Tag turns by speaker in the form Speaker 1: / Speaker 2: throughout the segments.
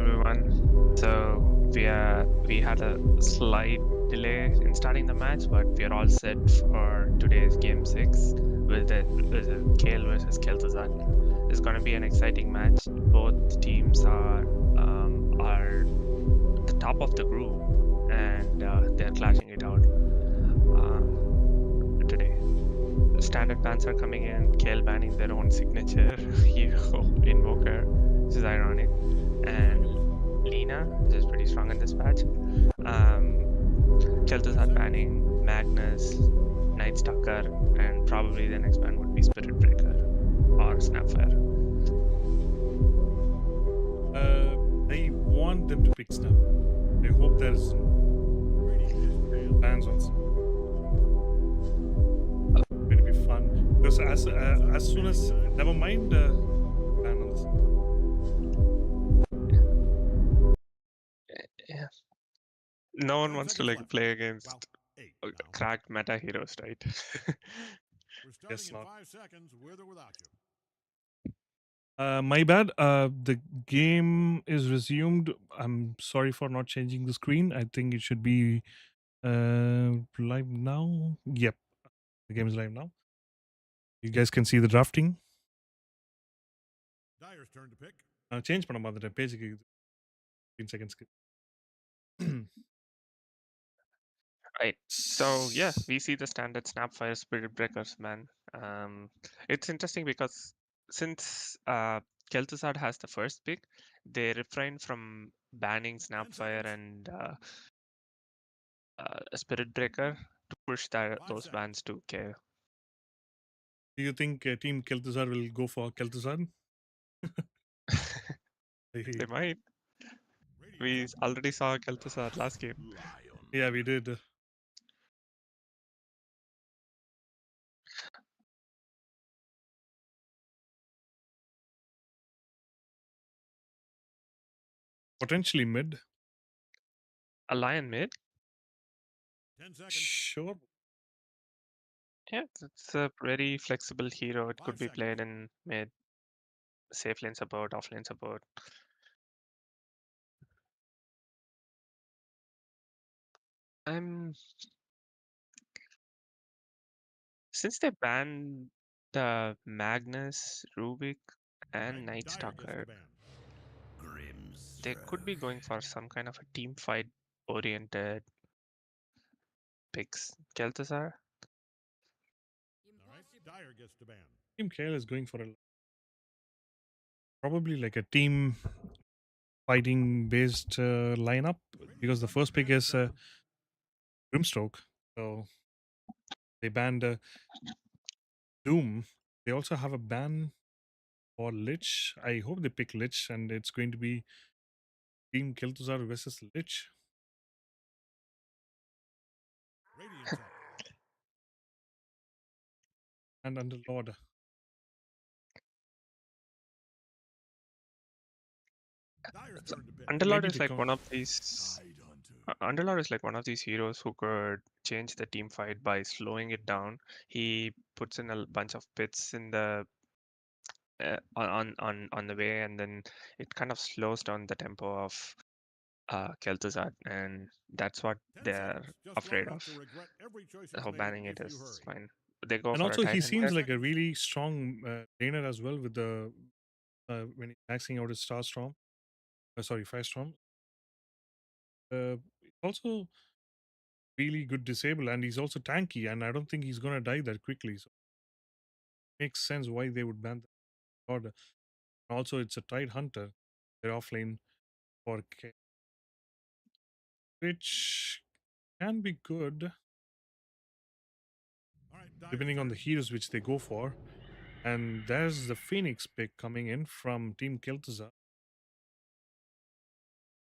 Speaker 1: everyone. So we had a slight delay in starting the match, but we are all set for today's game 6 with Kael versus Kel'Thuzad. It's going to be an exciting match. Both teams are the top of the group, and they're clashing it out today. Standard bans are coming in. Kael banning their own signature hero invoker. This is ironic. And Lina, which is pretty strong in this patch. Kel'Thuzad banning Magnus, Night Stalker, and probably the next ban would be Spirit Breaker or Snapfire.
Speaker 2: I want them to pick Snap. I hope there's bans on Snap. It'll be fun. Because as soon as never mind ban on this.
Speaker 1: Yeah. No one wants to like play against cracked meta heroes, right?
Speaker 2: Guess not. 5 seconds with or without you. My bad. The game is resumed. I'm sorry for not changing the screen. I think it should be live now. Yep, the game is live now. You guys can see the drafting. Dyer's turn to pick. Change பண்ண மாதிரிட்டேன் பேஜுக்கு 15 seconds.
Speaker 1: Right. So yeah, we see the standard Snapfire Spirit Breakers, man. It's interesting because since Kel'Thuzad has the first pick, they refrain from banning Snapfire and Spirit Breaker to push those bans to Kael.
Speaker 2: Do you think Team Kel'Thuzad will go for Kel'Thuzad?
Speaker 1: They might. We already saw Kel'Thuzad last game.
Speaker 2: Yeah, we did. Potentially mid.
Speaker 1: A Lion mid?
Speaker 2: 10 seconds. Sure.
Speaker 1: Yeah, it's a very flexible hero. It could be played in mid, safe lane support, off lane support. Since they banned the Magnus, Rubik, and Night Stalker, they could be going for some kind of a team fight oriented picks. Kel'Thuzad?
Speaker 2: Dyer gets to ban. Team Kael is going for probably like a team fighting based lineup because the first pick is Grimstroke. So they banned Doom. They also have a ban for Lich. I hope they pick Lich and it's going to be Team Kel'Thuzad versus Lich. And Underlord.
Speaker 1: Underlord is like one of these. Underlord is like one of these heroes who could change the team fight by slowing it down. He puts in a bunch of pits in the on the way, and then it kind of slows down the tempo of Kel'Thuzad, and that's what they're afraid of. So banning it is fine. They go
Speaker 2: And
Speaker 1: for
Speaker 2: also,
Speaker 1: a
Speaker 2: he
Speaker 1: Titan
Speaker 2: seems
Speaker 1: tech.
Speaker 2: like a really strong laner as well with the when he's maxing out his Starstorm. Sorry, Firestorm. Also really good disable, and he's also tanky, and I don't think he's gonna die that quickly. So makes sense why they would ban the Lord. Also, it's a Tide Hunter. They're offlane for K, which can be good depending on the heroes which they go for. And there's the Phoenix pick coming in from Team Kel'Thuzad.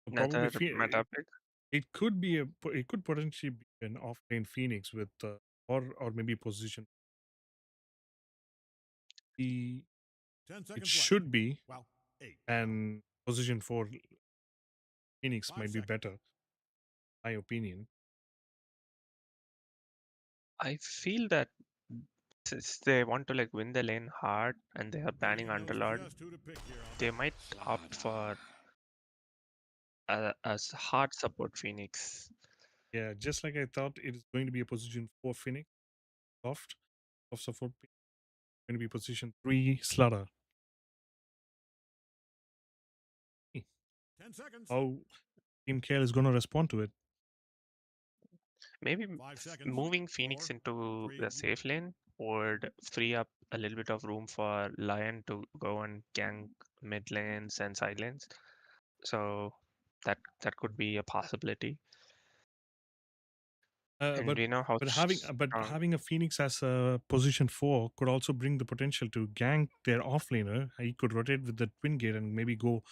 Speaker 1: Another meta pick.
Speaker 2: It could be it could potentially be an offlane Phoenix with or maybe position. It should be, and position 4 Phoenix might be better, my opinion.
Speaker 1: I feel that since they want to like win the lane hard and they are banning Underlord, they might opt for as hard support Phoenix.
Speaker 2: Yeah, just like I thought it is going to be a position 4 Phoenix, soft, soft support, going to be position 3 Slaughter. How Team Kale is going to respond to it.
Speaker 1: Maybe moving Phoenix into the safe lane would free up a little bit of room for Lion to go and gank mid lanes and side lanes. So that could be a possibility.
Speaker 2: Uh,
Speaker 1: And
Speaker 2: but
Speaker 1: we know how strong.
Speaker 2: having a Phoenix as a position 4 could also bring the potential to gank their offlaner. He could rotate with the twin gate and maybe go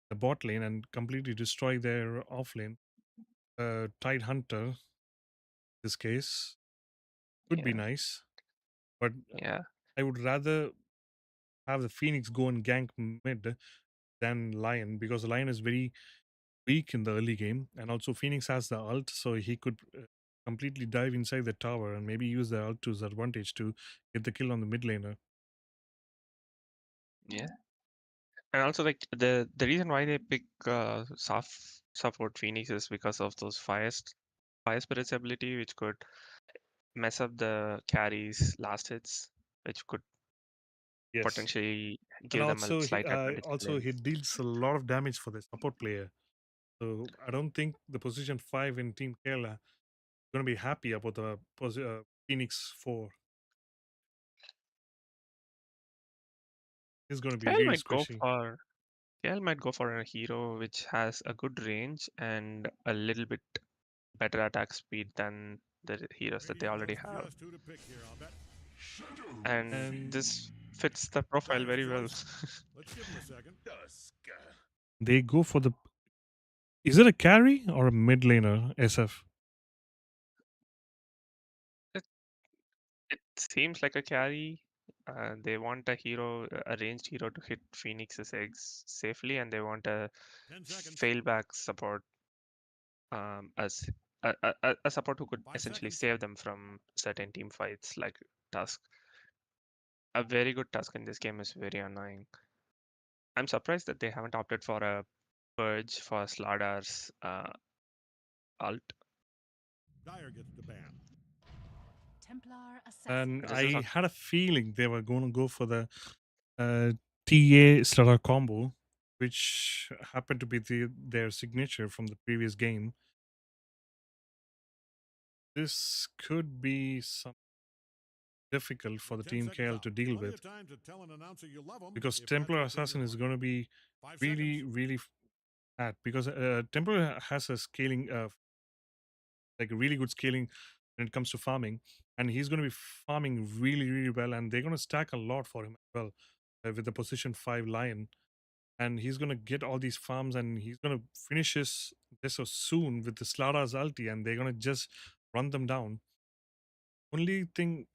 Speaker 2: the bot lane and completely destroy their offlane. Tide Hunter, this case, could be
Speaker 1: Yeah,
Speaker 2: nice, but
Speaker 1: yeah,
Speaker 2: I would rather have the Phoenix go and gank mid than Lion, because Lion is very weak in the early game, and also Phoenix has the ult, so he could completely dive inside the tower and maybe use the ult to his advantage to get the kill on the mid laner.
Speaker 1: yeah. And also, like the reason why they pick soft support Phoenix is because of those fire spirit's ability, which could mess up the carries last hits, which could
Speaker 2: Yes,
Speaker 1: potentially
Speaker 2: and
Speaker 1: give them a slight advantage in
Speaker 2: also he
Speaker 1: lanes.
Speaker 2: deals a lot of damage for the support player. So I don't think the position 5 in Team Kerala is going to be happy about the Phoenix 4. It's going to be
Speaker 1: Kael
Speaker 2: really
Speaker 1: might go
Speaker 2: squishy.
Speaker 1: for Kael might go for a hero which has a good range and a little bit better attack speed than the heroes that they already have. And
Speaker 2: And
Speaker 1: this fits the profile very well.
Speaker 2: they go for the. Is it a carry or a mid laner, SF?
Speaker 1: It, it seems like a carry. They want a hero, a ranged hero to hit Phoenix's eggs safely, and they want a failback support as a support who could essentially save them from certain team fights like Tusk. A very good Tusk in this game is very annoying. I'm surprised that they haven't opted for a Purge for Sladar's ult.
Speaker 3: Templar
Speaker 2: And
Speaker 1: This is
Speaker 3: assassinated.
Speaker 2: I
Speaker 1: a
Speaker 2: had a feeling they were going to go for the uh, TA Slaughter combo, which happened to be their signature from the previous game. This could be some difficult for the Team KL to deal with, because Templar Assassin is going to be really, really bad, because Templar has a scaling, like a really good scaling when it comes to farming, and he's going to be farming really, really well, and they're going to stack a lot for him as well with the position 5 Lion, and he's going to get all these farms, and he's going to finish this so soon with the Slada's ulti, and they're going to just run them down. Only thing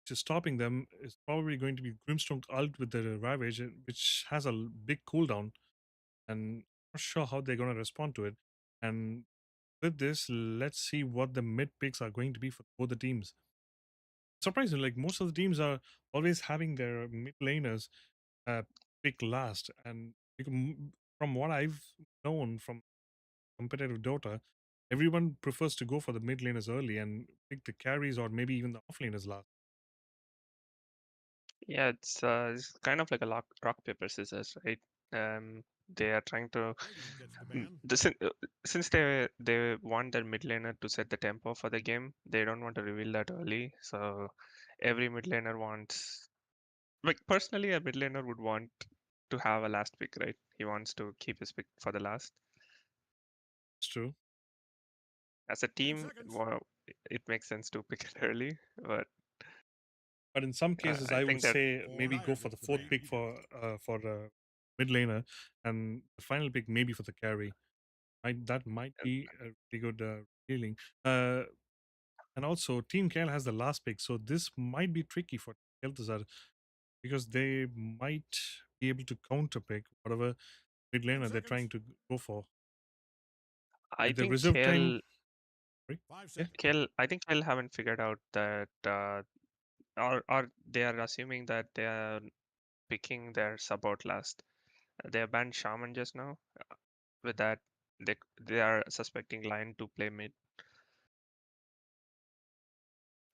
Speaker 2: which is stopping them is probably going to be Grimstone's ult with the Ravage, which has a big cooldown, and I'm not sure how they're going to respond to it. And with this, let's see what the mid picks are going to be for both the teams. Surprisingly, like most of the teams are always having their mid laners uh, pick last, and from what I've known from competitive Dota, everyone prefers to go for the mid laners early and pick the carries or maybe even the off laners last.
Speaker 1: yeah, it's kind of like a rock paper scissors, right? They are trying to since they want their mid laner to set the tempo for the game, they don't want to reveal that early. So every mid laner wants, like personally, a mid laner would want to have a last pick, right? He wants to keep his pick for the last.
Speaker 2: It's true.
Speaker 1: As a team, well, it makes sense to pick it early, but
Speaker 2: But in some cases,
Speaker 1: I
Speaker 2: I would
Speaker 1: think that
Speaker 2: say maybe go for the fourth pick for the mid laner, and the final pick maybe for the carry. That might be a really good feeling. And also, Team KL has the last pick, so this might be tricky for Kel'Thuzad, because they might be able to counter pick whatever mid laner they're trying to go for.
Speaker 1: I
Speaker 2: With the
Speaker 1: think
Speaker 2: reserve time, sorry? Yeah,
Speaker 1: I think Kel haven't figured out that, or they are assuming that they are picking their support last. They have banned Shaman just now. With that, they are suspecting Lion to play mid.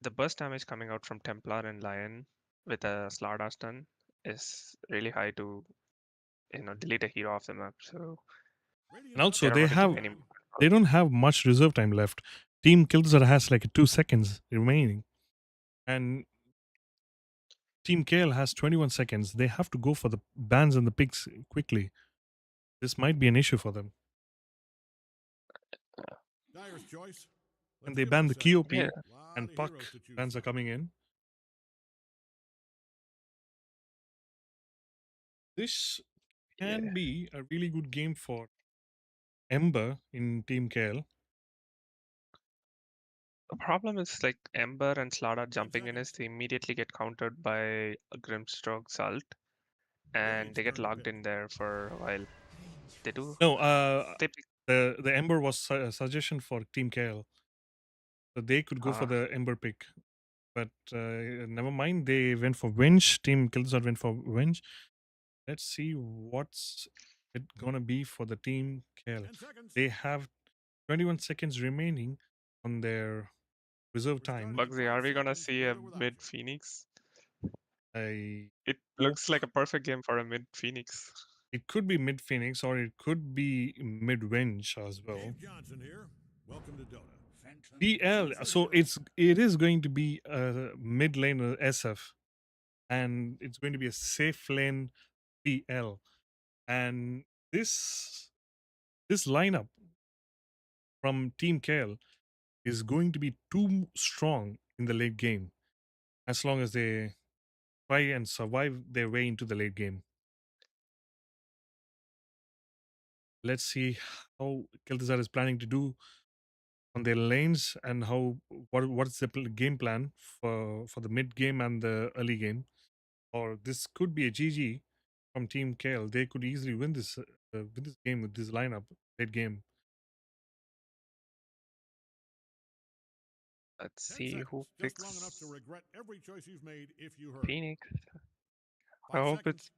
Speaker 1: The burst damage coming out from Templar and Lion with a Slardar stun is really high to delete a hero off the map. So
Speaker 2: And also,
Speaker 1: they don't want to give any more
Speaker 2: they
Speaker 1: control.
Speaker 2: don't have much reserve time left. Team Killzar has like 2 seconds remaining, and Team Kael has 21 seconds. They have to go for the bans and the picks quickly. This might be an issue for them.
Speaker 4: Dyer's choice.
Speaker 2: And
Speaker 4: Let's
Speaker 2: they
Speaker 4: give it
Speaker 2: ban
Speaker 4: a
Speaker 2: the
Speaker 4: second.
Speaker 1: Yeah,
Speaker 2: KOP
Speaker 4: Lot
Speaker 2: and
Speaker 4: of
Speaker 2: Puck
Speaker 4: heroes to choose
Speaker 2: bans are
Speaker 4: from.
Speaker 2: coming in. This
Speaker 1: yeah.
Speaker 2: can be a really good game for Ember in Team Kael.
Speaker 1: The problem is like Ember and Slardar jumping in
Speaker 4: seconds.
Speaker 1: is they immediately get countered by a Grimstroke's ult, and
Speaker 4: Radiant's
Speaker 1: they get
Speaker 4: turn to
Speaker 1: logged
Speaker 4: pick.
Speaker 1: in there for a while. They do.
Speaker 2: No,
Speaker 1: They pick.
Speaker 2: the Ember was a suggestion for Team Kael. So they could go for
Speaker 1: Ah,
Speaker 2: the Ember pick. But never mind, they went for Venge. Team Killzone went for Venge. Let's see what's it gonna be for the Team Kael.
Speaker 4: 10 seconds.
Speaker 2: They have 21 seconds remaining on their reserve
Speaker 4: We're
Speaker 2: time.
Speaker 4: starting at
Speaker 1: Bugsy, are
Speaker 4: 5
Speaker 1: we gonna
Speaker 4: seconds
Speaker 1: see a
Speaker 4: with or without
Speaker 1: mid
Speaker 4: you.
Speaker 1: Phoenix?
Speaker 2: I
Speaker 1: It
Speaker 2: hope
Speaker 1: looks like a perfect game for a mid Phoenix.
Speaker 2: it could be mid Phoenix or it could be mid Venge as well.
Speaker 4: Dave Johnson here. Welcome to Dota.
Speaker 2: PL, so it is going to be a mid lane SF, and it's going to be a safe lane PL, and this lineup from Team KL is going to be too strong in the late game, as long as they try and survive their way into the late game. Let's see how Kel'Thuzad is planning to do on their lanes and how what's the game plan for the mid game and the early game. Or this could be a GG from Team KL. They could easily win this game with this lineup late game.
Speaker 1: Let's
Speaker 4: 10
Speaker 1: see
Speaker 4: seconds.
Speaker 1: who
Speaker 4: Just long enough to
Speaker 1: picks
Speaker 4: regret every choice you've made if you hurry.
Speaker 1: Phoenix. I
Speaker 4: 5
Speaker 1: hope
Speaker 4: seconds.
Speaker 1: it's.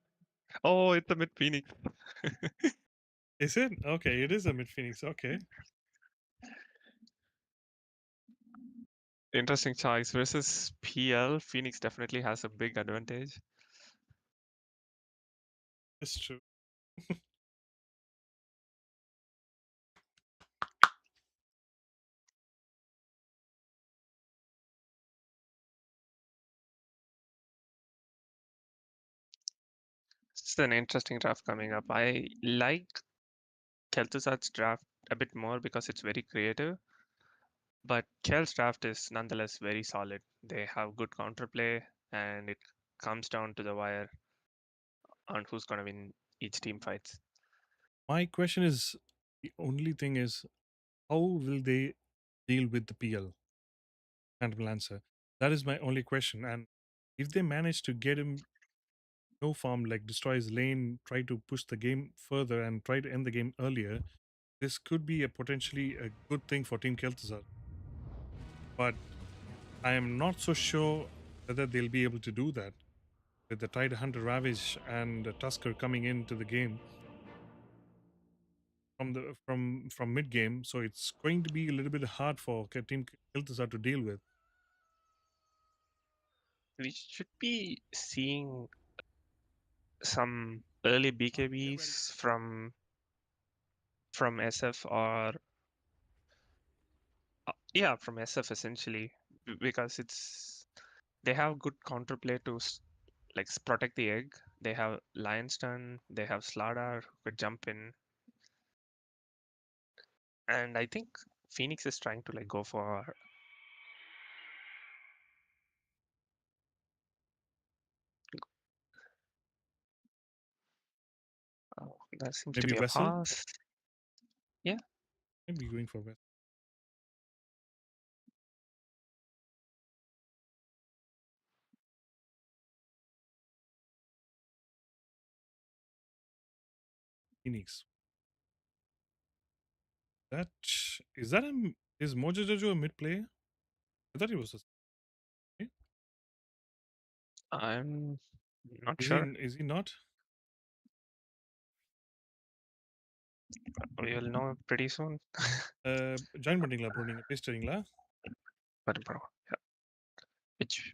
Speaker 1: Oh, it's a mid Phoenix.
Speaker 2: Is it okay? It is a mid Phoenix. Okay,
Speaker 1: Interesting choice versus PL. Phoenix definitely has a big advantage.
Speaker 2: it's true.
Speaker 1: It's an interesting draft coming up. I like Kel'Thuzad's draft a bit more because it's very creative, but Kel's draft is nonetheless very solid. They have good counterplay, and it comes down to the wire on who's going to win each team fights.
Speaker 2: My question is, the only thing is, how will they deal with the PL? Can't answer. That is my only question. And if they manage to get him no farm, like destroy his lane, try to push the game further and try to end the game earlier, this could be a potentially a good thing for Team Kel'Thuzad. But I am not so sure whether they'll be able to do that with the Tide Hunter Ravage and Tusker coming into the game from mid game. So it's going to be a little bit hard for Team Kel'Thuzad to deal with.
Speaker 1: We should be seeing some early BKBs from SF or yeah, from SF essentially because they have good counterplay to protect the egg. They have Lion's Turn, they have Slardar who could jump in, and I think Phoenix is trying to go for. Oh, there seems to
Speaker 2: Maybe
Speaker 1: be a
Speaker 2: Vessel,
Speaker 1: pass. Yeah,
Speaker 2: maybe going for Vessel. Phoenix. That is that a is Mojo Jojo a mid player? I thought he was.
Speaker 1: I'm not
Speaker 2: Is he?
Speaker 1: sure.
Speaker 2: Is he not?
Speaker 1: We will know pretty soon.
Speaker 2: Join பண்ணிங்களா bro நீங்க பேசிட்டீங்களா?
Speaker 1: But bro, yeah.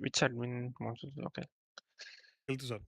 Speaker 1: Which admin wants to? Okay.
Speaker 2: Kel'Thuzad.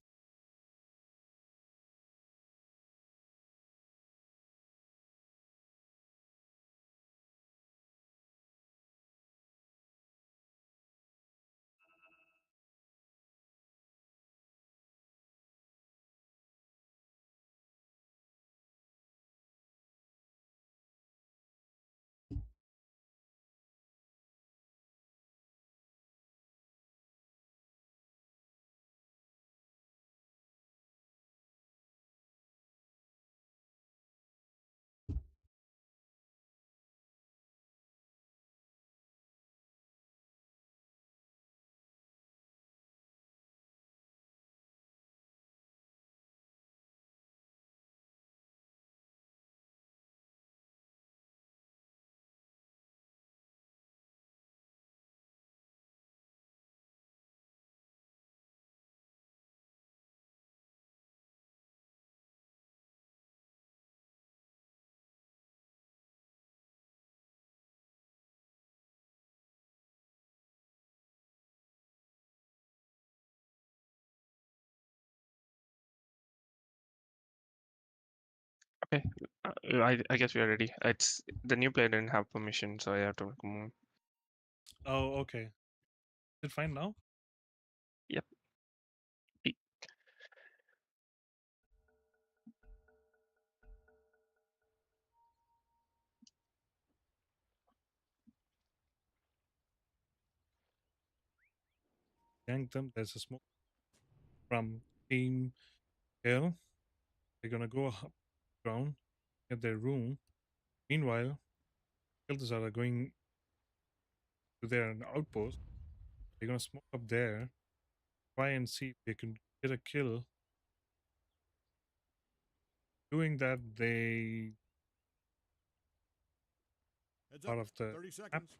Speaker 1: Okay. I guess we are ready. It's the new player didn't have permission, so I have to move.
Speaker 2: Oh, okay. Is it fine now?
Speaker 1: Yep. P-
Speaker 2: Gank them. There's a smoke from Team Kael. They're gonna go up ground, get their room. Meanwhile, Kel'Thuzad are going to their outpost. They're gonna smoke up there, try and see if they can get a kill. Doing that, they
Speaker 4: Heads
Speaker 2: out
Speaker 4: up.
Speaker 2: of the
Speaker 4: 30
Speaker 2: map
Speaker 4: seconds.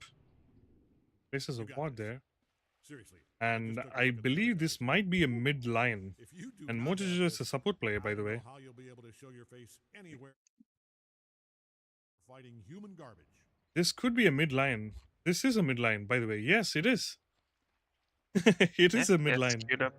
Speaker 2: places
Speaker 4: You
Speaker 2: of
Speaker 4: got
Speaker 2: war
Speaker 4: this.
Speaker 2: there,
Speaker 4: Seriously.
Speaker 2: and
Speaker 4: just took a
Speaker 2: I
Speaker 4: look at the other
Speaker 2: believe
Speaker 4: guys.
Speaker 2: this might be a mid line.
Speaker 4: If you do
Speaker 2: And
Speaker 4: not have
Speaker 2: Mojojo is
Speaker 4: this,
Speaker 2: a support player, by
Speaker 4: I
Speaker 2: the
Speaker 4: don't
Speaker 2: way.
Speaker 4: know how you'll be able to show your face anywhere fighting human garbage.
Speaker 2: This could be a mid line. This is a mid line, by the way. Yes, it is. It
Speaker 1: Yeah,
Speaker 2: is a mid
Speaker 1: it's
Speaker 2: line.
Speaker 1: queued up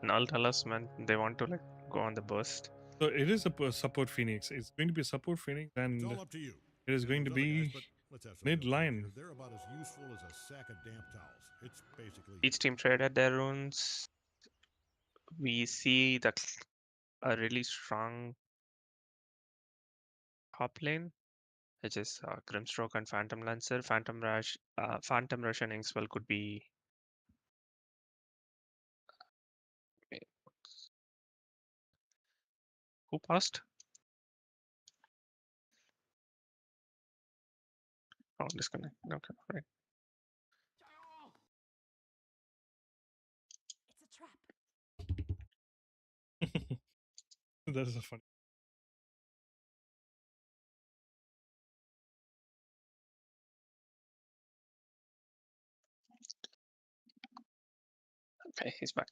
Speaker 1: null talisman. They want to like go on the burst.
Speaker 2: So it is a support Phoenix. It's going to be a support Phoenix,
Speaker 4: It's
Speaker 2: and
Speaker 4: all up to you.
Speaker 2: it is
Speaker 4: and
Speaker 2: going to
Speaker 4: those other guys,
Speaker 2: be
Speaker 4: but let's have some
Speaker 2: mid
Speaker 4: real talk
Speaker 2: line.
Speaker 4: here. They're about as useful as a sack of damp towels. It's basically
Speaker 1: Each team traded their runes. We see that a really strong top lane, which is Grimstroke and Phantom Lancer. Phantom Rush and Inkswell could be. Wait, who passed? Oh, disconnect. Okay, right.
Speaker 3: It's a trap.
Speaker 2: That is a fun.
Speaker 1: Okay, he's back.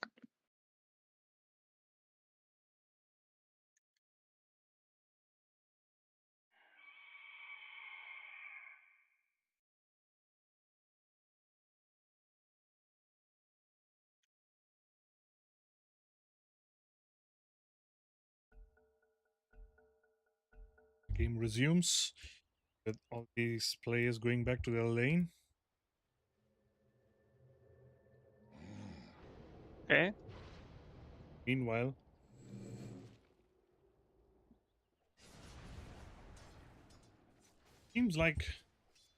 Speaker 2: Game resumes with all these players going back to their lane.
Speaker 1: Okay.
Speaker 2: Meanwhile, seems like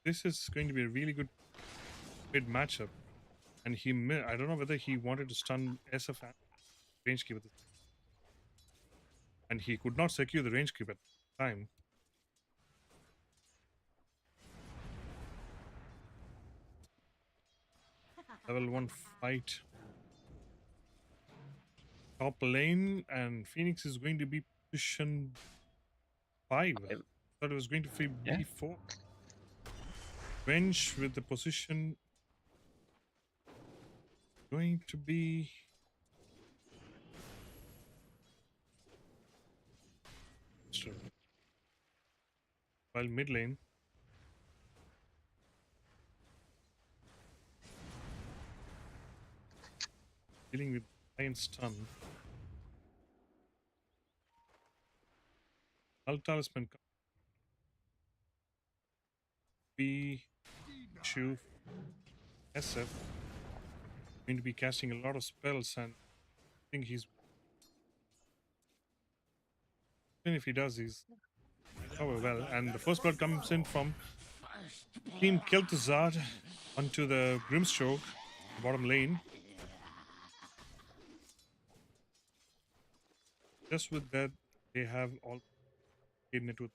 Speaker 2: this is going to be a really good mid matchup. And I don't know whether he wanted to stun SF range keep at this, and he could not secure the range keep at the time. Level 1 fight. Top lane, and Phoenix is going to be position 5. I thought it was going to be
Speaker 1: Yeah.
Speaker 2: 4. Bench with the position going to be While mid lane, dealing with giant stun. Talisman be issue SF going to be casting a lot of spells, and I think he's even if he does, he's cover well. And the first blood comes in from Team Kel'Thuzad onto the Grimstroke, bottom lane. Just with that, they have all in it with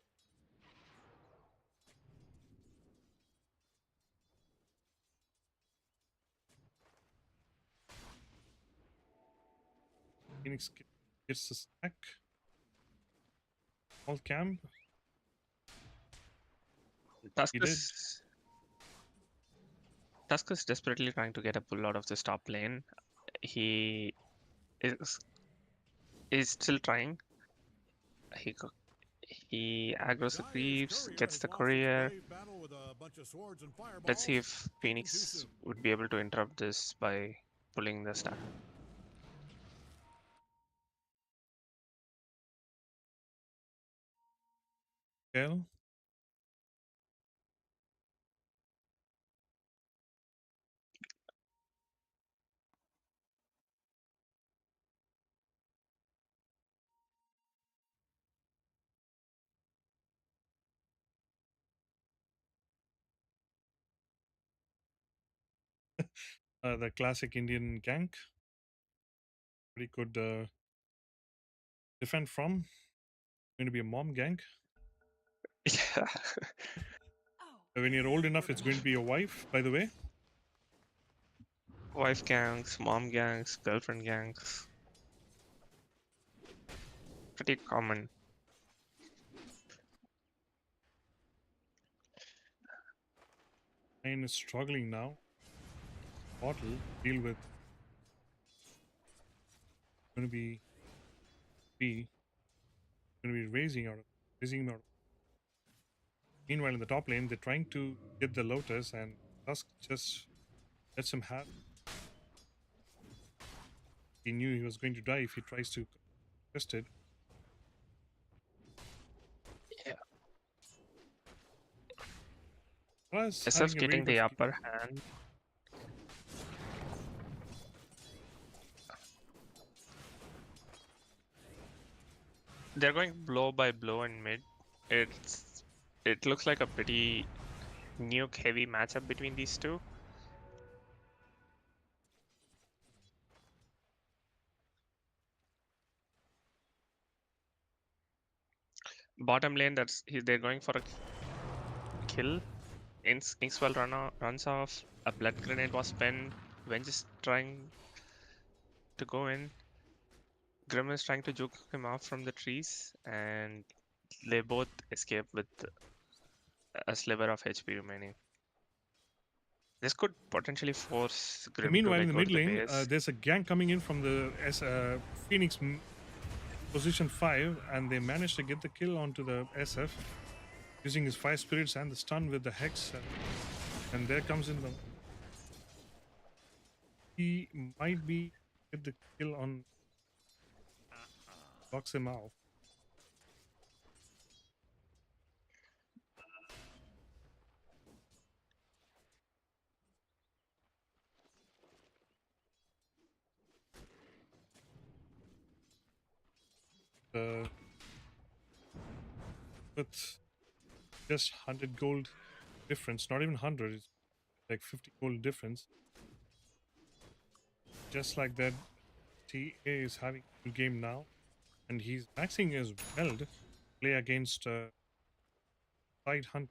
Speaker 2: Phoenix gets the stack. All camp. He did.
Speaker 1: Tusk is desperately trying to get a pull out of this top lane. He is still trying. He aggroes the creeps, gets the courier. Let's see if Phoenix would be able to interrupt this by pulling the stack.
Speaker 2: Kael. The classic Indian gank. Pretty good defend from. Going to be a mom gank.
Speaker 1: Yeah.
Speaker 2: When you're old enough, it's going to be your wife, by the way.
Speaker 1: Wife gangs, mom gangs, girlfriend gangs. Pretty common.
Speaker 2: Mine is struggling now. Bottle deal with. Going to be B. Going to be raising out. Meanwhile, in the top lane, they're trying to get the Lotus, and Tusk just lets him have. He knew he was going to die if he tries to contest it.
Speaker 1: Yeah.
Speaker 2: Plus,
Speaker 1: SF getting the upper hand. They're going blow by blow in mid. It looks like a pretty nuke heavy matchup between these two. Bottom lane, they're going for a kill. Inkswell runs off. A blood grenade was spent. Venge is trying to go in. Grim is trying to juke him off from the trees, and they both escape with a sliver of HP remaining. This could potentially force Grim
Speaker 2: Meanwhile,
Speaker 1: to
Speaker 2: in the
Speaker 1: go
Speaker 2: mid
Speaker 1: to the
Speaker 2: lane,
Speaker 1: base.
Speaker 2: there's a gank coming in from the Phoenix position 5, and they managed to get the kill onto the SF using his 5 spirits and the stun with the Hex. And there comes in the. He might be get the kill on. Blocks him out. With just 100 gold difference, not even 100, it's like 50 gold difference. Just like that, TA is having a good game now, and he's maxing his weld play against Side Hunt,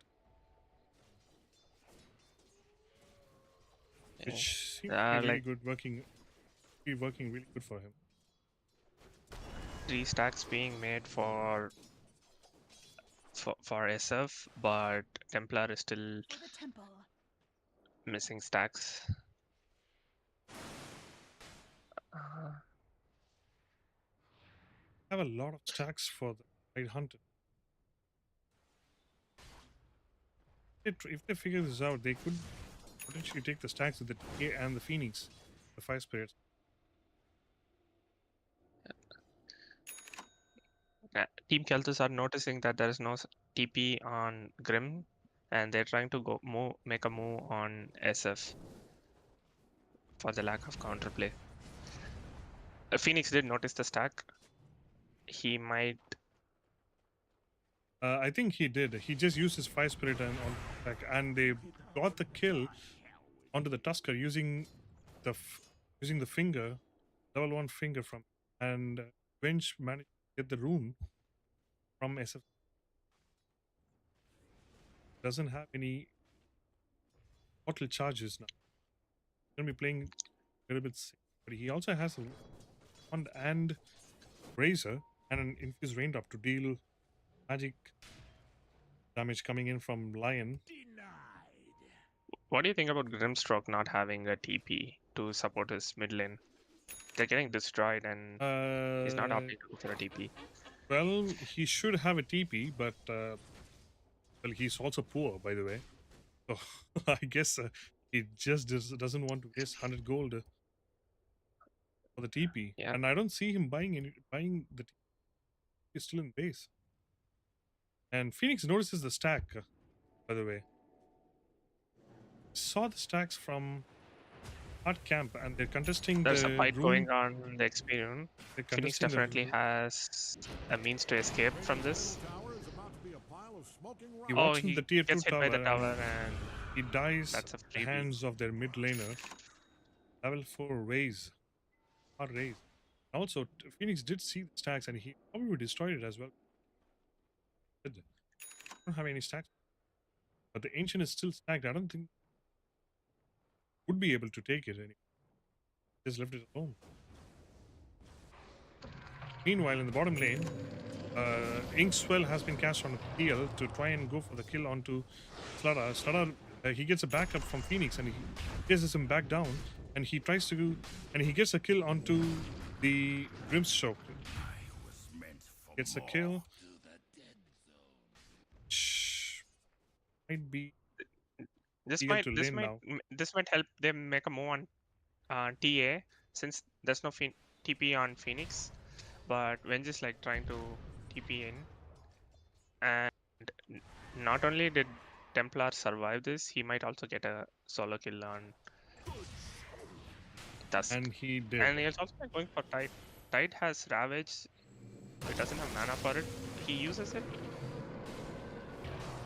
Speaker 2: which seems to be really good, working really good for him.
Speaker 1: 3 stacks being made for SF, but Templar is still missing stacks.
Speaker 2: Have a lot of stacks for the Side Hunter. if they figure this out, they could potentially take the stacks with the TA and the Phoenix, the 5 spirits.
Speaker 1: Team Kel'Thuzad are noticing that there is no TP on Grim, and they're trying to make a move on SF for the lack of counterplay. Phoenix did notice the stack. He might.
Speaker 2: I think he did. He just used his 5 spirit and on attack, and they got the kill onto the Tusker using the finger, level 1 finger from, and Bench managed to get the rune from SF. Doesn't have any mortal charges now. Gonna be playing a little bit safe, but he also has a wand and razor and an infused raindrop to deal magic damage coming in from Lion.
Speaker 1: What do you think about Grimstroke not having a TP to support his mid lane? They're getting destroyed, and he's not opting to go for a TP.
Speaker 2: Well, he should have a TP, but well, he's also poor, by the way. So I guess he just doesn't want to waste 100 gold for the TP.
Speaker 1: Yeah.
Speaker 2: And I don't see him buying the TP. He's still in base. And Phoenix notices the stack, by the way. Saw the stacks from Hard Camp, and they're contesting
Speaker 1: There's
Speaker 2: the
Speaker 1: a fight
Speaker 2: rune.
Speaker 1: going on in the experience.
Speaker 2: They're
Speaker 1: Phoenix
Speaker 2: contesting the
Speaker 1: definitely
Speaker 2: rune.
Speaker 1: has a means to escape from this.
Speaker 2: He
Speaker 1: Oh,
Speaker 2: walks
Speaker 1: he
Speaker 2: into the tier 2
Speaker 1: gets hit
Speaker 2: tower,
Speaker 1: by the tower,
Speaker 2: and
Speaker 1: and
Speaker 2: he dies
Speaker 1: that's a
Speaker 2: at the
Speaker 1: freebie.
Speaker 2: hands of their mid laner. Level 4 raise. Hard raise. Also, Phoenix did see the stacks, and he probably destroyed it as well. Don't have any stacks, but the ancient is still stacked. I don't think would be able to take it anymore. Just left it alone. Meanwhile, in the bottom lane, Inkswell has been cast on PL to try and go for the kill onto Slada. Slada, he gets a backup from Phoenix, and he chases him back down, and he tries to, and he gets a kill onto the Grimstroke. Gets a kill. Might be
Speaker 1: This
Speaker 2: eager
Speaker 1: might
Speaker 2: to lane now.
Speaker 1: this might help them make a move on TA, since there's no TP on Phoenix, but Venge is like trying to TP in, and not only did Templar survive this, he might also get a solo kill on Tusk.
Speaker 2: And he did.
Speaker 1: And he's also going for Tide. Tide has Ravage. It doesn't have mana for it. He uses it.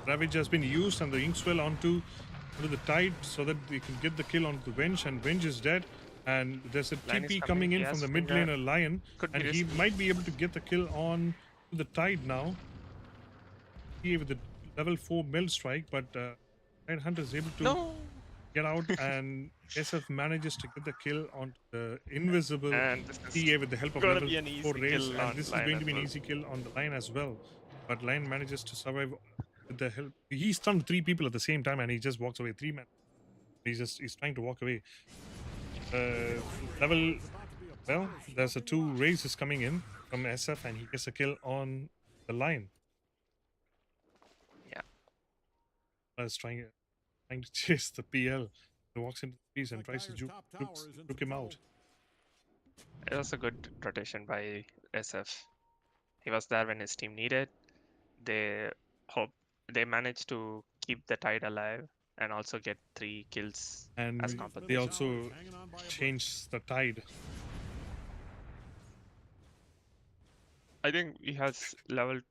Speaker 2: Ravage has been used and the Inkswell onto the Tide so that they can get the kill onto the Venge, and Venge is dead. And there's a
Speaker 1: Lion is
Speaker 2: TP
Speaker 1: coming.
Speaker 2: coming in
Speaker 1: He
Speaker 2: from
Speaker 1: has
Speaker 2: the mid
Speaker 1: finger.
Speaker 2: laner Lion,
Speaker 1: Could
Speaker 2: and
Speaker 1: be
Speaker 2: he
Speaker 1: risky.
Speaker 2: might be able to get the kill on to the Tide now. He with the level 4 meld strike, but Tide Hunter is able to get out, and SF manages to get the kill on the invisible
Speaker 1: And this is
Speaker 2: TA with the help of
Speaker 1: gonna
Speaker 2: level
Speaker 1: be an
Speaker 2: 4
Speaker 1: easy
Speaker 2: raise,
Speaker 1: kill
Speaker 2: and
Speaker 1: on
Speaker 2: this is
Speaker 1: Lion
Speaker 2: going to
Speaker 1: as
Speaker 2: be an
Speaker 1: well.
Speaker 2: easy kill on the Lion as well. But Lion manages to survive with the help. He stunned 3 people at the same time, and he just walks away. 3 men. He's trying to walk away. Well, there's a 2 raises coming in from SF, and he gets a kill on the Lion.
Speaker 1: Yeah.
Speaker 2: Is trying to chase the PL. He walks into the trees and tries to juke him out.
Speaker 1: It was a good rotation by SF. He was there when his team needed. They managed to keep the Tide alive and also get 3 kills
Speaker 2: And
Speaker 1: as
Speaker 2: they
Speaker 1: compensation.
Speaker 2: also changed the Tide.
Speaker 1: I think he has level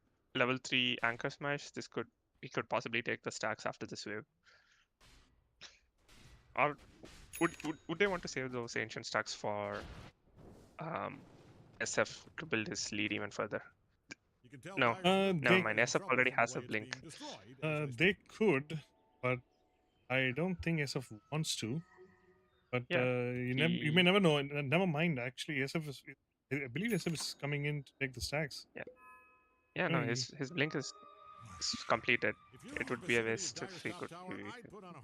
Speaker 1: 3 anchor smash. He could possibly take the stacks after this wave. Or would they want to save those ancient stacks for SF to build his lead even further? No, never mind. SF already has a blink.
Speaker 2: They could, but I don't think SF wants to. But
Speaker 1: Yeah,
Speaker 2: you may never know. Never mind. Actually, I believe SF is coming in to take the stacks.
Speaker 1: Yeah, no,
Speaker 2: Hey.
Speaker 1: his blink is completed. It would be a waste if he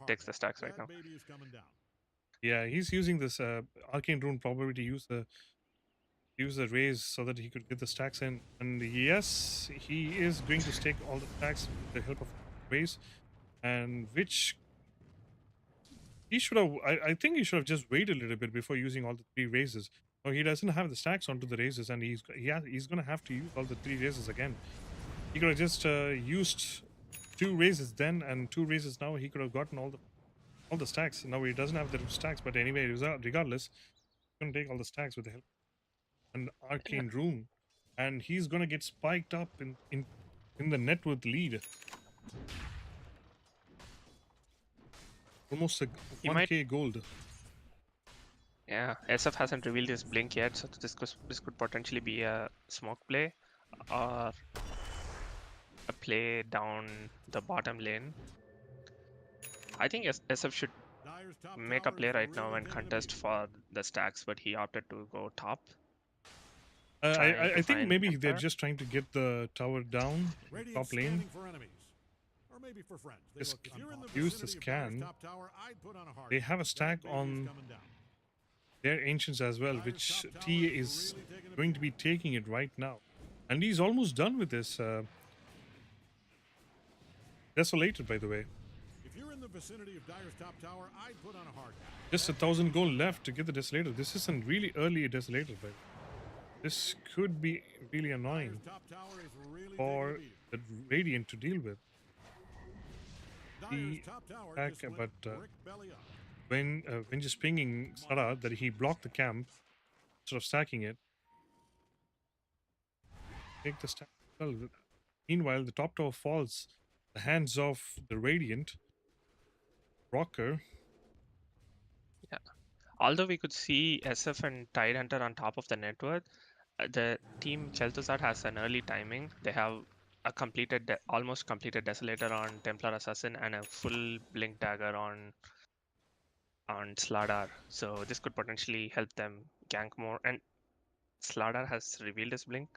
Speaker 1: takes the stacks right now.
Speaker 2: Yeah, he's using this arcane rune probably to use the raise so that he could get the stacks in. And yes, he is going to stake all the stacks with the help of raise. and which he should have. I think he should have just waited a little bit before using all the 3 raises. No, he doesn't have the stacks onto the raises, and he's gonna have to use all the 3 raises again. He could have just used 2 raises then and 2 raises now. He could have gotten all the stacks. Now he doesn't have the stacks, but anyway, regardless, he's gonna take all the stacks with the help of an arcane room, and he's gonna get spiked up in the net with lead. Almost a
Speaker 1: He
Speaker 2: 1k gold.
Speaker 1: Yeah, SF hasn't revealed his blink yet, so this could potentially be a smoke play or a play down the bottom lane. I think SF should
Speaker 4: Dyer's top
Speaker 1: make a
Speaker 4: tower
Speaker 1: play
Speaker 4: is
Speaker 1: right now
Speaker 4: really
Speaker 1: and
Speaker 4: gonna
Speaker 1: contest
Speaker 4: be-
Speaker 1: for the stacks, but he opted to go top.
Speaker 2: I
Speaker 1: Trying to
Speaker 2: think
Speaker 1: find
Speaker 2: maybe they're
Speaker 1: Templar.
Speaker 2: just trying to get the tower down
Speaker 4: Radiant
Speaker 2: top lane.
Speaker 4: scanning for enemies. Or maybe for friends. They
Speaker 2: Just
Speaker 4: look if you're in the
Speaker 2: use the
Speaker 4: vicinity of Dyer's
Speaker 2: scan.
Speaker 4: top tower, I'd put on a hard
Speaker 2: They
Speaker 4: hat.
Speaker 2: have a
Speaker 4: That
Speaker 2: stack
Speaker 4: baby's
Speaker 2: on
Speaker 4: coming down.
Speaker 2: their ancients as well,
Speaker 4: Dyer's
Speaker 2: which
Speaker 4: top tower
Speaker 2: T
Speaker 4: is
Speaker 2: is
Speaker 4: really taking a
Speaker 2: going to be taking it right now, and he's almost done with this. Desolated, by the way.
Speaker 4: If you're in the vicinity of Dyer's top tower, I'd put on a hard hat.
Speaker 2: Just 1,000 gold left to get the Desolator. This isn't really early Desolator, but this could be really annoying
Speaker 4: Dyer's top tower is really
Speaker 2: for
Speaker 4: taking a beating.
Speaker 2: the Radiant to deal with.
Speaker 4: Dyer's top tower
Speaker 2: back,
Speaker 4: just went
Speaker 2: but,
Speaker 4: brick belly up.
Speaker 2: When just pinging Sara that he blocked the camp instead of stacking it. Take the stack. Well, meanwhile, the top tower falls. The hands of the Radiant Rocker.
Speaker 1: Although we could see SF and Tidehunter on top of the network, the team Kel'Thuzad has an early timing. They have a almost completed Desolator on Templar Assassin and a full Blink Dagger on Slardar. So this could potentially help them gank more. And Slardar has revealed his Blink.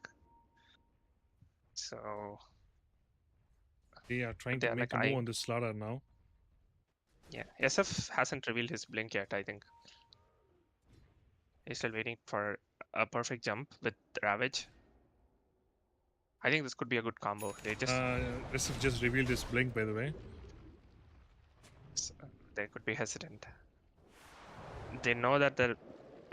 Speaker 1: So
Speaker 2: They are trying
Speaker 1: they
Speaker 2: to
Speaker 1: are
Speaker 2: make
Speaker 1: like
Speaker 2: a move on the Slaughter now.
Speaker 1: yeah, SF hasn't revealed his Blink yet, I think. He's still waiting for a perfect jump with Ravage. I think this could be a good combo.
Speaker 2: This has just revealed his blink, by the way.
Speaker 1: They could be hesitant. They know that the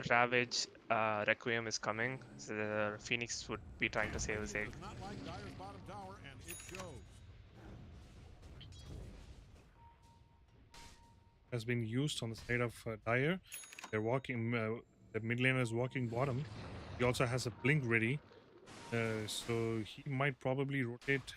Speaker 1: Ravage Requiem is coming, so the Phoenix would be trying to save his egg.
Speaker 4: Does not like Dyer's bottom tower, and it shows.
Speaker 2: Has been used on the side of Dyer. They're walking. The mid laner is walking bottom. He also has a blink ready, so he might probably rotate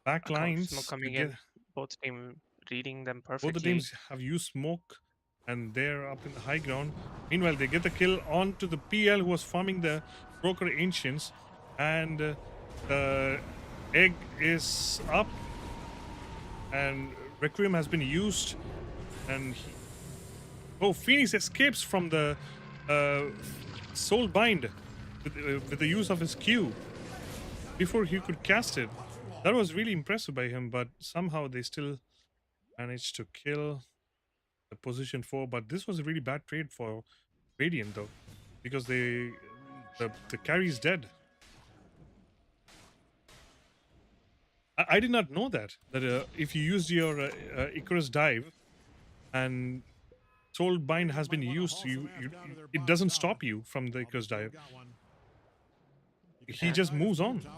Speaker 2: back lines.
Speaker 1: Smoke
Speaker 2: to
Speaker 1: coming
Speaker 2: get-
Speaker 1: in. Both team reading them
Speaker 2: Both
Speaker 1: perfectly.
Speaker 2: the teams have used smoke, and they're up in the high ground. Meanwhile, they get the kill onto the PL who was farming the Broker Ancients, and the egg is up, and Requiem has been used, and Phoenix escapes from the Soul Bind with the use of his Q before he could cast it. That was really impressive by him, but somehow they still managed to kill the position 4. But this was a really bad trade for Radiant, though, because the carry is dead. I did not know that if you used your Icarus dive and Soul Bind has been used, it doesn't stop you from the Icarus dive. He just moves on. So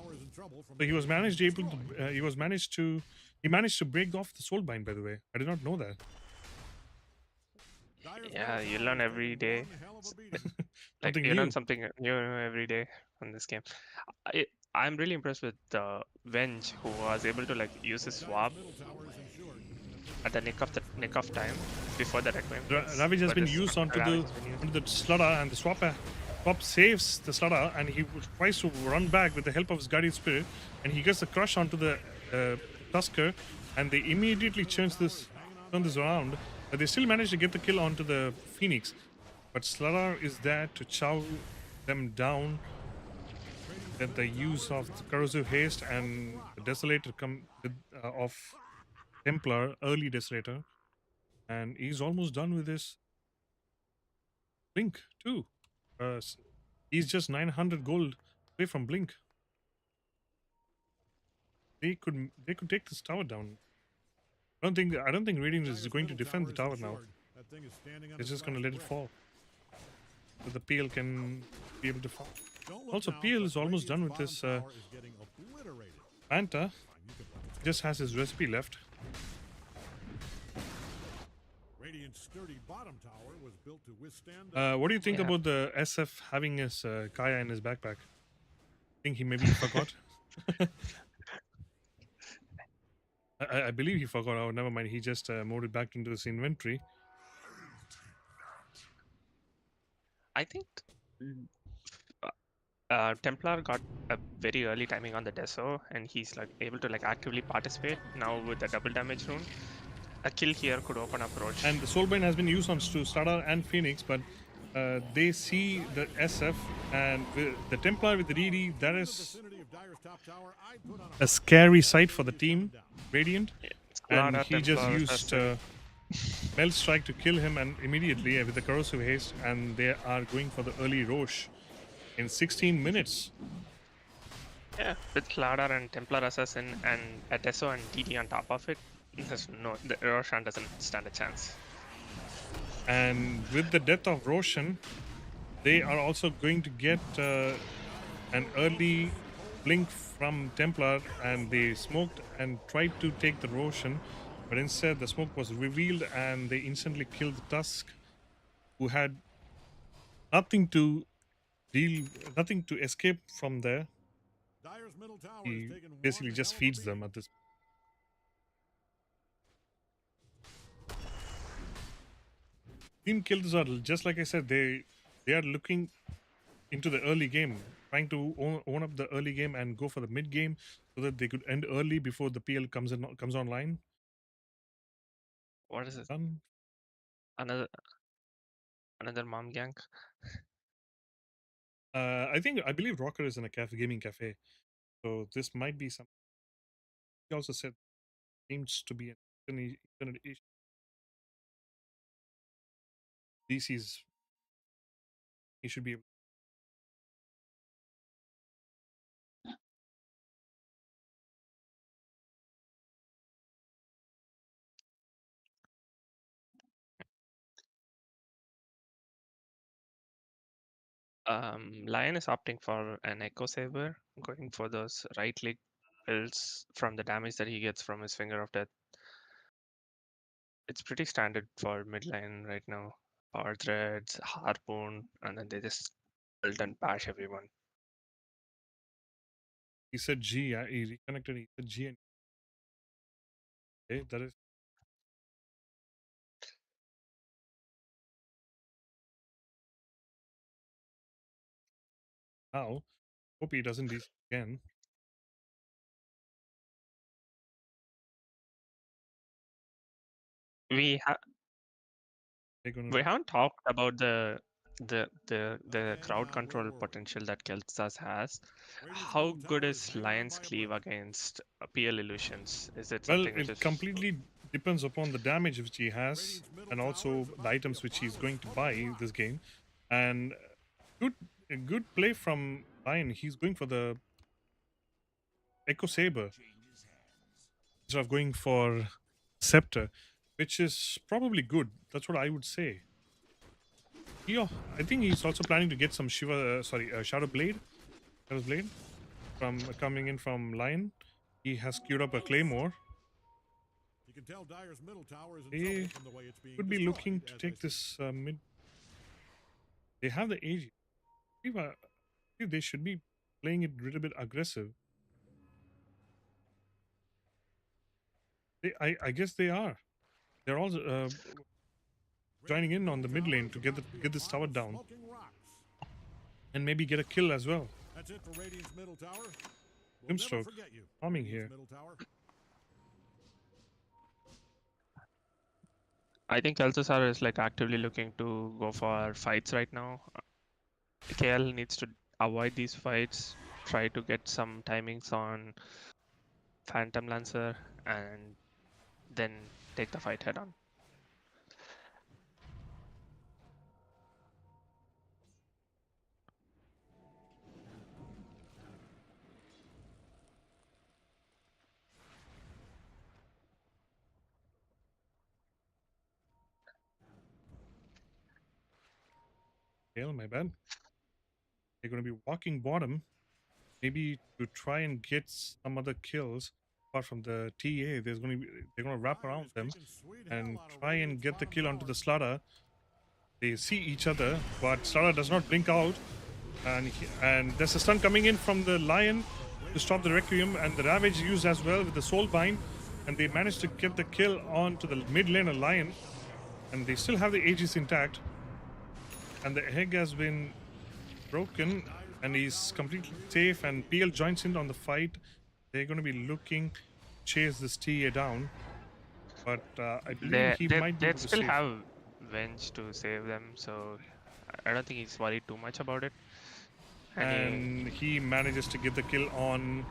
Speaker 2: he managed to break off the Soul Bind, by the way. I did not know that.
Speaker 1: Yeah, you learn every day. Like
Speaker 2: Something
Speaker 1: you
Speaker 2: new.
Speaker 1: learn something new every day on this game. I'm really impressed with Venge, who was able to like use his swap at the nick of time before the Requiem.
Speaker 2: Ravage has
Speaker 1: But
Speaker 2: been
Speaker 1: this-
Speaker 2: used onto
Speaker 1: Ravage has been used.
Speaker 2: the Slaughter, and the swap saves the Slaughter, and he tries to run back with the help of his Guardian Spirit, and he gets the crush onto the Tusker, and they immediately turn this around. But they still manage to get the kill onto the Phoenix, but Slaughter is there to chow them down. Then the use of the corrosive haste and the Desolator of Templar, early Desolator, and he's almost done with this Blink too. He's just 900 gold away from Blink. they could take this tower down. I don't think Radiant is
Speaker 4: Dyer's
Speaker 2: going to
Speaker 4: middle
Speaker 2: defend the
Speaker 4: tower
Speaker 2: tower
Speaker 4: is
Speaker 2: now.
Speaker 4: insured. That thing is standing on
Speaker 2: They're
Speaker 4: its
Speaker 2: just going to
Speaker 4: last
Speaker 2: let it
Speaker 4: brick.
Speaker 2: fall, so the PL can be able to fall.
Speaker 4: Don't look
Speaker 2: Also,
Speaker 4: now,
Speaker 2: PL
Speaker 4: but
Speaker 2: is almost done with
Speaker 4: Radiant's
Speaker 2: this
Speaker 4: bottom tower is getting obliterated.
Speaker 2: Fanta.
Speaker 4: Fine, you can let it
Speaker 2: Just has his recipe left.
Speaker 4: Radiant's sturdy bottom tower was built to withstand.
Speaker 2: What do you think
Speaker 1: Yeah.
Speaker 2: about the SF having his Kaya in his backpack? Think he maybe forgot? I believe he forgot. Oh, never mind. He just moved it back into his inventory.
Speaker 1: I think Templar got a very early timing on the Deso, and he's like able to like actively participate now with the double damage rune. A kill here could open up Roach.
Speaker 2: And the Soulbind has been used on to Starter and Phoenix, but they see the SF and the Templar with the DD. That is
Speaker 4: vicinity of Dyer's top tower, I'd put on
Speaker 2: a scary sight for the team, Radiant. And
Speaker 1: Clara,
Speaker 2: he just
Speaker 1: Templar,
Speaker 2: used
Speaker 1: Assassin.
Speaker 2: Melt Strike to kill him, and immediately with the Corrosive Haste, and they are going for the early Roche in 16 minutes.
Speaker 1: Yeah, with Clara and Templar Assassin and a Deso and DD on top of it, there's the Roshan doesn't stand a chance.
Speaker 2: And with the death of Roshan, they are also going to get an early blink from Templar, and they smoked and tried to take the Roshan, but instead the smoke was revealed and they instantly killed the Tusk, who had nothing to escape from there.
Speaker 4: Dyer's middle tower
Speaker 2: He
Speaker 4: has taken
Speaker 2: basically
Speaker 4: one
Speaker 2: just
Speaker 4: hell of a
Speaker 2: feeds them
Speaker 4: beating.
Speaker 2: at this. Team Kel'Thuzad, just like I said, they are looking into the early game, trying to own up the early game and go for the mid game so that they could end early before the PL comes online.
Speaker 1: What is it?
Speaker 2: Done.
Speaker 1: Another mom gang?
Speaker 2: I believe Rocker is in a gaming cafe, so this might be some. He also said seems to be an internet issue. DC's he should be able.
Speaker 1: Lion is opting for an Echo Saber, going for those right click builds from the damage that he gets from his Finger of Death. It's pretty standard for mid lane right now. Power Threads, Harpoon, and then they just build and bash everyone.
Speaker 2: He said G. He reconnected. He said G. And okay, that is now. Hope he doesn't DC again.
Speaker 1: We have
Speaker 2: They're gonna.
Speaker 1: we haven't talked about the crowd control potential that Kel'Thuzad has. How good is Lion's Cleave against PL illusions? Is it
Speaker 2: Well,
Speaker 1: something which
Speaker 2: it
Speaker 1: is
Speaker 2: completely depends upon the damage which he has, and also the items which he's going to buy this game. And a good play from Lion. He's going for the Echo Saber instead of going for Scepter, which is probably good. That's what I would say. Yeah, I think he's also planning to get some Shadow Blade, from coming in from Lion. He has queued up a Claymore.
Speaker 4: You can tell Dyer's middle tower is in
Speaker 2: They
Speaker 4: trouble from the way it's being
Speaker 2: could be
Speaker 4: destroyed,
Speaker 2: looking to
Speaker 4: as I
Speaker 2: take
Speaker 4: see.
Speaker 2: this mid. They have the AG. I believe they should be playing it a little bit aggressive. I guess they are. They're also joining in on the mid lane to get this tower down
Speaker 4: Smoking rocks.
Speaker 2: and maybe get a kill as well.
Speaker 4: That's it for Radiant's middle tower. We'll never
Speaker 2: Grimstroke
Speaker 4: forget you,
Speaker 2: farming
Speaker 4: Radiant's
Speaker 2: here.
Speaker 4: middle tower.
Speaker 1: I think Kel'Thuzad is like actively looking to go for fights right now. Kael needs to avoid these fights, try to get some timings on Phantom Lancer, and then take the fight head on.
Speaker 2: Kael, my bad. They're going to be walking bottom, maybe to try and get some other kills. Apart from the TA, they're going to wrap around them and try and get the kill onto the Slaughter. They see each other, but Slaughter does not blink out, and there's a stun coming in from the Lion to stop the Requiem, and the Ravage used as well with the Soul Bind, and they managed to get the kill onto the mid laner Lion, and they still have the Aegis intact, and the egg has been broken, and he's completely safe, and PL joins in on the fight. They're going to be looking to chase this TA down, but I believe he might be
Speaker 1: They
Speaker 2: able to
Speaker 1: still
Speaker 2: save.
Speaker 1: have Venge to save them, so I don't think he's worried too much about it.
Speaker 2: And he manages to get the kill on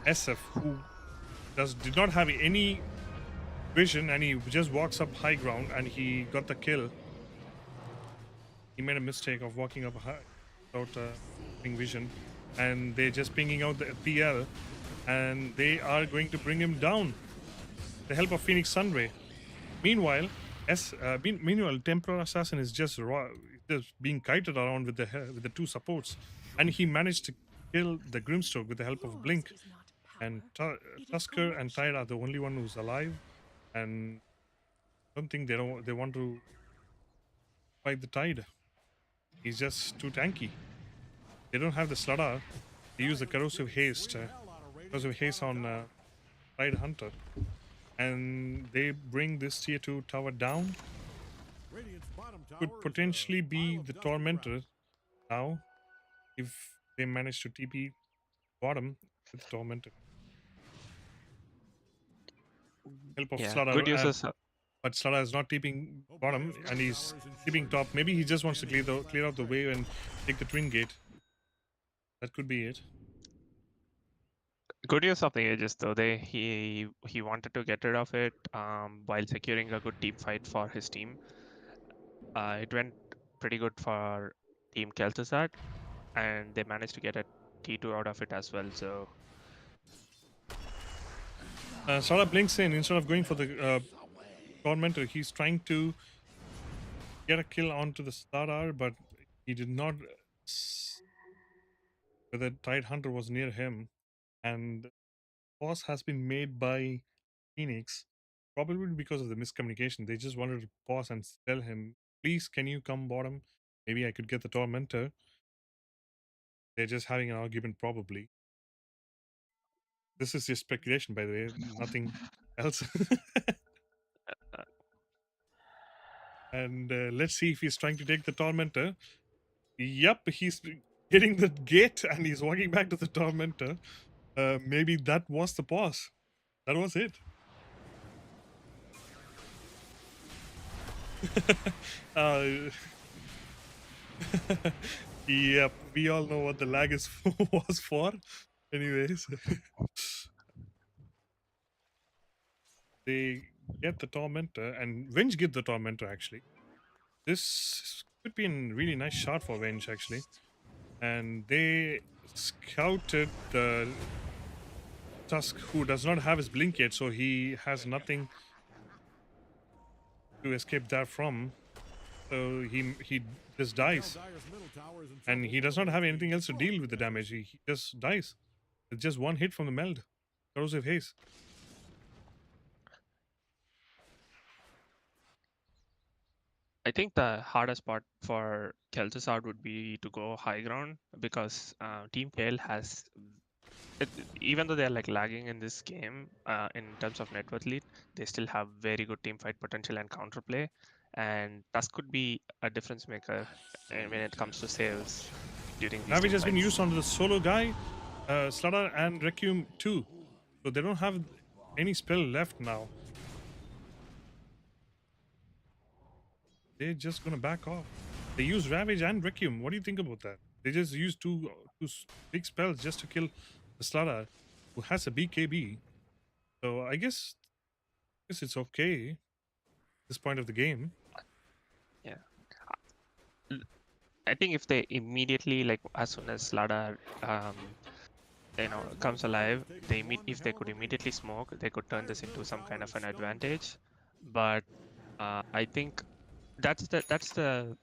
Speaker 2: SF, who did not have any vision, and he just walks up high ground, and he got the kill. He made a mistake of walking up high without having vision, and they're just pinging out the PL, and they are going to bring him down. The help of Phoenix Sunray. Meanwhile, Temporal Assassin is just being kited around with the two supports, and he managed to kill the Grimstroke with the help of Blink. And Tusker and Tide are the only one who's alive, and I don't think they want to fight the Tide. He's just too tanky. They don't have the Slaughter. They use the Corrosive Haste on Tide Hunter, and they bring this tier 2 tower down. Could potentially be the Tormentor now if they manage to TP bottom with Tormentor. Help of Slaughter,
Speaker 1: good uses.
Speaker 2: but Slaughter is not TPing bottom, and he's TPing top. Maybe he just wants to clear out the way and take the Twin Gate. That could be it.
Speaker 1: Good use of the Aegis though. He wanted to get rid of it while securing a good team fight for his team. It went pretty good for Team Kel'Thuzad, and they managed to get a T2 out of it as well. So
Speaker 2: Slaughter blinks in instead of going for the Tormentor. He's trying to get a kill onto the Slaughter, but he did not. The Tide Hunter was near him, and pause has been made by Phoenix, probably because of the miscommunication. They just wanted to pause and tell him, please, can you come bottom? Maybe I could get the Tormentor. They're just having an argument, probably. This is just speculation, by the way, nothing else. And let's see if he's trying to take the Tormentor. Yep, he's hitting the gate and he's walking back to the Tormentor. Maybe that was the pause. That was it. Yep, we all know what the lag was for. Anyways, they get the Tormentor, and Venge get the Tormentor actually. This could be a really nice shot for Venge actually. And they scouted the Tusk, who does not have his blink yet, so he has nothing to escape that from. So he just dies, and he does not have anything else to deal with the damage. He just dies. It's just one hit from the meld. Corrosive Haze.
Speaker 1: I think the hardest part for Kel'Thuzad would be to go high ground, because Team Kael has, even though they're like lagging in this game in terms of net worth lead, they still have very good team fight potential and counterplay, and Tusk could be a difference maker when it comes to saves during these
Speaker 2: Ravage
Speaker 1: team
Speaker 2: has been
Speaker 1: fights.
Speaker 2: used onto the solo guy, Slaughter and Requiem too. So they don't have any spell left now. They're just gonna back off. They use Ravage and Requiem. What do you think about that? They just use two big spells just to kill the Slaughter, who has a BKB. So I guess it's okay at this point of the game.
Speaker 1: Yeah, I think if they immediately, like as soon as Slaughter comes alive, if they could immediately smoke, they could turn this into some kind of an advantage. But I think that's the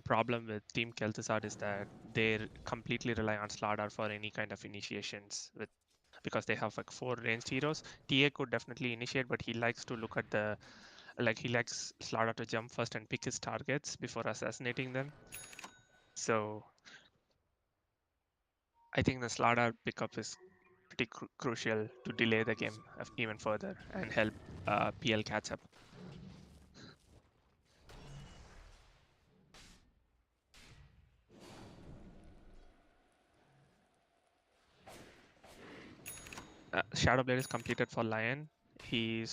Speaker 1: problem with Team Kel'Thuzad is that they completely rely on Slardar for any kind of initiations because they have like 4 ranged heroes. TA could definitely initiate, but he likes to look at he likes Slardar to jump first and pick his targets before assassinating them. So I think the Slardar pickup is pretty crucial to delay the game even further and help PL catch up. Shadowblade is completed for Lion. He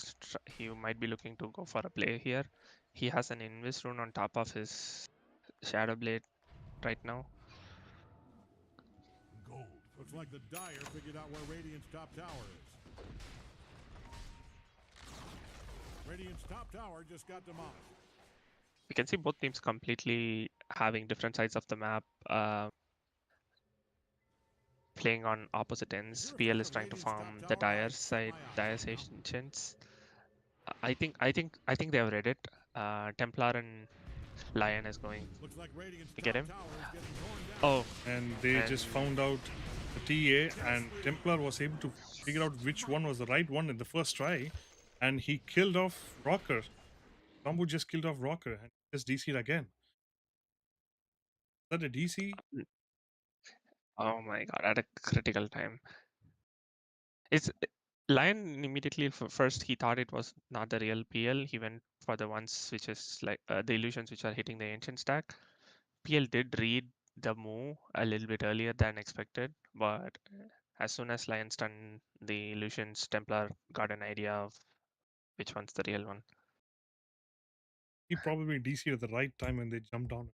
Speaker 1: might be looking to go for a play here. He has an Invis rune on top of his Shadowblade right now.
Speaker 4: Gold. Looks like the Dire figured out where Radiant's top tower is. Radiant's top tower just got demolished.
Speaker 1: We can see both teams completely having different sides of the map, playing on opposite ends. PL is trying to farm the Dire side, Dire's Ancients. I think they have read it. Templar and Lion is going to get him. Oh,
Speaker 2: And they just found out the TA, and Templar was able to figure out which one was the right one in the first try, and he killed off Rocker. Bamboo just killed off Rocker and just DC'd again. Is that a DC?
Speaker 1: oh my god, at a critical time. It's Lion immediately first he thought it was not the real PL. He went for the ones which is like the illusions which are hitting the ancient stack. PL did read the move a little bit earlier than expected, but as soon as Lion stunned the illusions, Templar got an idea of which one's the real one.
Speaker 2: He probably DC'd at the right time when they jumped down.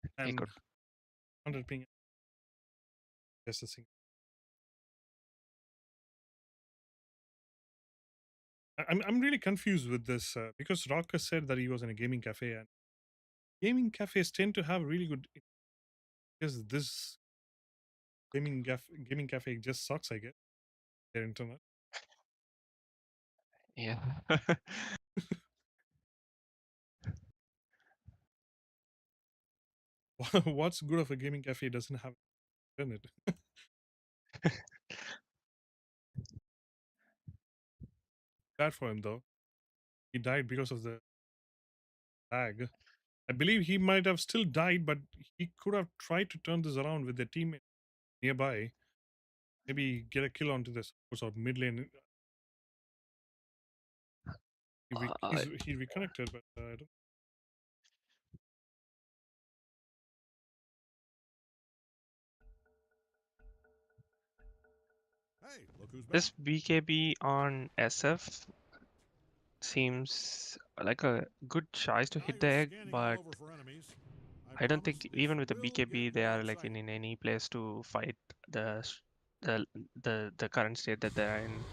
Speaker 1: He
Speaker 2: And
Speaker 1: could
Speaker 2: 100 ping. Just a thing. I'm really confused with this because Rocker said that he was in a gaming cafe, and gaming cafes tend to have really good. Because this gaming cafe just sucks, I guess. Their internet.
Speaker 1: yeah.
Speaker 2: What's good of a gaming cafe doesn't have internet? Bad for him though. He died because of the lag. I believe he might have still died, but he could have tried to turn this around with their teammate nearby. Maybe get a kill onto this or mid lane. He reconnected, but I don't.
Speaker 4: Hey, look who's back.
Speaker 1: This BKB on SF seems like a good choice to
Speaker 4: Now
Speaker 1: hit the
Speaker 4: you're
Speaker 1: egg,
Speaker 4: scanning all
Speaker 1: but
Speaker 4: over for enemies.
Speaker 1: I don't
Speaker 4: promise
Speaker 1: think
Speaker 4: this
Speaker 1: even with the
Speaker 4: will
Speaker 1: BKB
Speaker 4: get
Speaker 1: they
Speaker 4: you
Speaker 1: are like
Speaker 4: excited.
Speaker 1: in any place to fight the current state that they're in.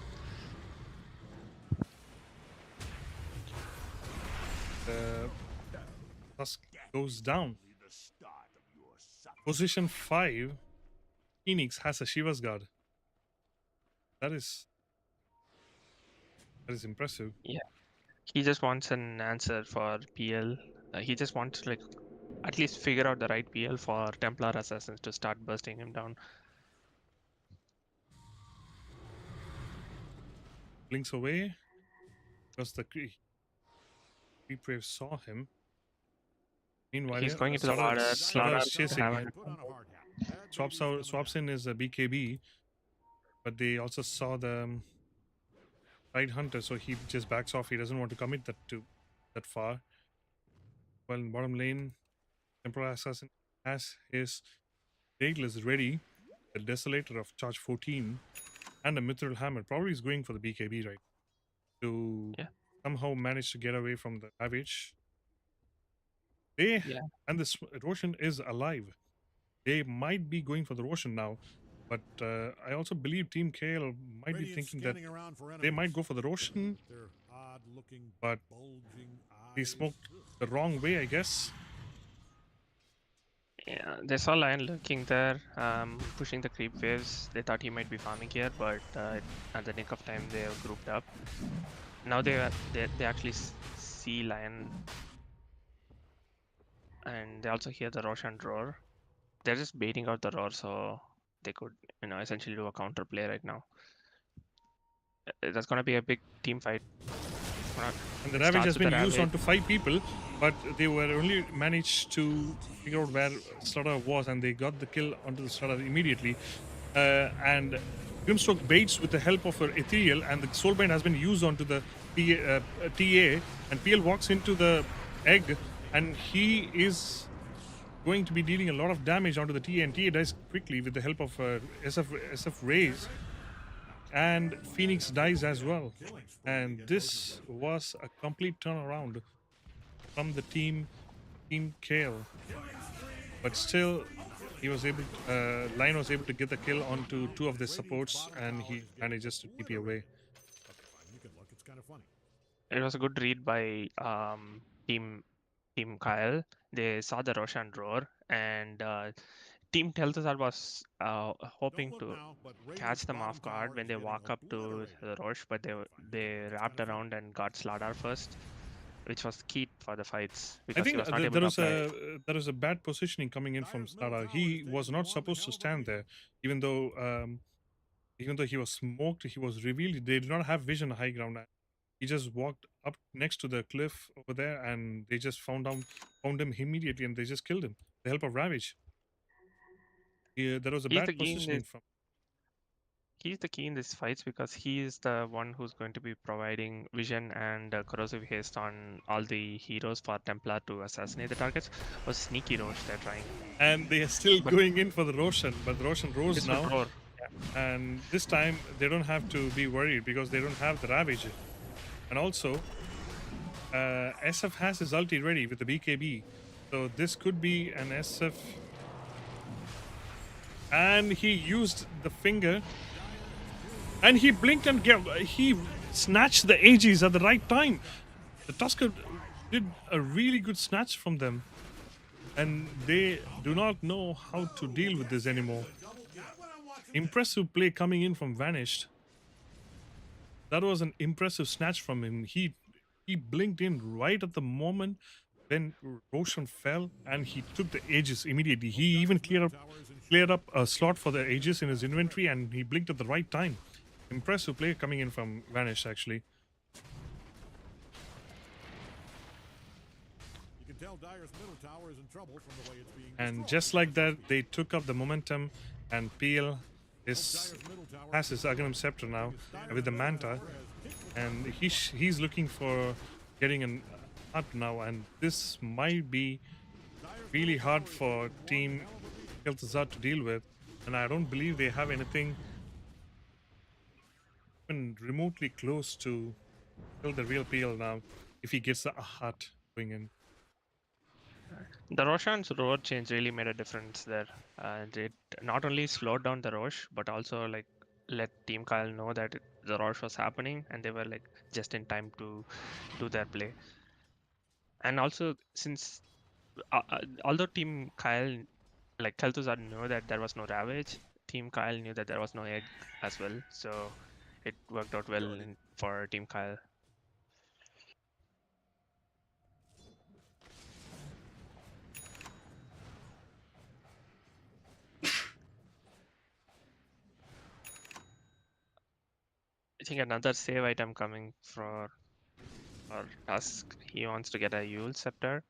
Speaker 2: Tusk goes down. Position 5. Phoenix has a Shiva's Guard. That is impressive.
Speaker 1: Yeah, he just wants an answer for PL. He just wants to like at least figure out the right PL for Templar Assassins to start bursting him down.
Speaker 2: Blinks away because the creep wave saw him. Meanwhile,
Speaker 1: He's going into the
Speaker 2: Slardar-
Speaker 1: water.
Speaker 2: Slardar is
Speaker 1: Slardar
Speaker 2: chasing.
Speaker 1: haven't-
Speaker 4: Put on a hard hat. Bad
Speaker 2: Swaps in is a BKB, but they also saw the Tide Hunter, so he just backs off. He doesn't want to commit that far. Well, in bottom lane, Temporal Assassin has his Daedalus ready, the Desolator of charge 14, and a Mithril Hammer. Probably is going for the BKB, right? To somehow manage to get away from the Ravage. And this Roshan is alive. They might be going for the Roshan now, but I also believe Team Kael might be thinking that they might go for the Roshan, but they smoked the wrong way, I guess.
Speaker 1: Yeah, they saw Lion lurking there, pushing the creep waves. They thought he might be farming here, but at the nick of time they have grouped up. Now they actually see Lion, and they also hear the Roshan roar. They're just baiting out the roar, so they could, essentially do a counter play right now. That's gonna be a big team fight.
Speaker 2: And the
Speaker 1: It
Speaker 2: Ravage
Speaker 1: starts
Speaker 2: has
Speaker 1: with the
Speaker 2: been used
Speaker 1: Ravage.
Speaker 2: onto 5 people, but they were only managed to figure out where Slaughter was, and they got the kill onto the Slaughter immediately. And Grimstroke baits with the help of her Ethereal, and the Soulbind has been used onto the TA, and PL walks into the egg, and he is going to be dealing a lot of damage onto the TA, and TA dies quickly with the help of SF Rays, and Phoenix dies as well. And this was a complete turnaround from the team Kael. But still, he was able Lion was able to get the kill onto 2 of the supports, and he manages to TP away.
Speaker 4: You can look. It's kind of funny.
Speaker 1: It was a good read by team Kael. They saw the Roshan roar, and Team Kel'Thuzad was hoping
Speaker 4: Don't look
Speaker 1: to
Speaker 4: now, but
Speaker 1: catch
Speaker 4: Radiant's
Speaker 1: them
Speaker 4: bottom
Speaker 1: off guard
Speaker 4: tower
Speaker 1: when
Speaker 4: is
Speaker 1: they
Speaker 4: getting
Speaker 1: walk up to
Speaker 4: obliterated.
Speaker 1: the Roche, but they wrapped around and got Slardar first, which was key for the fights
Speaker 2: I
Speaker 1: because he
Speaker 2: think
Speaker 1: was not able to apply.
Speaker 2: there was a bad positioning coming in from Stada. He was not supposed to stand there, even though he was smoked. He was revealed. They did not have vision high ground. He just walked up next to the cliff over there, and they just found him immediately, and they just killed him. The help of Ravage. There was a
Speaker 1: He's the
Speaker 2: bad
Speaker 1: key in
Speaker 2: positioning
Speaker 1: this.
Speaker 2: from.
Speaker 1: He's the key in these fights because he is the one who's going to be providing vision and corrosive haste on all the heroes for Templar to assassinate the targets. Was sneaky Roche they're trying.
Speaker 2: And they are still
Speaker 1: But
Speaker 2: going in for the Roshan, but the Roshan rose
Speaker 1: this
Speaker 2: now.
Speaker 1: would roar.
Speaker 2: And this time they don't have to be worried because they don't have the Ravage. And also, SF has his ulti ready with the BKB. So this could be an SF. And he used the finger. And he blinked and he snatched the AGs at the right time. The Tusker did a really good snatch from them. And they do not know how to deal with this anymore. Impressive play coming in from Vanished. That was an impressive snatch from him. He blinked in right at the moment when Roshan fell, and he took the Aegis immediately. He even cleared up a slot for the Aegis in his inventory, and he blinked at the right time. Impressive play coming in from Vanished, actually.
Speaker 4: You can tell Dyer's middle tower is in trouble from the way it's being
Speaker 2: And
Speaker 4: destroyed.
Speaker 2: just like that, they took up the momentum, and Peel has his Aghanim Scepter now with the Manta, and he's looking for getting an up now, and this might be really hard for Team Kel'Thuzad to deal with, and I don't believe they have anything even remotely close to kill the real Peel now if he gets the Ahat going in.
Speaker 1: The Roshan's roar change really made a difference there. It not only slowed down the Roche, but also like let Team Kyle know that the Roche was happening, and they were like just in time to do their play. And also, since although Team Kyle, like Kel'Thuzad, knew that there was no Ravage, Team Kyle knew that there was no Egg as well, so it worked out well for Team Kyle. I think another save item coming for Tusk. He wants to get a Yule Scepter.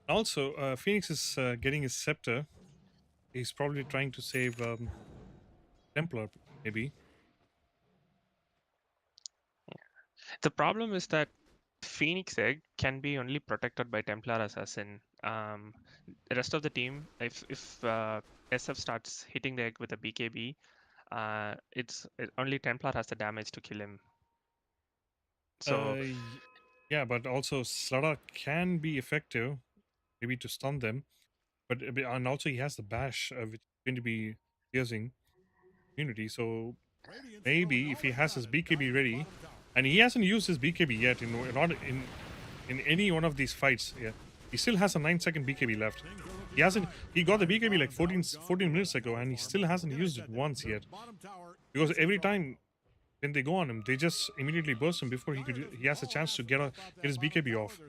Speaker 2: Also, Phoenix is getting his scepter. He's probably trying to save Templar, maybe.
Speaker 1: The problem is that Phoenix Egg can be only protected by Templar Assassin. The rest of the team, if SF starts hitting the egg with a BKB, only Templar has the damage to kill him. So
Speaker 2: yeah, but also Slada can be effective, maybe to stun them. But and also he has the bash, which is going to be piercing immunity. So maybe if he has his BKB ready, and he hasn't used his BKB yet not in any one of these fights yet. He still has a 9-second BKB left. He got the BKB like 14 minutes ago, and he still hasn't used it once yet. Because every time when they go on him, they just immediately burst him before he has a chance to get his BKB off.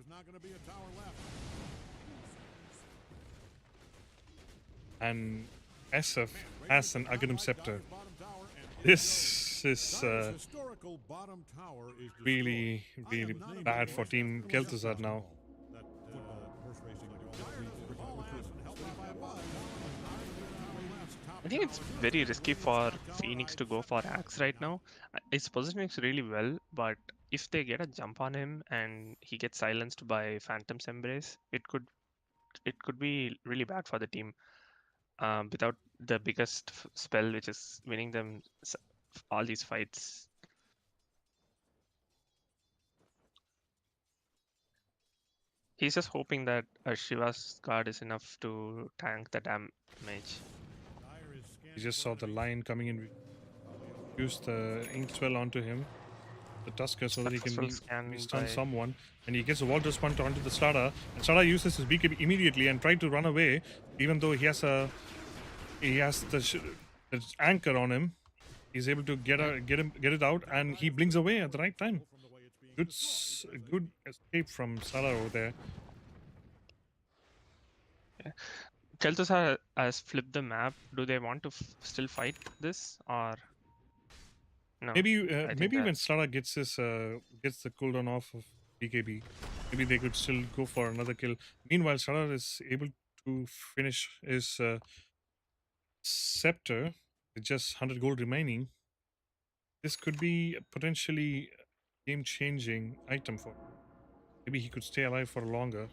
Speaker 2: And SF has an Aghanim Scepter. This is really, really bad for Team Kel'Thuzad now.
Speaker 1: I think it's very risky for Phoenix to go for Axe right now. His positioning is really well, but if they get a jump on him and he gets silenced by Phantom's Embrace, it could be really bad for the team. Without the biggest spell, which is winning them all these fights. He's just hoping that Shiva's card is enough to tank the damage.
Speaker 2: He just saw the lion coming in, used the ink swell onto him, the Tusker, so that he can stun someone, and he gets a Walter Spunt onto the Slada, and Slada uses his BKB immediately and tried to run away, even though he has the anchor on him. He's able to get it out, and he blinks away at the right time. Good escape from Slada over there.
Speaker 1: Yeah. Kel'Thuzad has flipped the map. Do they want to still fight this, or no?
Speaker 2: Maybe when Slada gets the cooldown off of BKB, maybe they could still go for another kill. Meanwhile, Slada is able to finish his scepter with just 100 gold remaining. This could be a potentially game-changing item for him. Maybe he could stay alive for longer.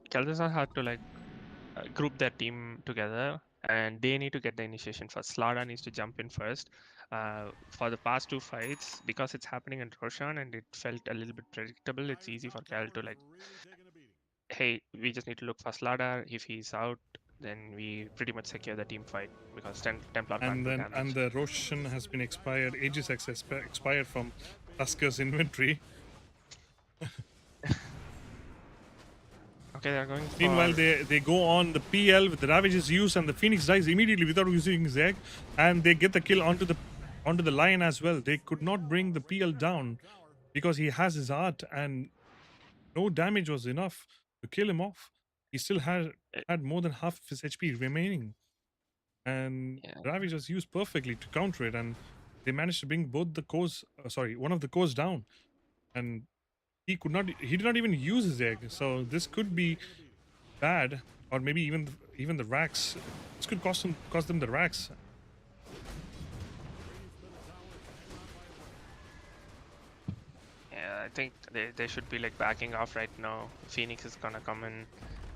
Speaker 1: Kel'Thuzad had to group their team together, and they need to get the initiation first. Slada needs to jump in first. For the past 2 fights, because it's happening in Roshan and it felt a little bit predictable, it's easy for Kael to hey, we just need to look for Slada. If he's out, then we pretty much secure the team fight, because Templar can't do damage.
Speaker 2: And the Roshan has been expired. Aegis expired from Tusker's inventory.
Speaker 1: Okay, they're going for...
Speaker 2: Meanwhile, they go on the PL with the Ravage's use, and the Phoenix dies immediately without using Zeg, and they get the kill onto the Lion as well. They could not bring the PL down because he has his art, and no damage was enough to kill him off. He still had more than half of his HP remaining, and Ravage was used perfectly to counter it, and they managed to bring both the cores, one of the cores down, and he did not even use his egg. So this could be bad, or maybe even the racks. This could cost them the racks.
Speaker 1: Yeah, I think they should be backing off right now. Phoenix is gonna come in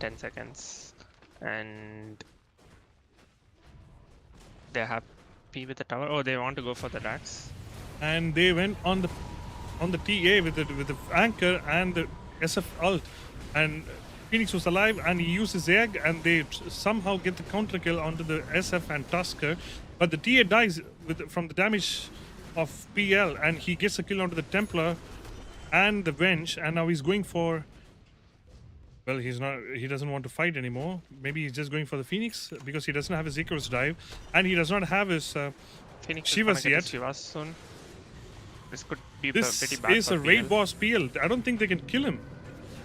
Speaker 1: 10 seconds, and they're happy with the tower. Oh, they want to go for the racks.
Speaker 2: And they went on the TA with the anchor and the SF ult, and Phoenix was alive, and he used his egg, and they somehow get the counter kill onto the SF and Tusker, but the TA dies from the damage of PL, and he gets a kill onto the Templar and the Venge, and now he's going for... Well, he doesn't want to fight anymore. Maybe he's just going for the Phoenix because he doesn't have his Icarus dive, and he does not have his Shivas yet.
Speaker 1: Shivas soon. This could be
Speaker 2: this
Speaker 1: pretty bad.
Speaker 2: Is a raid boss PL. I don't think they can kill him.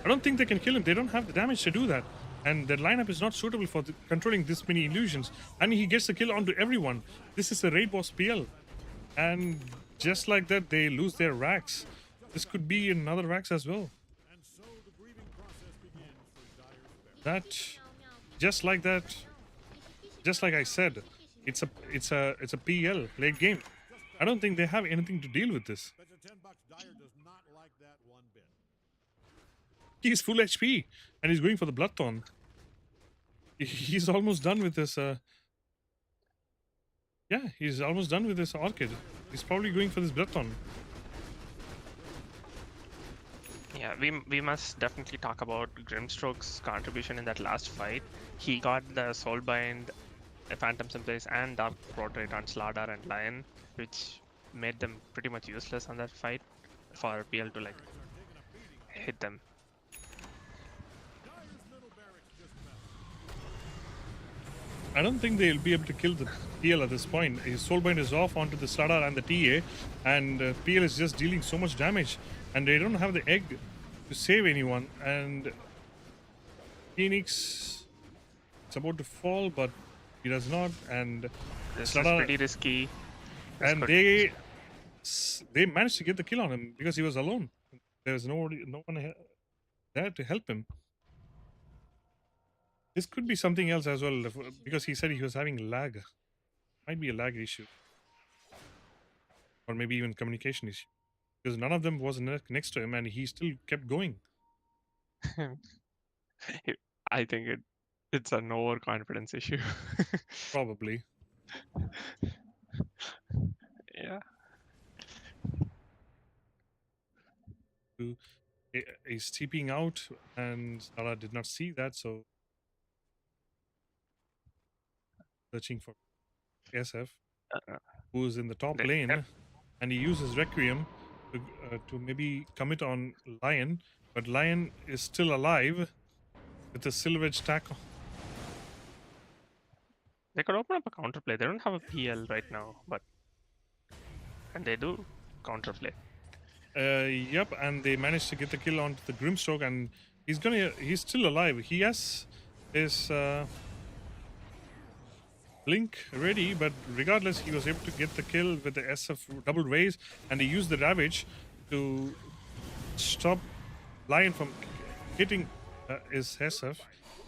Speaker 2: They don't have the damage to do that, and their lineup is not suitable for controlling this many illusions. And he gets the kill onto everyone. This is a raid boss PL, and just like that, they lose their racks. This could be another racks as well. Just like I said, it's a PL late game. I don't think they have anything to deal with this. He's full HP, and he's going for the Bloodthorn. He's almost done with this. He's almost done with this Orchid. He's probably going for this Bloodthorn.
Speaker 1: Yeah, we must definitely talk about Grimstroke's contribution in that last fight. He got the Soulbind, Phantom's Embrace, and Dark Portrait on Slada and Lion, which made them pretty much useless on that fight for PL to hit them.
Speaker 2: I don't think they'll be able to kill the PL at this point. His Soulbind is off onto the Slardar and the TA, and PL is just dealing so much damage, and they don't have the egg to save anyone. And Phoenix is about to fall, but he does not. And
Speaker 1: This is
Speaker 2: Slardar,
Speaker 1: pretty risky. This
Speaker 2: and
Speaker 1: could-
Speaker 2: they managed to get the kill on him because he was alone. There was no one there to help him. This could be something else as well because he said he was having lag. Might be a lag issue, or maybe even communication issue, because none of them was next to him, and he still kept going.
Speaker 1: I think it's an overconfidence issue.
Speaker 2: Probably.
Speaker 1: Yeah.
Speaker 2: He's TPing out, and Sala did not see that, so searching for SF, who's in the top
Speaker 1: They-
Speaker 2: lane,
Speaker 1: yep.
Speaker 2: and he uses Requiem to maybe commit on Lion, but Lion is still alive with a Silver Edge tack.
Speaker 1: They could open up a counterplay. They don't have a PL right now, and they do counterplay.
Speaker 2: Yep, and they managed to get the kill onto the Grimstroke, and he's still alive. He has his Blink ready, but regardless, he was able to get the kill with the SF double raise, and he used the Ravage to stop Lion from hitting his SF,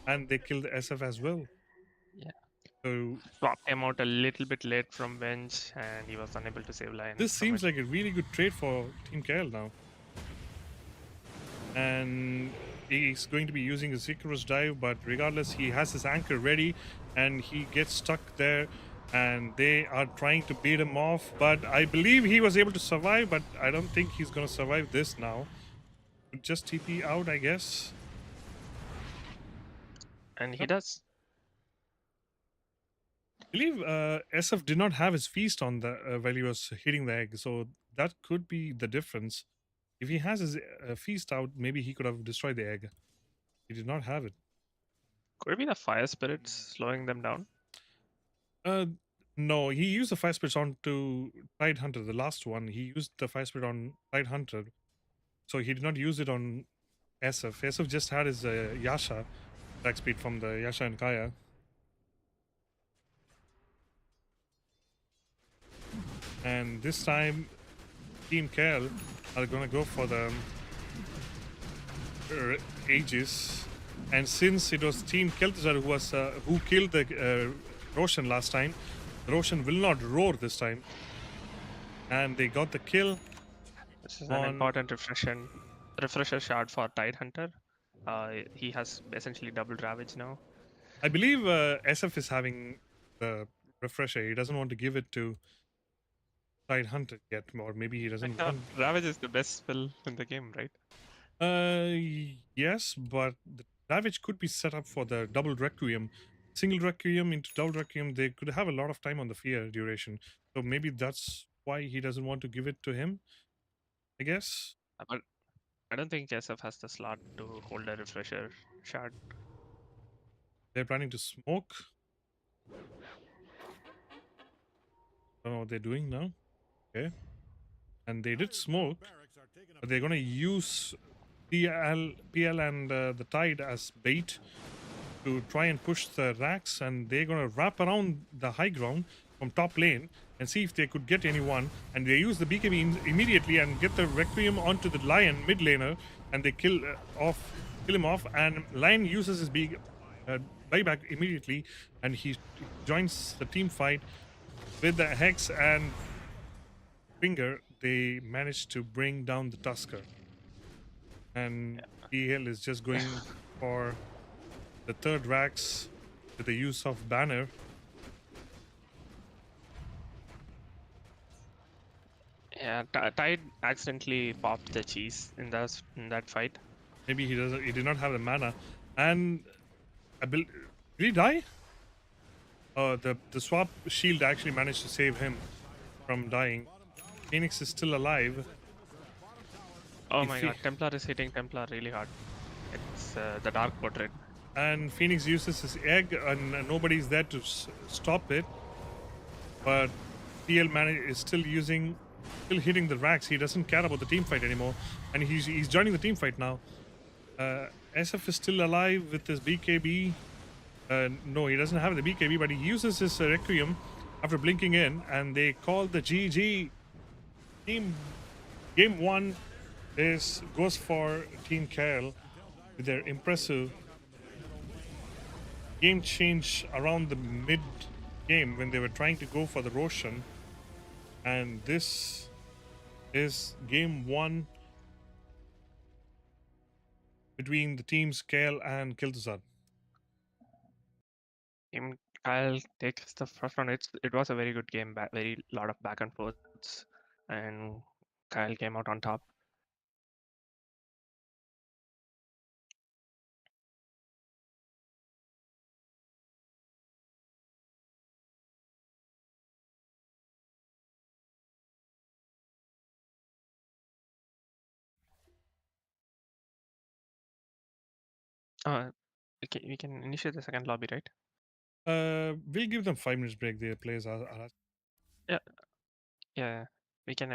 Speaker 2: and they killed the SF as well.
Speaker 1: Yeah.
Speaker 2: So
Speaker 1: Swapped him out a little bit late from bench, and he was unable to save Lion.
Speaker 2: this
Speaker 1: from
Speaker 2: seems
Speaker 1: it.
Speaker 2: like a really good trade for Team Kael now. And he's going to be using his Icarus dive, but regardless, he has his anchor ready, and he gets stuck there, and they are trying to beat him off, but I believe he was able to survive, but I don't think he's going to survive this now. Just TP out, I guess.
Speaker 1: And he
Speaker 2: Yep.
Speaker 1: does.
Speaker 2: I believe SF did not have his feast on the while he was hitting the egg, so that could be the difference. If he has his feast out, maybe he could have destroyed the egg. He did not have it.
Speaker 1: Could it be the fire spirits slowing them down?
Speaker 2: No, he used the Fire Spirit onto Tide Hunter, the last one. He used the Fire Spirit on Tide Hunter. So he did not use it on SF. SF just had his Yasha attack speed from the Yasha and Kaya. And this time, Team Kael are going to go for the Aegis. And since it was Team Kel'Thuzad who killed the Roshan last time, Roshan will not roar this time. And they got the kill.
Speaker 1: This is an important refresher shard for Tide Hunter. He has essentially double ravage now.
Speaker 2: I believe SF is having the refresher. He doesn't want to give it to Tide Hunter yet, or maybe he doesn't want.
Speaker 1: Ravage is the best spell in the game, right?
Speaker 2: Yes, but the Ravage could be set up for the double Requiem. Single Requiem into double Requiem, they could have a lot of time on the fear duration. So maybe that's why he doesn't want to give it to him, I guess.
Speaker 1: But I don't think SF has the slot to hold a refresher shard.
Speaker 2: They're planning to smoke. Don't know what they're doing now. Okay. And they did smoke, but they're going to use PL and the Tide as bait to try and push the racks, and they're going to wrap around the high ground from top lane and see if they could get anyone, and they use the BKB immediately and get the Requiem onto the Lion mid laner, and they kill him off, and Lion uses his buyback immediately, and he joins the team fight with the Hex and Finger. They managed to bring down the Tusker, and PL is just going for the third racks with the use of Banner.
Speaker 1: Yeah, Tide accidentally popped the cheese in that fight.
Speaker 2: Maybe he did not have the mana, and did he die? The swap shield actually managed to save him from dying. Phoenix is still alive.
Speaker 1: Oh
Speaker 2: If
Speaker 1: my
Speaker 2: he-
Speaker 1: god, Templar is hitting Templar really hard. It's the Dark Portrait.
Speaker 2: and Phoenix uses his egg, and nobody's there to stop it. But TL is still hitting the racks. He doesn't care about the team fight anymore, and he's joining the team fight now. SF is still alive with his BKB. No, he doesn't have the BKB, but he uses his Requiem after blinking in, and they call the GG. Game 1 goes for Team Kael with their impressive game change around the mid game when they were trying to go for the Roshan. And this is game 1 between the teams Kael and Kel'Thuzad.
Speaker 1: I'll take the first one. It was a very good game, very lot of back and forths, and Kyle came out on top. We can initiate the second lobby, right?
Speaker 2: We'll give them 5 minutes break. Their players are
Speaker 1: Yeah. We can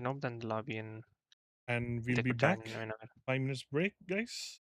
Speaker 1: open the lobby and
Speaker 2: and we'll
Speaker 1: they
Speaker 2: be
Speaker 1: could join
Speaker 2: back.
Speaker 1: whenever.
Speaker 2: 5 minutes break, guys.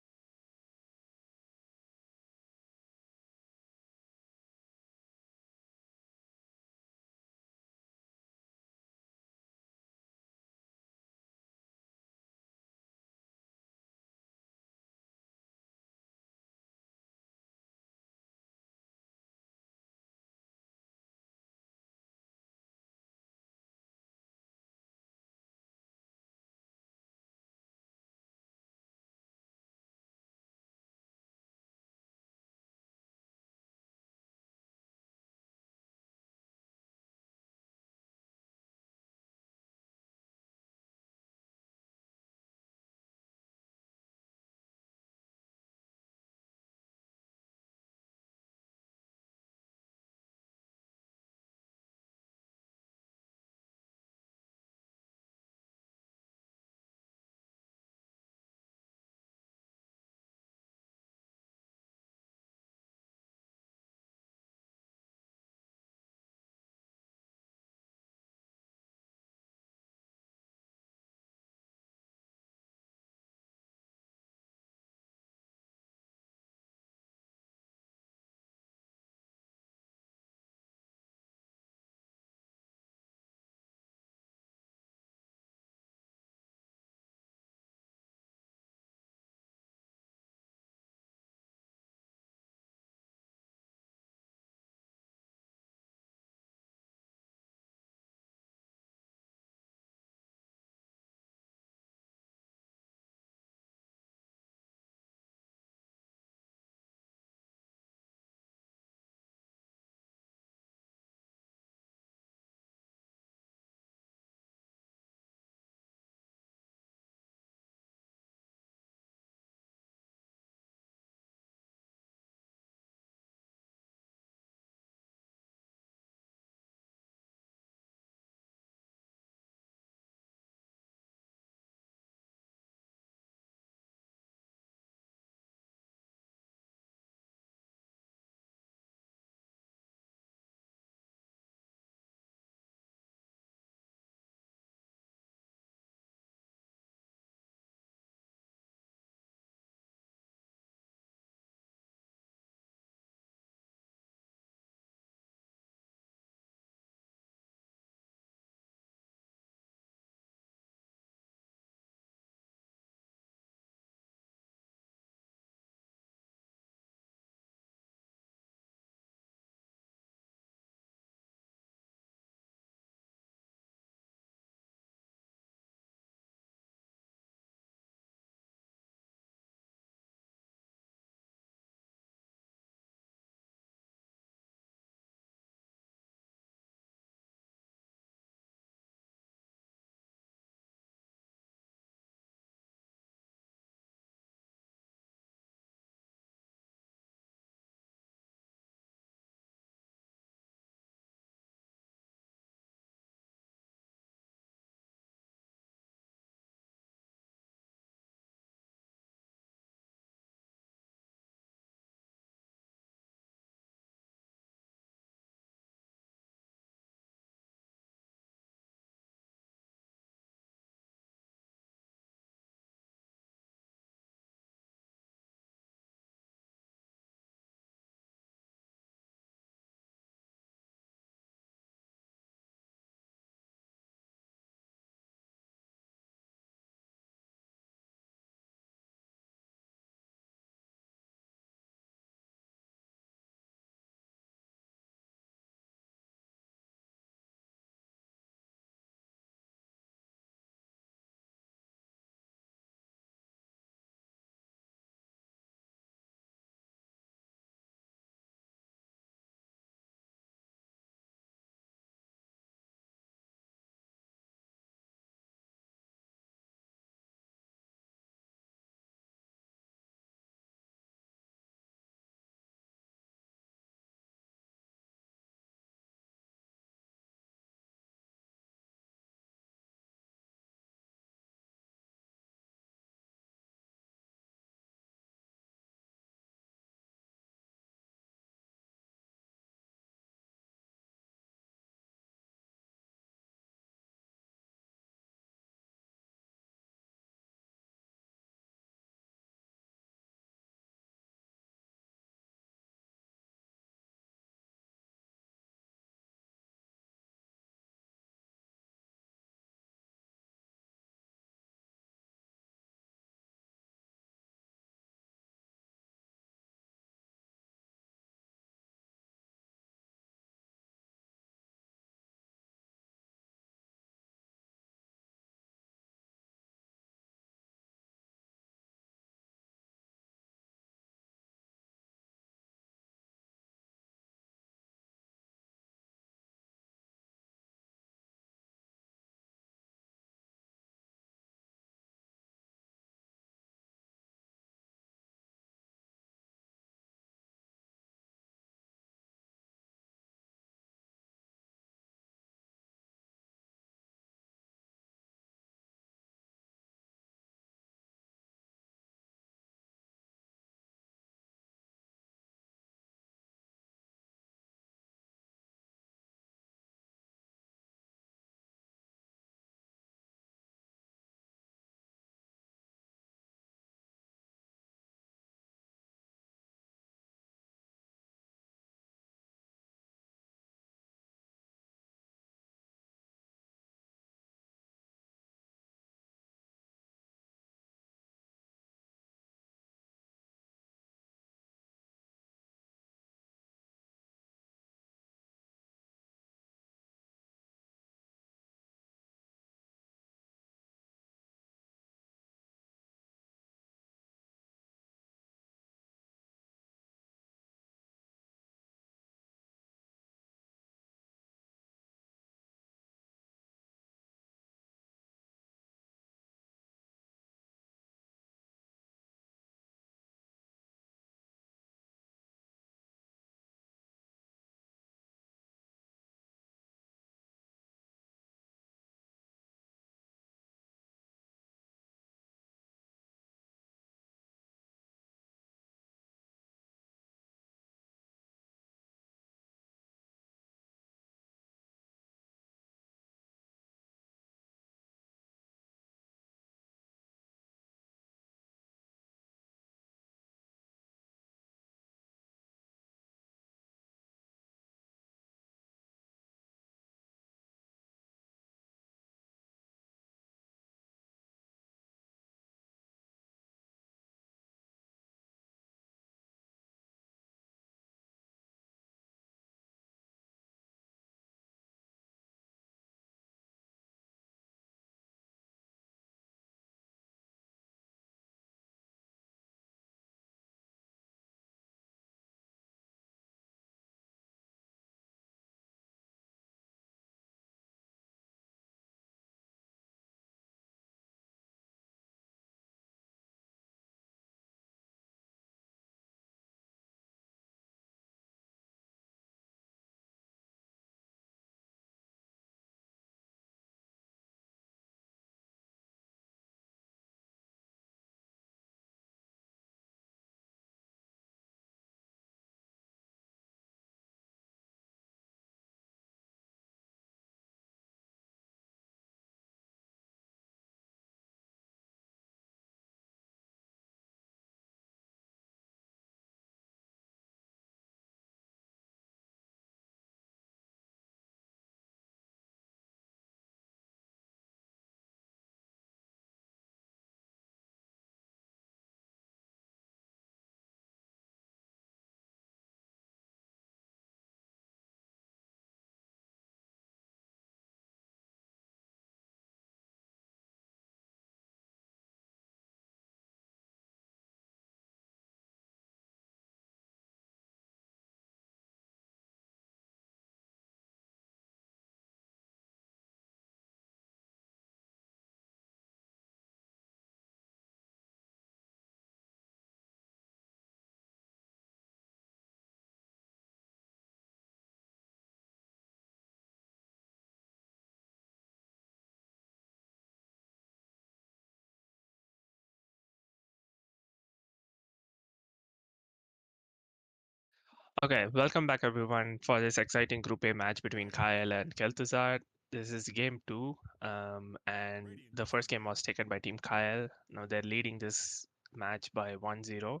Speaker 1: Okay, welcome back everyone for this exciting Group A match between Kael and Kel'Thuzad. This is game two, and the first game was taken by Team Kael. Now they're leading this match by 1-0.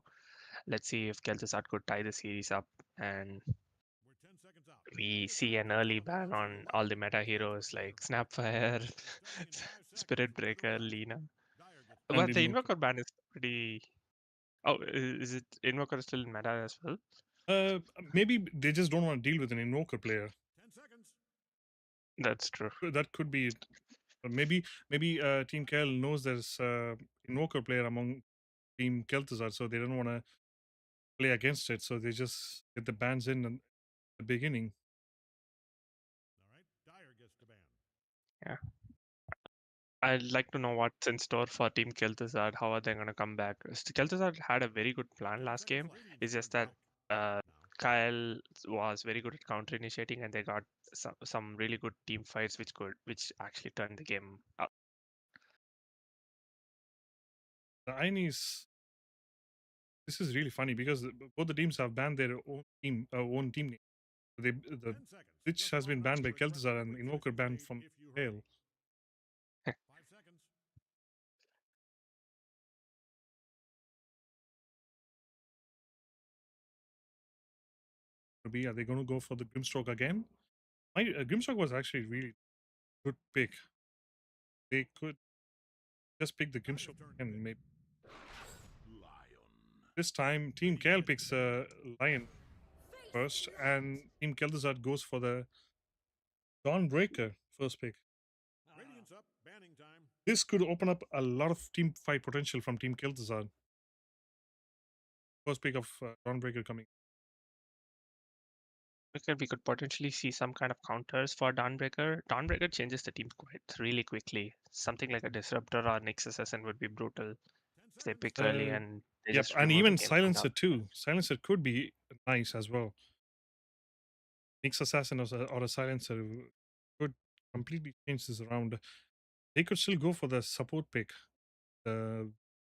Speaker 1: Let's see if Kel'Thuzad could tie the series up, and
Speaker 4: We're 10 seconds out.
Speaker 1: we
Speaker 4: Finish
Speaker 1: see
Speaker 4: the
Speaker 1: an
Speaker 4: half.
Speaker 1: early ban
Speaker 4: Let's get
Speaker 1: on
Speaker 4: ready
Speaker 1: all the
Speaker 4: for
Speaker 1: meta
Speaker 4: the
Speaker 1: heroes
Speaker 4: quarter.
Speaker 1: like Snapfire,
Speaker 4: Starting in 5 seconds.
Speaker 1: Spirit
Speaker 4: Quarter
Speaker 1: Breaker,
Speaker 4: left.
Speaker 1: Lina.
Speaker 4: Dyer gets the
Speaker 2: And
Speaker 1: But
Speaker 4: ball.
Speaker 1: the
Speaker 2: Invoker.
Speaker 1: Invoker ban is pretty. Oh, is it Invoker still in meta as well?
Speaker 2: Maybe they just don't want to deal with an Invoker player.
Speaker 4: 10 seconds.
Speaker 1: That's true.
Speaker 2: That could be it. Maybe Team Kel knows there's Invoker player among Team Kel'Thuzad, so they don't want to play against it. So they just get the bans in at the beginning.
Speaker 4: All right. Dyer gets the ban.
Speaker 1: Yeah. I'd like to know what's in store for Team Kel'Thuzad. How are they going to come back? Kel'Thuzad had a very good plan
Speaker 4: 10
Speaker 1: last
Speaker 4: seconds
Speaker 1: game.
Speaker 4: left.
Speaker 1: It's just
Speaker 4: Starting
Speaker 1: that
Speaker 4: break.
Speaker 1: uh,
Speaker 4: Now.
Speaker 1: Kyle was very good at counter initiating, and they got some really good team fights, which actually turned the game up.
Speaker 2: The irony is, this is really funny because both the teams have banned their own team name. The
Speaker 4: 10 seconds.
Speaker 2: Switch
Speaker 4: Just
Speaker 2: has been
Speaker 4: line up
Speaker 2: banned by
Speaker 4: for incredible
Speaker 2: Kel'Thuzad and
Speaker 4: quick
Speaker 2: Invoker
Speaker 4: finishing
Speaker 2: banned
Speaker 4: grade
Speaker 2: from
Speaker 4: if you
Speaker 2: Kael.
Speaker 4: hurry. 5 seconds.
Speaker 2: Are they going to go for the Grimstroke again? Grimstroke was actually really good pick. They could just pick the
Speaker 4: Dyer's
Speaker 2: Grimstroke
Speaker 4: turn to
Speaker 2: again.
Speaker 4: pick.
Speaker 2: Maybe
Speaker 4: Lion.
Speaker 2: this time Team Kael picks Lion first, and Team Kel'Thuzad goes for the Dawnbreaker first pick.
Speaker 4: Radiant's up. Banning time.
Speaker 2: This could open up a lot of team fight potential from Team Kel'Thuzad. First pick of Dawnbreaker coming.
Speaker 1: We could potentially see some kind of counters for Dawnbreaker. Dawnbreaker changes the team quite really quickly. Something like a Disruptor or Nyx Assassin would be brutal
Speaker 4: 10
Speaker 1: if they
Speaker 4: seconds.
Speaker 1: pick early and they
Speaker 2: Yep,
Speaker 1: just
Speaker 2: and
Speaker 1: remove the
Speaker 2: even
Speaker 1: game from
Speaker 2: Silencer
Speaker 1: down.
Speaker 2: too. Silencer could be nice as well. Nyx Assassin or a Silencer could completely change this around. They could still go for the support pick, the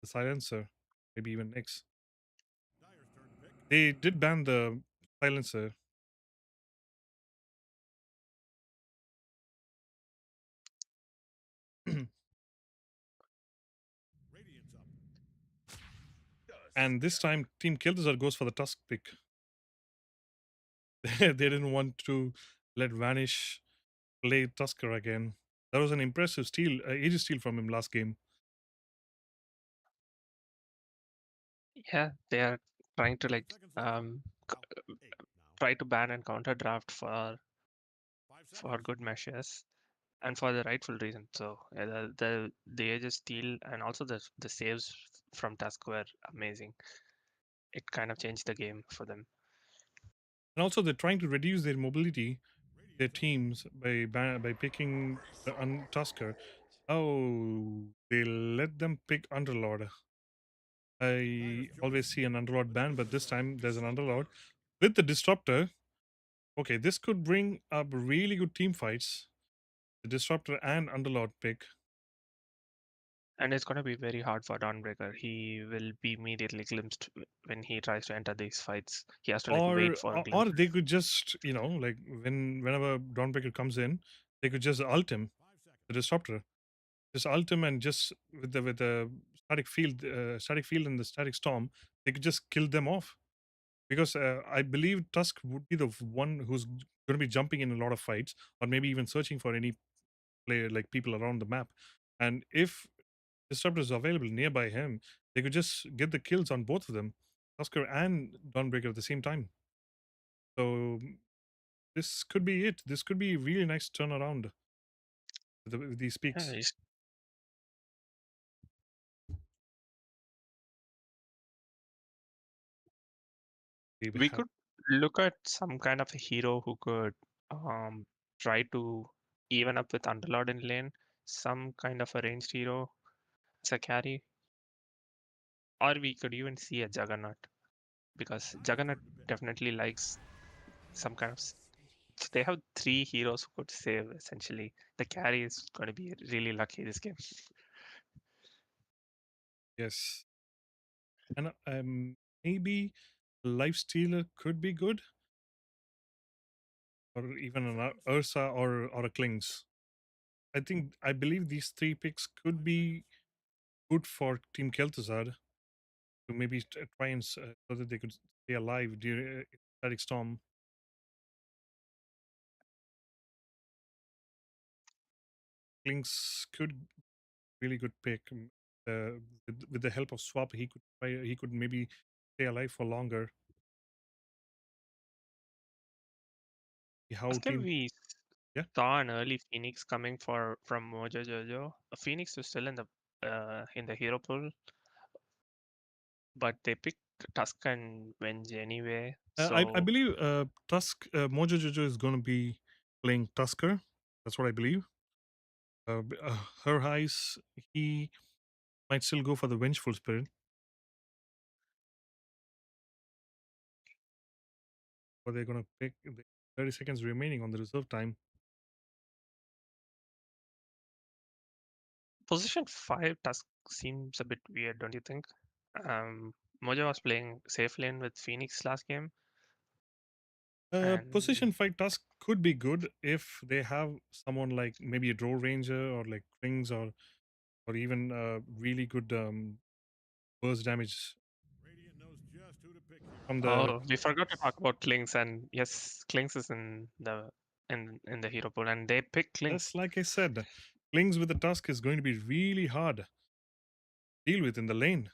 Speaker 2: Silencer, maybe even Nyx.
Speaker 4: Dyer's turn to pick.
Speaker 2: They did ban the Silencer.
Speaker 4: Radiant's up.
Speaker 2: And this time, Team Kel'Thuzad goes for the Tusk pick. They didn't want to let Vanish play Tusker again. That was an impressive steal, Aegis steal from him last game.
Speaker 1: Yeah, they are trying to
Speaker 4: 10
Speaker 1: like
Speaker 4: seconds left. Out. 8 now.
Speaker 1: try to ban and counter draft
Speaker 4: 5
Speaker 1: for
Speaker 4: seconds.
Speaker 1: good measures and for the rightful reason. So the Aegis steal and also the saves from Tusk were amazing. It kind of changed the game for them.
Speaker 2: And also, they're trying to reduce their mobility, their
Speaker 4: Radiant's up.
Speaker 2: teams, by picking the Tusker. Oh, they let them pick Underlord. I always see an Underlord ban, but this time there's an Underlord with the Disruptor. Okay, this could bring up really good team fights. The Disruptor and Underlord pick.
Speaker 1: And it's going to be very hard for Dawnbreaker. He will be immediately glimpsed when he tries to enter these fights. He has to like wait for a
Speaker 2: Or
Speaker 1: glimpse.
Speaker 2: they could just, like whenever Dawnbreaker comes in, they could just ult him,
Speaker 4: 5 seconds.
Speaker 2: the Disruptor. Just ult him, and just with the static field and the static storm, they could just kill them off. Because I believe Tusk would be the one who's going to be jumping in a lot of fights, or maybe even searching for any player, like people around the map. And if Disruptor is available nearby him, they could just get the kills on both of them, Tusker and Dawnbreaker at the same time. So this could be it. This could be a really nice turnaround with these
Speaker 1: Yeah,
Speaker 2: peaks.
Speaker 1: we could look at some kind of a hero who could um, try to even up with Underlord in lane, some kind of a ranged hero as a carry, or we could even see a Juggernaut because Juggernaut definitely likes some kind of. They have three heroes who could save essentially. The carry is going to be really lucky this game.
Speaker 2: Yes. And maybe Life Stealer could be good, or even an Ursa or a Klings. I believe these three picks could be good for Team Kel'Thuzad to maybe try and so that they could stay alive during Static Storm. Klings could really good pick. With the help of Swap, he could maybe stay alive for longer. How
Speaker 1: Last game
Speaker 2: team
Speaker 1: we
Speaker 2: yeah
Speaker 1: saw an early Phoenix coming from Mojo Jojo. Phoenix was still in the hero pool, but they picked Tusk and Venge anyway.
Speaker 2: I
Speaker 1: So
Speaker 2: believe Tusk Mojo Jojo is going to be playing Tusker. That's what I believe. Her highs, he might still go for the Vengeful Spirit. Or they're going to pick 30 seconds remaining on the reserve time.
Speaker 1: position 5 Tusk seems a bit weird, don't you think? Mojo was playing safe lane with Phoenix last game, and
Speaker 2: Position 5 Tusk could be good if they have someone like maybe a Drow Ranger or like Rings or even really good burst damage
Speaker 4: Radiant knows just who to pick here.
Speaker 2: from the.
Speaker 1: oh, we forgot to talk about Klings, and yes, Klings is in the hero pool, and they pick Klings.
Speaker 2: That's like I said, Klings with the Tusk is going to be really hard to deal with in the lane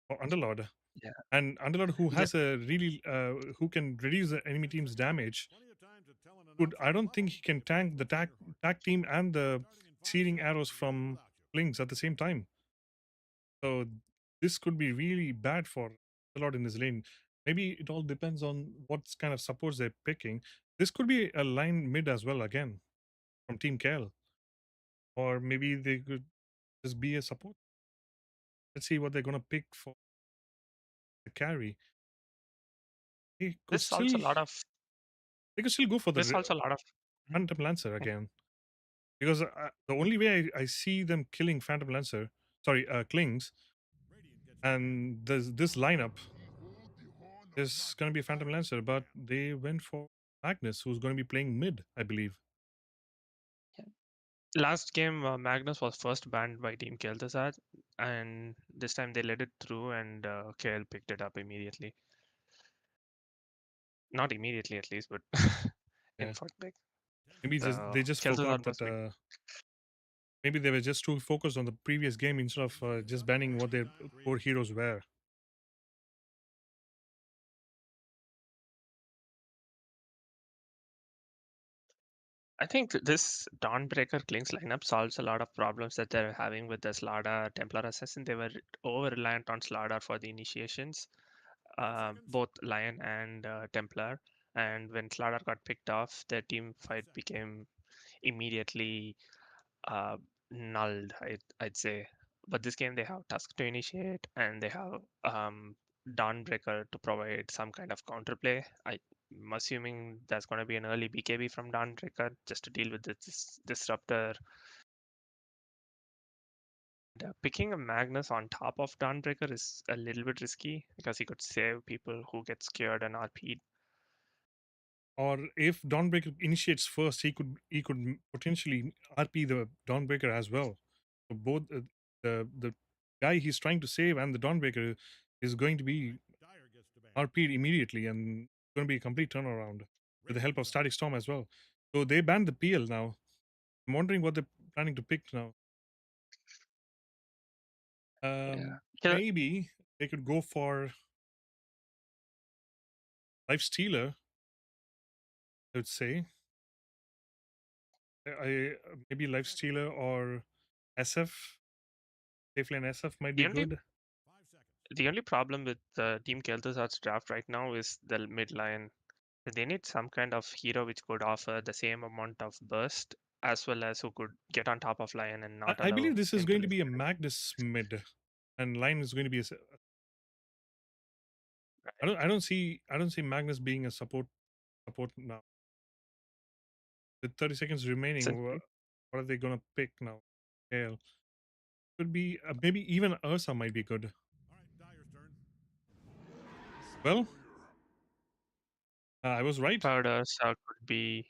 Speaker 2: or Underlord.
Speaker 1: Yeah.
Speaker 2: And Underlord, who
Speaker 1: Yeah.
Speaker 2: has a really who can reduce the enemy team's damage,
Speaker 4: Plenty of time to tell an
Speaker 2: could
Speaker 4: announcer
Speaker 2: I don't think
Speaker 4: bottle
Speaker 2: he can
Speaker 4: if
Speaker 2: tank the
Speaker 4: you're
Speaker 2: tag
Speaker 4: hurt.
Speaker 2: tag team and the
Speaker 4: Starting in 5
Speaker 2: searing
Speaker 4: seconds
Speaker 2: arrows
Speaker 4: to begin
Speaker 2: from
Speaker 4: without you.
Speaker 2: Klings at the same time. So this could be really bad for Underlord in his lane. Maybe it all depends on what kind of supports they're picking. This could be a line mid as well again from Team Kael. Or maybe they could just be a support. Let's see what they're gonna pick for the carry. They could
Speaker 1: This solves a
Speaker 2: still
Speaker 1: lot of.
Speaker 2: they could still go for the
Speaker 1: This solves a lot of. Mhm.
Speaker 2: Phantom Lancer again. Because the only way I see them killing Phantom Lancer, sorry, Klings,
Speaker 4: Radiant gets
Speaker 2: and this lineup is going to be Phantom Lancer, but they went for Magnus, who's going to be playing mid, I believe.
Speaker 1: Last game, Magnus was first banned by Team Kel'Thuzad, and this time they let it through, and Kael picked it up immediately. Not immediately, at least, but in
Speaker 2: Yeah.
Speaker 1: first pick.
Speaker 2: Maybe
Speaker 1: So
Speaker 2: they just forgot
Speaker 1: Kel'Thuzad
Speaker 2: that.
Speaker 1: was picked.
Speaker 2: Maybe they were just too focused on the previous game instead of just banning what their core heroes were.
Speaker 1: I think this Dawnbreaker Klings lineup solves a lot of problems that they're having with the Slardar Templar Assassin. They were over reliant on Slardar for the initiations, both Lion and Templar. And when Slardar got picked off, their team fight became immediately uh, nulled, I'd say. But this game, they have Tusk to initiate, and they have Dawnbreaker to provide some kind of counterplay. I'm assuming there's going to be an early BKB from Dawnbreaker just to deal with this disruptor. Picking a Magnus on top of Dawnbreaker is a little bit risky because he could save people who get scared and RP'd.
Speaker 2: Or if Dawnbreaker initiates first, he could potentially RP the Dawnbreaker as well. So both the guy he's trying to save and the Dawnbreaker is going to be
Speaker 4: Dyer gets to ban.
Speaker 2: RP'd immediately and it's going to be a complete turnaround with the help of
Speaker 4: Radiant
Speaker 2: Static Storm as well. So they banned the PL now. I'm wondering what they're planning to pick now.
Speaker 1: Yeah. Kill-
Speaker 2: Maybe they could go for Life Stealer, I would say. Maybe Life Stealer or SF. Safe lane SF might
Speaker 1: The
Speaker 2: be
Speaker 1: only
Speaker 2: good.
Speaker 4: 5 seconds.
Speaker 1: the only problem with Team Kel'Thuzad's draft right now is the mid line. They need some kind of hero which could offer the same amount of burst as well as who could get on top of Lion and not
Speaker 2: I believe
Speaker 1: allow
Speaker 2: this is
Speaker 1: him to
Speaker 2: going to
Speaker 1: live.
Speaker 2: be a Magnus mid, and line is going to be. I don't see Magnus being a support now. With 30 seconds remaining, what are they going to pick now? Kael. Could be maybe even Ursa might be good.
Speaker 4: All right, Dyer's turn.
Speaker 2: Well, I was right.
Speaker 1: Empowered Ursa could be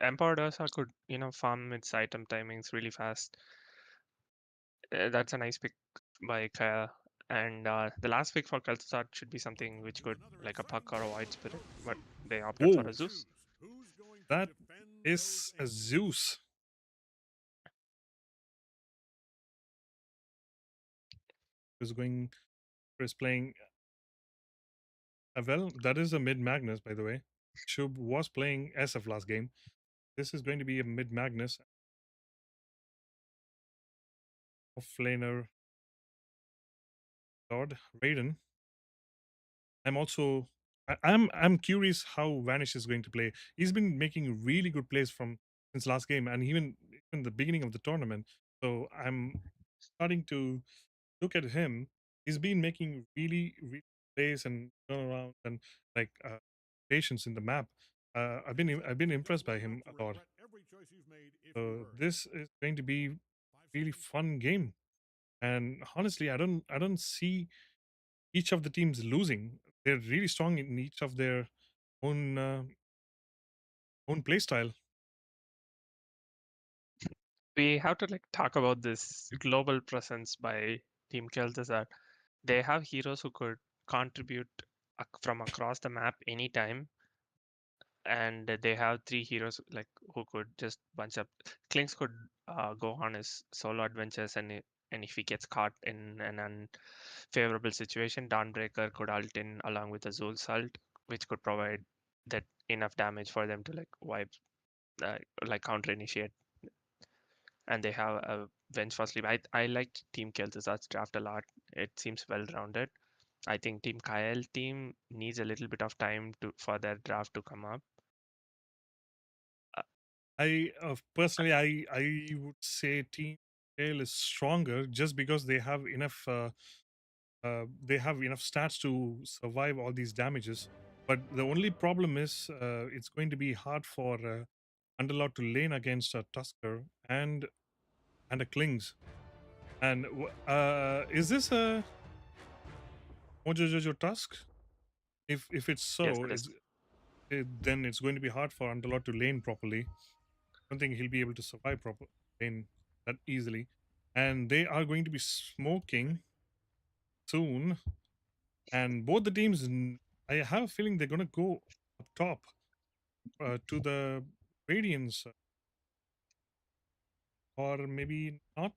Speaker 1: Empowered Ursa could farm its item timings really fast. That's a nice pick by Kael. And the last pick for Kel'Thuzad should be something which could like a Puck or a White Spirit, but they opted for
Speaker 2: Whoa,
Speaker 1: a Zeus.
Speaker 4: Who's going to
Speaker 2: that
Speaker 4: defend
Speaker 2: is a
Speaker 4: those
Speaker 2: Zeus. Is playing. Well, that is a mid Magnus, by the way. Shub was playing SF last game. This is going to be a mid Magnus. Offlaner Lord Raiden. I'm also I'm curious how Vanish is going to play. He's been making really good plays from since last game and even in the beginning of the tournament. So I'm starting to look at him. He's been making really plays and turnarounds and like patience in the map. I've been impressed by him a lot. So this is going to be really fun game. And honestly, I don't see each of the teams losing. They're really strong in each of their own own play style.
Speaker 1: We have to like talk about this global presence by Team Kel'Thuzad. They have heroes who could contribute from across the map anytime, and they have three heroes like who could just bunch up. Klinks could go on his solo adventures, and if he gets caught in an unfavorable situation, Dawnbreaker could ult in along with Azul's ult, which could provide that enough damage for them to like wipe, like counter initiate. And they have a bench for sleep. I like Team Kel'Thuzad's draft a lot. It seems well rounded. I think Team Kael team needs a little bit of time for their draft to come up.
Speaker 2: I personally, I would say Team Tail is stronger just because they have enough stats to survive all these damages. But the only problem is it's going to be hard for Underlord to lane against a Tusker and a Klings. And is this a Mojojojo Tusk? If it's
Speaker 1: Yes,
Speaker 2: so,
Speaker 1: it is.
Speaker 2: then it's going to be hard for Underlord to lane properly. I don't think he'll be able to survive proper lane that easily. And they are going to be smoking soon. And both the teams, I have a feeling they're going to go up top to the Radiance, or maybe not.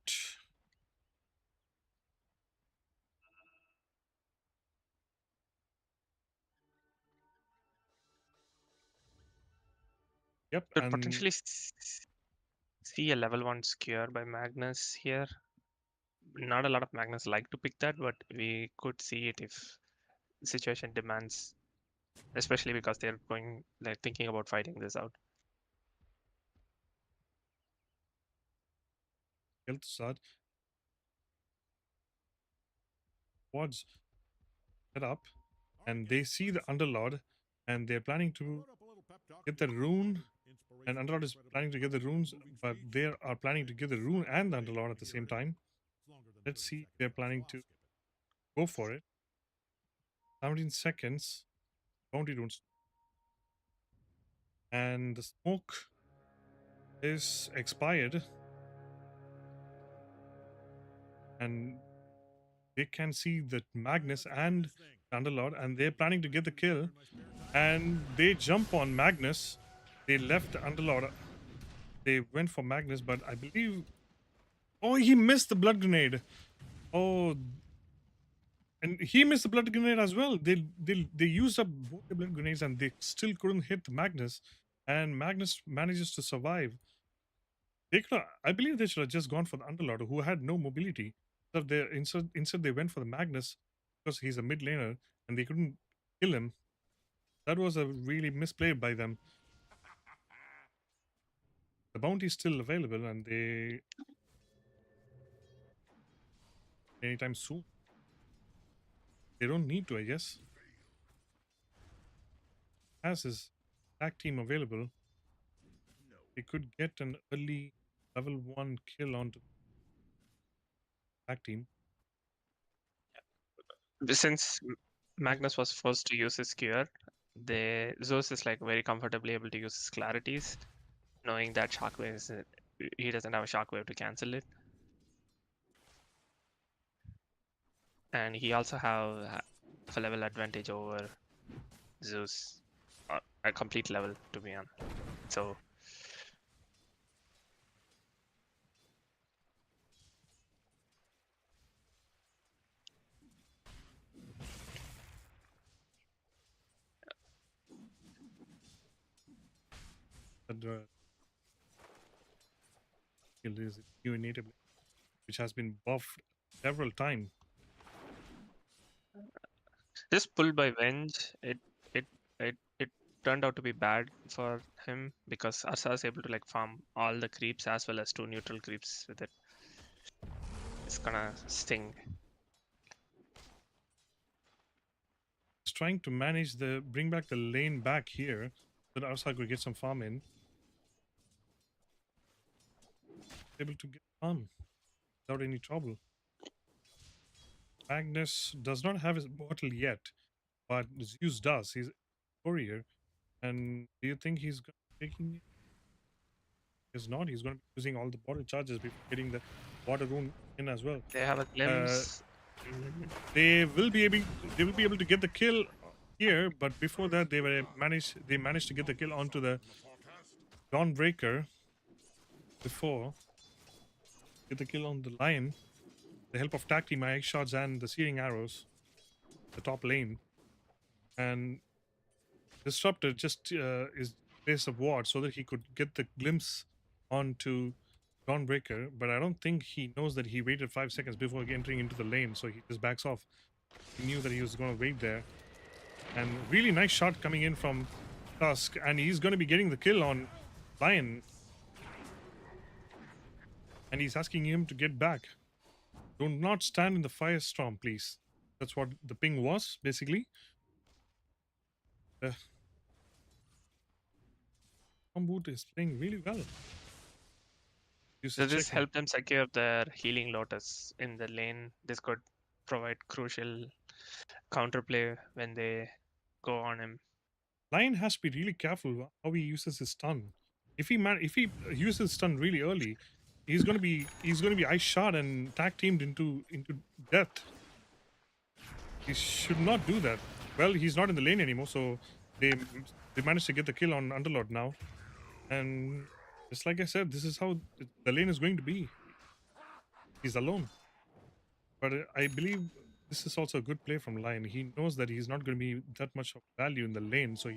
Speaker 2: Yep,
Speaker 1: Could
Speaker 2: and
Speaker 1: potentially see a level 1 skewer by Magnus here. Not a lot of Magnus like to pick that, but we could see it if the situation demands, especially because they're thinking about fighting this out.
Speaker 2: Kel'Thuzad was set up, and they see the Underlord, and they're planning to get the rune. And Underlord is planning to get the runes, but they are planning to get the rune and the Underlord at the same time. Let's see, they're planning to go for it. 17 seconds, bounty runes, and the smoke is expired, and they can see the Magnus and Underlord, and they're planning to get the kill. And they jump on Magnus. They left Underlord. They went for Magnus, but I believe. Oh, he missed the blood grenade. Oh, and he missed the blood grenade as well. They used up both the blood grenades, and they still couldn't hit Magnus. And Magnus manages to survive. I believe they should have just gone for the Underlord, who had no mobility. So instead they went for the Magnus because he's a mid laner, and they couldn't kill him. That was a really misplay by them. The bounty is still available, and they anytime soon. They don't need to, I guess. Has his tag team available, they could get an early level 1 kill onto the tag team.
Speaker 1: Since Magnus was forced to use his cure. Zeus is like very comfortably able to use his clarities, knowing that shockwave is he doesn't have a shockwave to cancel it, and he also have a level advantage over Zeus, a complete level to be on. So
Speaker 2: But skill is new native, which has been buffed several times.
Speaker 1: this pull by Venge, it turned out to be bad for him because Ursa is able to like farm all the creeps as well as 2 neutral creeps with it. It's gonna sting.
Speaker 2: He's trying to manage bring back the lane back here so that Arsa could get some farm in. Able to get farm without any trouble. Magnus does not have his bottle yet, but Zeus does. He's a courier. And do you think he's going to be taking it? He's not. He's going to be using all the bottle charges before getting the water rune in as well.
Speaker 1: They have a glimpse.
Speaker 2: They will be able to get the kill here, but before that they managed to get the kill onto the Dawnbreaker before get the kill on the Lion. The help of tag team egg shots and the searing arrows, the top lane, and Disruptor just is place of ward so that he could get the glimpse onto Dawnbreaker, but I don't think he knows that he waited 5 seconds before entering into the lane, so he just backs off. He knew that he was going to wait there. And really nice shot coming in from Tusk, and he's going to be getting the kill on Lion. And he's asking him to get back. Do not stand in the firestorm, please. That's what the ping was, basically. Boot is playing really well.
Speaker 1: So this helped them secure their healing lotus in the lane. This could provide crucial counterplay when they go on him.
Speaker 2: Lion has to be really careful how he uses his stun. If he uses stun really early, he's gonna be ice shot and tag teamed into death. He should not do that. Well, he's not in the lane anymore, so they managed to get the kill on Underlord now. And just like I said, this is how the lane is going to be. He's alone. But I believe this is also a good play from Lion. He knows that he's not going to be that much of value in the lane, so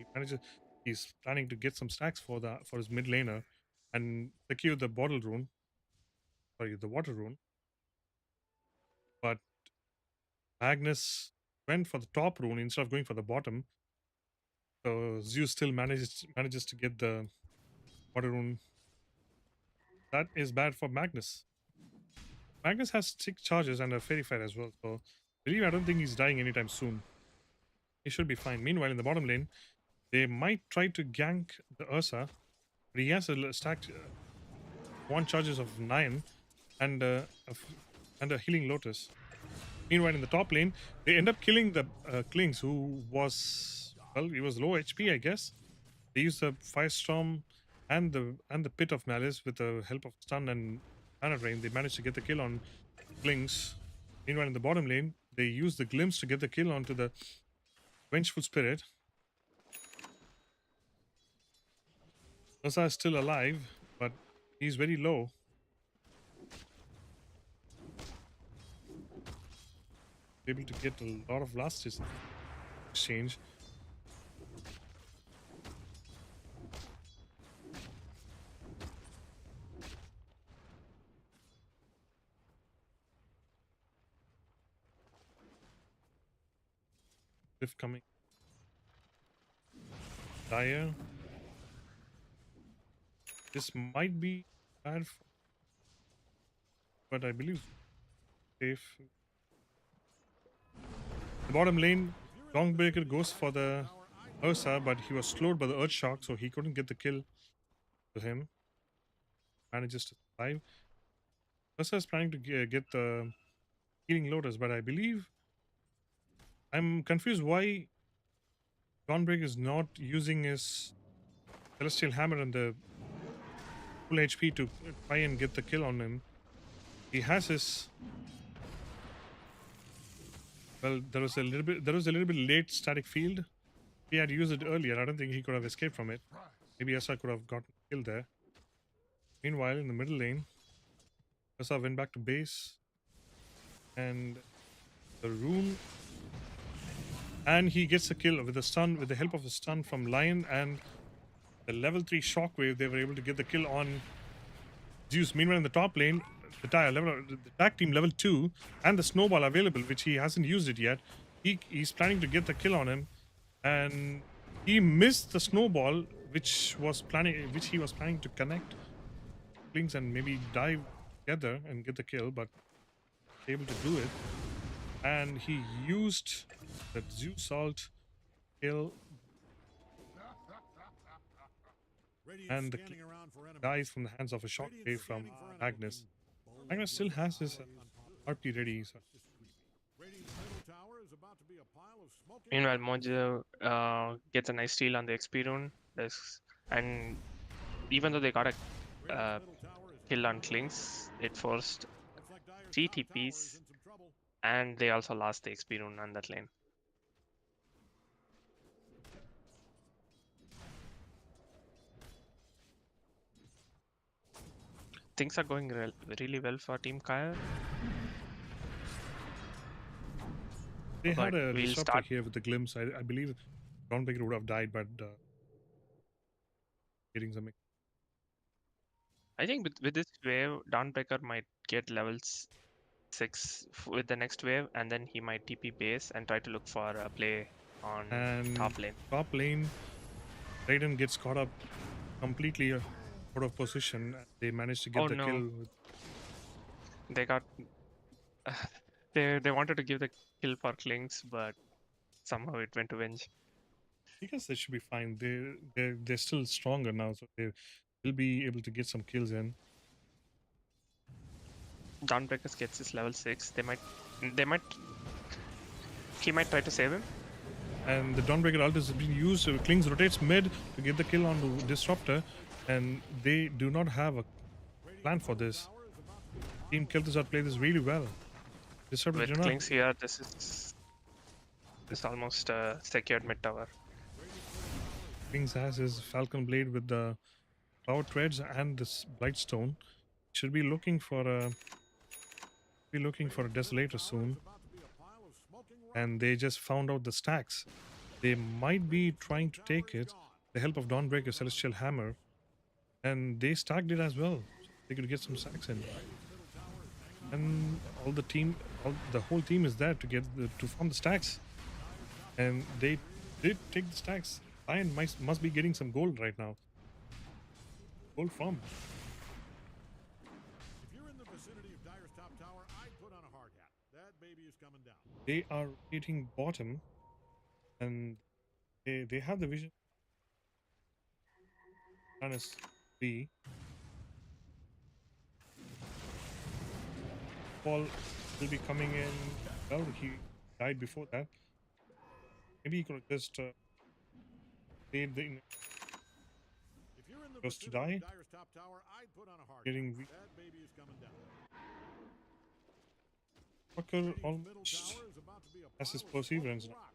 Speaker 2: he's planning to get some stacks for his mid laner and secure the water rune. But Magnus went for the top rune instead of going for the bottom. So Zeus still manages to get the water rune. That is bad for Magnus. Magnus has 6 charges and a fairy fire as well, so I don't think he's dying anytime soon. He should be fine. Meanwhile, in the bottom lane, they might try to gank the Ursa, but he has a stacked 1 charges of 9 and a healing lotus. Meanwhile, in the top lane, they end up killing the Klings, who was, well, he was low HP, I guess. They used the Firestorm and the Pit of Malice with the help of stun and mana drain. They managed to get the kill on Klings. Meanwhile, in the bottom lane, they used the Glimpse to get the kill onto the Vengeful Spirit. Ursa is still alive, but he's very low. Able to get a lot of last exchange. Cliff coming. Dire. This might be bad, but I believe safe. The bottom lane, Dawnbreaker goes for the Ursa, but he was slowed by the Earth Shock, so he couldn't get the kill to him. Manages to survive. Ursa is planning to get the Healing Lotus, but I believe I'm confused why Dawnbreaker is not using his Celestial Hammer and the full HP to try and get the kill on him. He has his. Well, there was a little bit late static field. If he had used it earlier, I don't think he could have escaped from it. Maybe Asa could have gotten killed there. Meanwhile, in the middle lane, Asa went back to base, and the rune, and he gets a kill with a stun, with the help of a stun from Lion and the level 3 shockwave. They were able to get the kill on Zeus. Meanwhile, in the top lane, the tag team level 2 and the snowball available, which he hasn't used it yet. He's planning to get the kill on him, and he missed the snowball, which he was planning to connect Klings and maybe dive together and get the kill, but able to do it. And he used that Zeus salt kill, and the dies from the hands of a shockwave from Magnus. Magnus still has his RP ready. So.
Speaker 1: Meanwhile, Mojo gets a nice steal on the XP rune. And even though they got a kill on Klings, it forced 3 TPs, and they also lost the XP rune on that lane. Things are going really well for Team Kael.
Speaker 2: They
Speaker 1: But
Speaker 2: had a
Speaker 1: we'll
Speaker 2: disruptor
Speaker 1: start-
Speaker 2: here with the glimpse. I believe Dawnbreaker would have died, but getting some.
Speaker 1: I think with this wave, Dawnbreaker might get levels 6 with the next wave, and then he might TP base and try to look for a play on
Speaker 2: And
Speaker 1: top lane.
Speaker 2: top lane, Raiden gets caught up completely out of position. They managed to get
Speaker 1: Oh,
Speaker 2: the
Speaker 1: no.
Speaker 2: kill.
Speaker 1: They got they wanted to give the kill for Klings, but somehow it went to Venge.
Speaker 2: I guess they should be fine. They're still stronger now, so they will be able to get some kills in.
Speaker 1: Dawnbreaker gets his level 6. He might try to save him.
Speaker 2: And the Dawnbreaker ult is being used. So Klings rotates mid to get the kill on the Disruptor, and they do not have a plan for this. Team Kel'Thuzad play this really well. Disruptor
Speaker 1: With
Speaker 2: do not.
Speaker 1: Klings here, this is almost a secured mid tower.
Speaker 2: Klings has his Falcon Blade with the Power Treads and this Blightstone. Should be looking for a Desolator soon. And they just found out the stacks. They might be trying to take it. The help of Dawnbreaker, Celestial Hammer, and they stacked it as well. So they could get some stacks in. And the whole team is there to form the stacks. And they did take the stacks. Lion must be getting some gold right now. Gold from.
Speaker 4: If you're in the vicinity of Dyer's top tower, I'd put on a hard hat. That baby is coming down.
Speaker 2: They are hitting bottom, and they have the vision. Minus B. Paul will be coming in. Well, he died before that. Maybe he could have just stayed the
Speaker 4: If you're in the
Speaker 2: Goes to
Speaker 4: vicinity
Speaker 2: die.
Speaker 4: of Dyer's top tower, I'd put on a hard
Speaker 2: Getting
Speaker 4: hat. That baby is coming down.
Speaker 2: Walker
Speaker 4: Middle
Speaker 2: almost
Speaker 4: tower is about to be a
Speaker 2: has his
Speaker 4: pile of smoking
Speaker 2: perseverance.
Speaker 4: rock.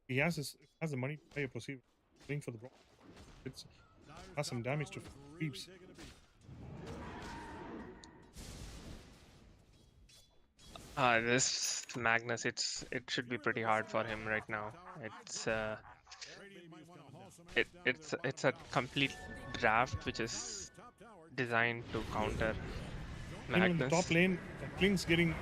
Speaker 2: He has the money to pay a perceiver. Going for the Brawl. It's
Speaker 4: Dyer's
Speaker 2: has some
Speaker 4: top
Speaker 2: damage
Speaker 4: tower
Speaker 2: to
Speaker 4: is really
Speaker 2: creeps.
Speaker 4: taking a beating.
Speaker 1: This Magnus, it should be pretty hard for him right now. It's a complete draft which is designed to counter
Speaker 2: In the
Speaker 1: Magnus.
Speaker 2: top lane, Kling's getting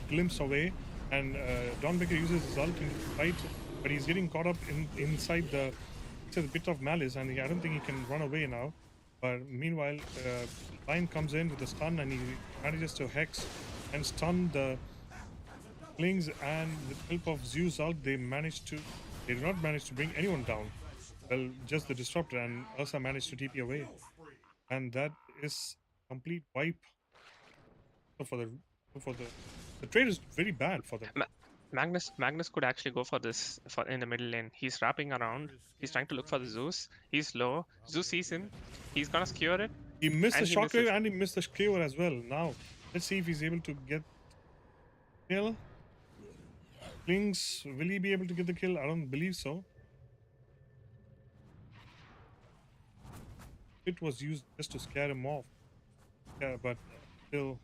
Speaker 2: glimpse away, and Dawnbreaker uses his ult in fight, but he's getting caught up inside the bit of malice, and I don't think he can run away now. But meanwhile, Lion comes in with a stun, and he manages to hex and stun the Klings, and with help of Zeus ult, they do not manage to bring anyone down. Well, just the Disruptor, and Ursa managed to TP away. And that is complete wipe for the trade is very bad for them.
Speaker 1: Magnus could actually go for this for in the middle lane. He's wrapping around. He's trying to look for the Zeus. He's low. Zeus sees him. He's gonna skewer it,
Speaker 2: He missed the
Speaker 1: and he
Speaker 2: shockwave
Speaker 1: misses.
Speaker 2: and he missed the skewer as well. Now, let's see if he's able to get kill. Klings, will he be able to get the kill? I don't believe so. It was used just to scare him off. Yeah, but still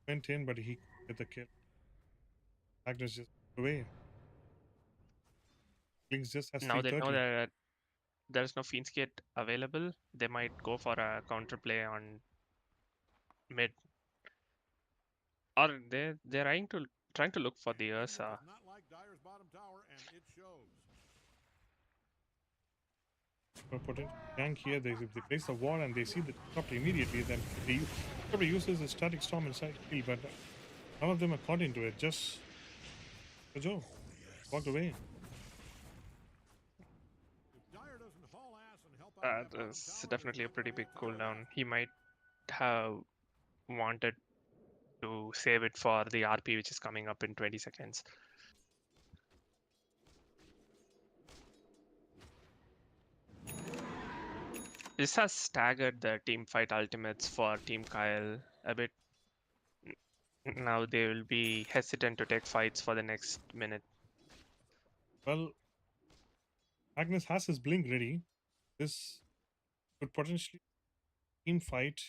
Speaker 2: went in, but he get the kill. Magnus just away. Klings just has
Speaker 1: Now they know
Speaker 2: 330.
Speaker 1: that there's no Fiend's Gate available. They might go for a counterplay on mid, or they're trying to look for the Ursa.
Speaker 4: Not like Dyer's bottom tower, and it shows.
Speaker 2: For potential gank here, if they place the wall and they see the top immediately, then they probably uses a static storm inside field, but none of them are caught into it. Just Joe walked away.
Speaker 4: If Dyer doesn't haul ass and help out that
Speaker 1: That's
Speaker 4: bottom tower,
Speaker 1: definitely a
Speaker 4: he's
Speaker 1: pretty
Speaker 4: gonna
Speaker 1: big
Speaker 4: lose that
Speaker 1: cooldown. He might have wanted to save it for the RP, which is coming up in 20 seconds. This has staggered the team fight ultimates for Team Kael a bit. Now they will be hesitant to take fights for the next minute.
Speaker 2: Well, Magnus has his blink ready. This could potentially team fight,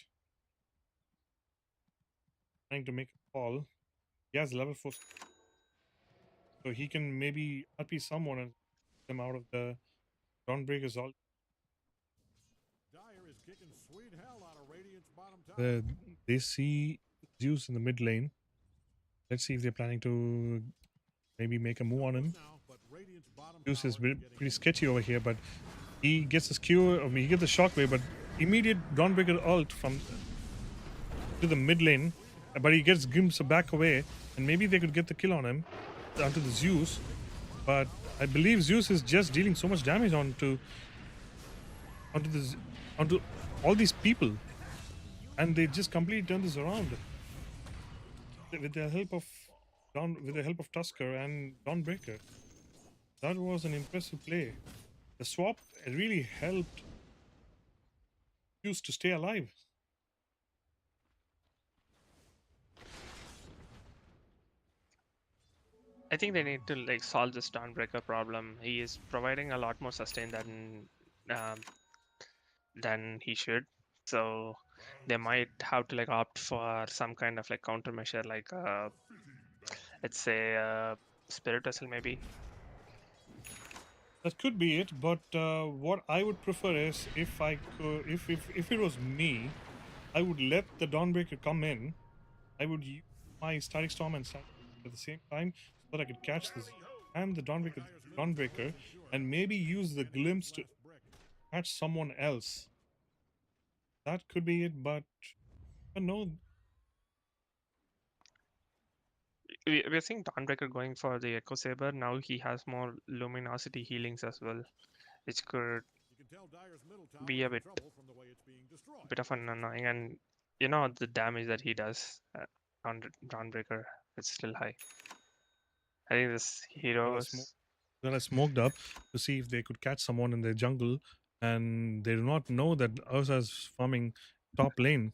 Speaker 2: trying to make a call. He has level 4, so he can maybe RP someone and get them out of the Dawnbreaker's all.
Speaker 4: Dyer is kicking sweet hell out of Radiant's bottom tower.
Speaker 2: They see Zeus in the mid lane. Let's see if they're planning to maybe make a move on him.
Speaker 4: Now, but Radiant's bottom
Speaker 2: Zeus is
Speaker 4: tower getting
Speaker 2: pretty sketchy over here, but he gets the skewer. I mean, he gets the shockwave, but immediate Dawnbreaker ult from to the mid lane. But he gets Grimps back away, and maybe they could get the kill on him onto the Zeus. But I believe Zeus is just dealing so much damage onto all these people, and they just completely turn this around with the help of Tusker and Dawnbreaker. That was an impressive play. The swap really helped Zeus to stay alive.
Speaker 1: I think they need to like solve this Dawnbreaker problem. He is providing a lot more sustain than he should. So they might have to like opt for some kind of like countermeasure, like let's say Spirit Vessel maybe.
Speaker 2: That could be it, but what I would prefer is if I could, if it was me, I would let the Dawnbreaker come in. I would use my Static Storm and Static at the same time so that I could catch this and the Dawnbreaker, and maybe use the glimpse to catch someone else. That could be it, but no.
Speaker 1: We're seeing Dawnbreaker going for the Echo Saber. Now he has more luminosity healings as well, which could
Speaker 4: You can tell Dyer's middle tower
Speaker 1: be
Speaker 4: is
Speaker 1: a
Speaker 4: in
Speaker 1: bit
Speaker 4: trouble from the way it's being destroyed.
Speaker 1: of an annoying, and you know the damage that he does on Dawnbreaker is still high. I think this hero is
Speaker 2: Then I smoked up to see if they could catch someone in their jungle, and they do not know that Ursa is farming top lane.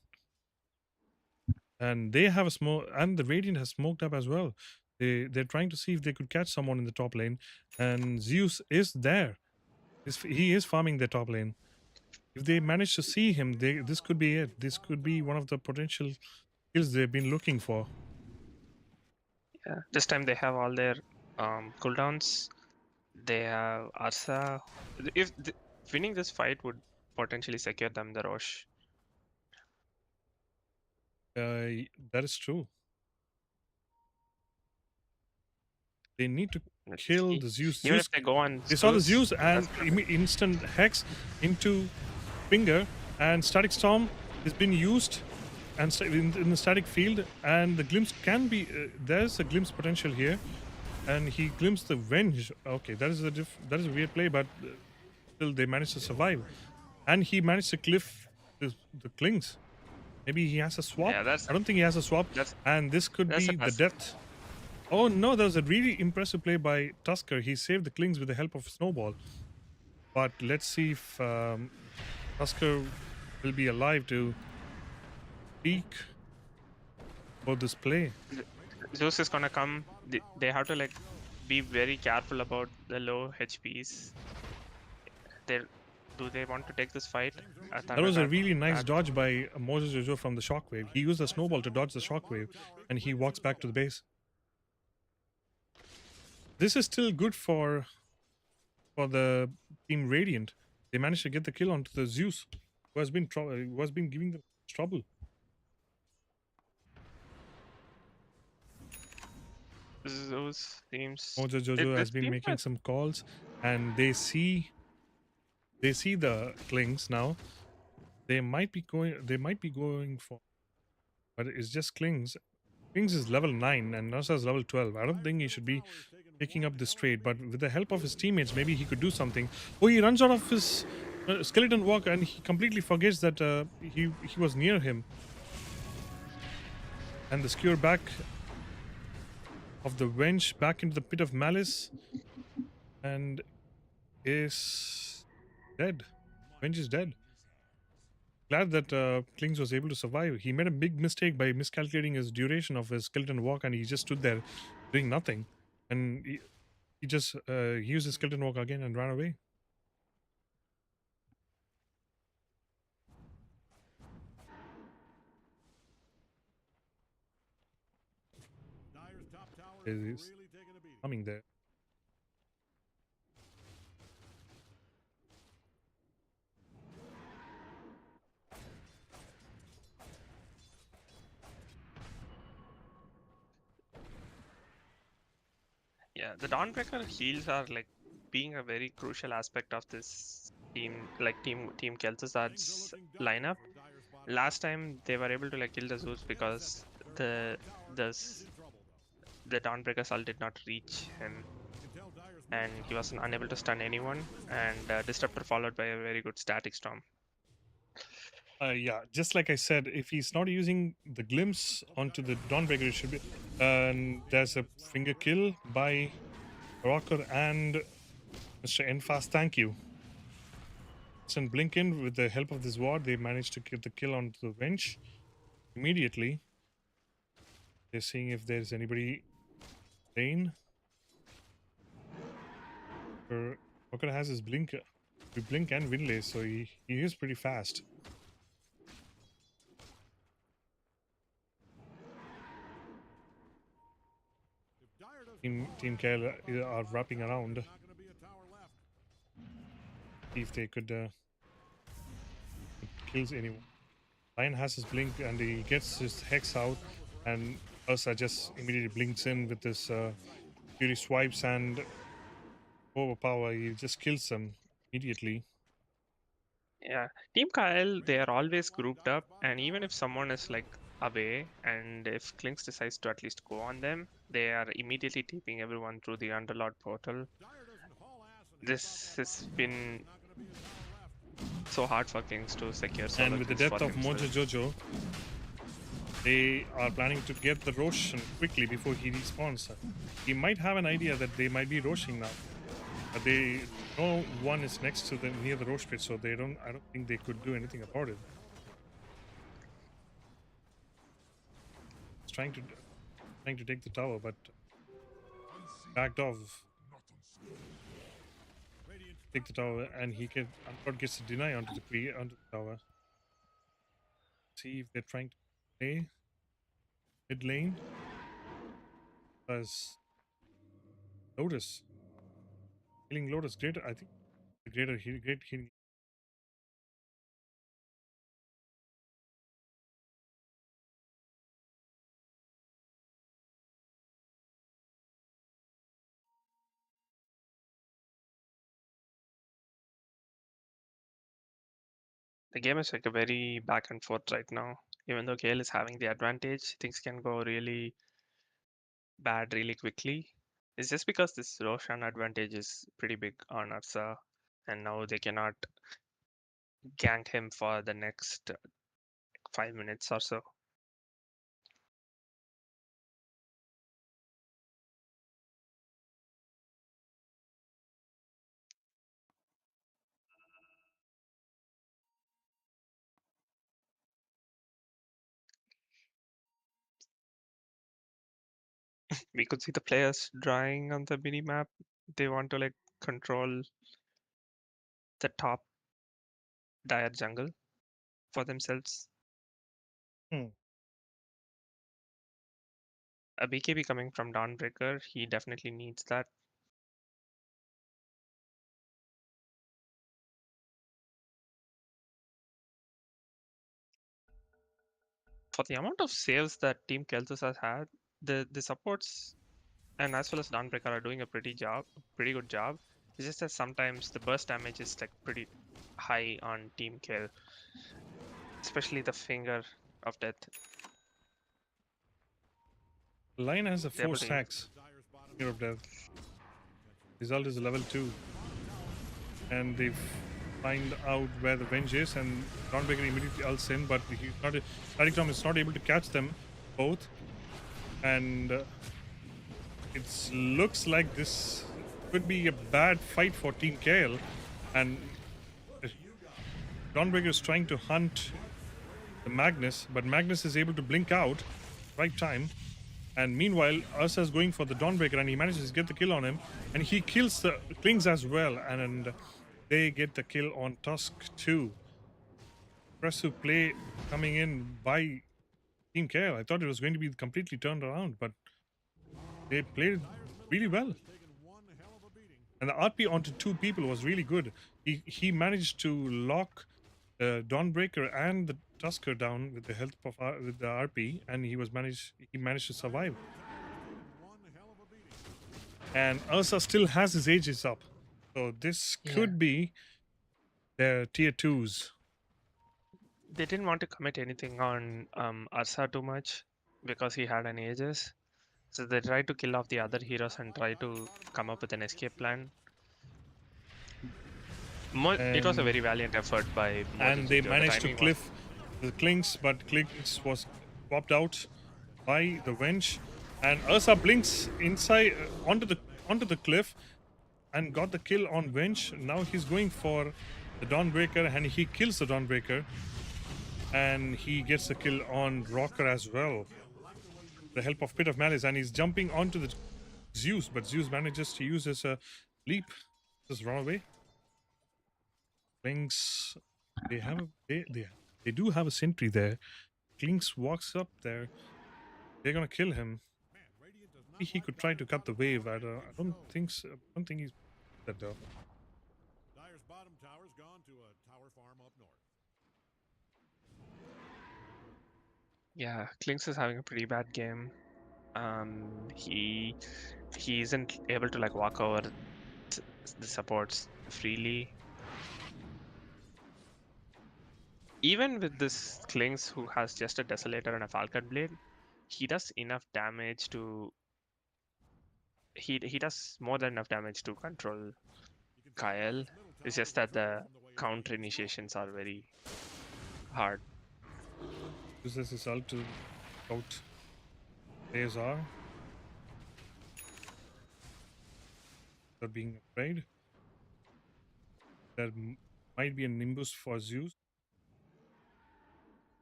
Speaker 2: And they have a smoke, and the Radiant has smoked up as well. They're trying to see if they could catch someone in the top lane, and Zeus is there. He is farming the top lane. If they manage to see him, this could be it. This could be one of the potential kills they've been looking for.
Speaker 1: yeah. This time they have all their cooldowns. They have Ursa. If winning this fight would potentially secure them the Roche.
Speaker 2: That is true. They need to
Speaker 1: Let's
Speaker 2: kill
Speaker 1: see.
Speaker 2: the Zeus.
Speaker 1: Even
Speaker 2: Zeus,
Speaker 1: if they go on,
Speaker 2: they saw the
Speaker 1: Zeus,
Speaker 2: Zeus and instant hex into finger, and static storm has been used and in the static field, and the glimpse can be there's a glimpse potential here, and he glimpsed the venge. Okay, that is a weird play, but still they managed to survive, and he managed to cliff the clings. Maybe he has a swap.
Speaker 1: Yeah,
Speaker 2: I don't think he has a swap,
Speaker 1: that's
Speaker 2: and this could
Speaker 1: that's
Speaker 2: be
Speaker 1: a
Speaker 2: the
Speaker 1: pass.
Speaker 2: death. Oh no, that was a really impressive play by Tusker. He saved the Klings with the help of Snowball. But let's see if Tusker will be alive to speak about this play.
Speaker 1: Zeus is gonna come. They have to like be very careful about the low HPs. Do they want to take this fight?
Speaker 2: That was a
Speaker 1: Thundercat
Speaker 2: really nice
Speaker 1: back.
Speaker 2: dodge by Moses Jojo from the shockwave. He used the snowball to dodge the shockwave, and he walks back to the base. This is still good for the team Radiant. They managed to get the kill onto the Zeus, who has been giving them trouble.
Speaker 1: Zeus seems.
Speaker 2: Mojo Jojo has
Speaker 1: This
Speaker 2: been
Speaker 1: team
Speaker 2: making
Speaker 1: has
Speaker 2: some calls, and they see the Klings now. They might be going for, but it's just Klings. Klings is level 9 and Nasa is level 12. I don't think he should be picking up this trade, but with the help of his teammates, maybe he could do something. Oh, he runs out of his skeleton walk and he completely forgets that he was near him. And the skewer back of the wench back into the pit of malice and is dead. Wench is dead. Glad that Klings was able to survive. He made a big mistake by miscalculating his duration of his skeleton walk, and he just stood there doing nothing. And he just used his skeleton walk again and ran away.
Speaker 4: Dyer's top tower
Speaker 2: He's
Speaker 4: really taking a beating.
Speaker 2: coming there.
Speaker 1: Yeah, the Dawnbreaker heals are like being a very crucial aspect of this team, like team Kel'Thuzad's lineup. Last time they were able to like kill the Zeus because the s- the Dawnbreaker Soul did not reach him, and he was unable to stun anyone. And Disruptor followed by a very good Static Storm.
Speaker 2: Yeah, just like I said, if he's not using the glimpse onto the Dawnbreaker, it should be. There's a finger kill by Rocker and Mr. Enfast. Thank you. And Blinken, with the help of this ward, they managed to get the kill onto the bench immediately. They're seeing if there's anybody lane. Rocker has his blink and Winlay, so he is pretty fast. Team Kael are wrapping around. See if they could kills anyone. Lion has his blink and he gets his hex out, and Ursa just immediately blinks in with his fury swipes and overpower. He just kills them immediately.
Speaker 1: Yeah, Team Kael, they are always grouped up, and even if someone is like away, and if Klinks decides to at least go on them, they are immediately taping everyone through the Underlord portal. This has been so hard for Kings to secure solo
Speaker 2: And with the
Speaker 1: kills
Speaker 2: death
Speaker 1: for
Speaker 2: of Mojo
Speaker 1: himself.
Speaker 2: Jojo, they are planning to get the Roshan quickly before he respawns. He might have an idea that they might be Roshing now. But no one is next to them near the Rosh pit, so I don't think they could do anything about it. He's trying to take the tower, but backed off. Take the tower, and Unpod gets a deny onto the tower. See if they're trying to play mid lane. As Lotus killing Lotus, greater, I think the great healing.
Speaker 1: The game is like a very back and forth right now. Even though Gale is having the advantage, things can go really bad really quickly. It's just because this Roshan advantage is pretty big on Ursa, and now they cannot gank him for the next 5 minutes or so. We could see the players drawing on the mini map. They want to like control the top dire jungle for themselves.
Speaker 2: Hmm.
Speaker 1: A BKB coming from Dawnbreaker, he definitely needs that. For the amount of saves that Team Kel'Thuzad has had, the supports and as well as Dawnbreaker are doing a pretty good job. It's just that sometimes the burst damage is like pretty high on Team Kel, especially the finger of death.
Speaker 2: Line has a
Speaker 1: They're
Speaker 2: 4
Speaker 1: able to
Speaker 2: stacks. Finger of Death. Result is level 2. And they find out where the Venge is, and Dawnbreaker immediately ults in, but he's not. Tom is not able to catch them both. And it looks like this could be a bad fight for Team Kael. And Dawnbreaker is trying to hunt the Magnus, but Magnus is able to blink out right time. And meanwhile, Ursa is going for the Dawnbreaker, and he manages to get the kill on him, and he kills the Klings as well, and they get the kill on Tusk too. Impressive play coming in by Team Kael. I thought it was going to be completely turned around, but they played really well. And the RP onto 2 people was really good. He managed to lock the Dawnbreaker and the Tusker down with the help of with the RP, and he managed to survive. And Ursa still has his ages up, so this could be their tier 2s.
Speaker 1: They didn't want to commit anything on Ursa too much because he had an Aegis. So they tried to kill off the other heroes and try to come up with an escape plan. It was a very valiant effort by Modi.
Speaker 2: And they managed to cliff the Klings, but Klings was popped out by the Venge, and Ursa blinks inside onto the cliff and got the kill on Venge. Now he's going for the Dawnbreaker, and he kills the Dawnbreaker, and he gets the kill on Rocker as well. The help of Pit of Malice, and he's jumping onto the Zeus, but Zeus manages to use his leap, just run away. Klings, they do have a sentry there. Klings walks up there. They're gonna kill him. He could try to cut the wave. I don't think so. I don't think he's that though.
Speaker 4: Dyer's bottom tower's gone to a tower farm up north.
Speaker 1: Yeah, Klinks is having a pretty bad game. He isn't able to like walk over the supports freely. Even with this Klings, who has just a Desolator and a Falcon Blade, he does enough damage to. He does more than enough damage to control Kael. It's just that the counter initiations are very hard.
Speaker 2: Uses his ult to out ASR. They're being afraid. There might be a Nimbus for Zeus.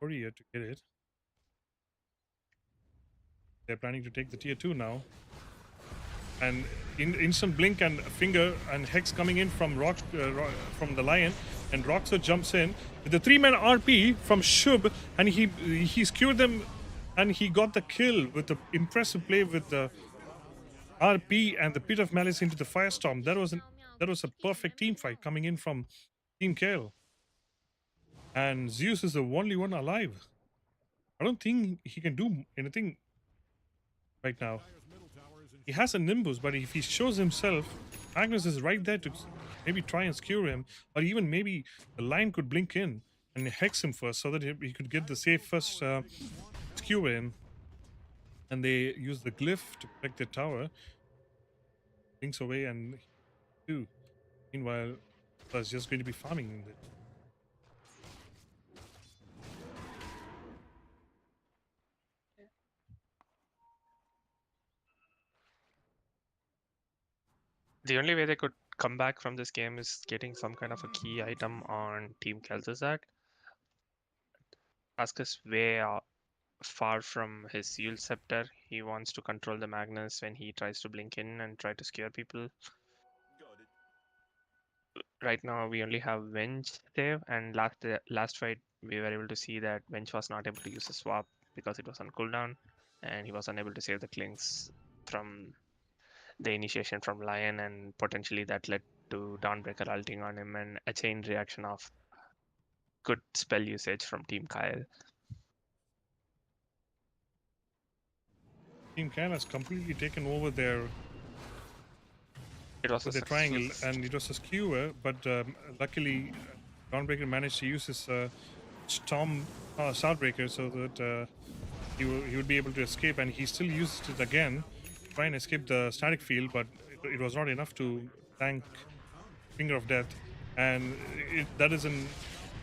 Speaker 2: Korea to get it. They're planning to take the tier 2 now. And in instant blink and finger and Hex coming in from from the Lion, and Roxo jumps in with the 3-man RP from Shub, and he skewered them, and he got the kill with the impressive play with the RP and the Pit of Malice into the Firestorm. That was a perfect team fight coming in from Team Kael. And Zeus is the only one alive. I don't think he can do anything right now. He has a Nimbus, but if he shows himself, Magnus is right there to maybe try and skewer him, or even maybe the Lion could blink in and hex him first so that he could get the safe first skewer in. And they use the glyph to protect their tower. Blinks away and do. Meanwhile, it's just going to be farming it.
Speaker 1: The only way they could come back from this game is getting some kind of a key item on Team Kel'Thuzad. Tusk is way far from his Yule Scepter. He wants to control the Magnus when he tries to blink in and try to scare people. Right now, we only have Venge there, and last fight, we were able to see that Venge was not able to use a swap because it was on cooldown, and he was unable to save the Klings from the initiation from Lion, and potentially that led to Dawnbreaker ulting on him and a chain reaction of good spell usage from Team Kael.
Speaker 2: Team Kael has completely taken over
Speaker 1: It was a
Speaker 2: the triangle,
Speaker 1: successful
Speaker 2: and it was a skewer, but luckily Dawnbreaker managed to use his Starbreaker so that he would be able to escape, and he still used it again to try and escape the static field, but it was not enough to tank Finger of Death, and that is in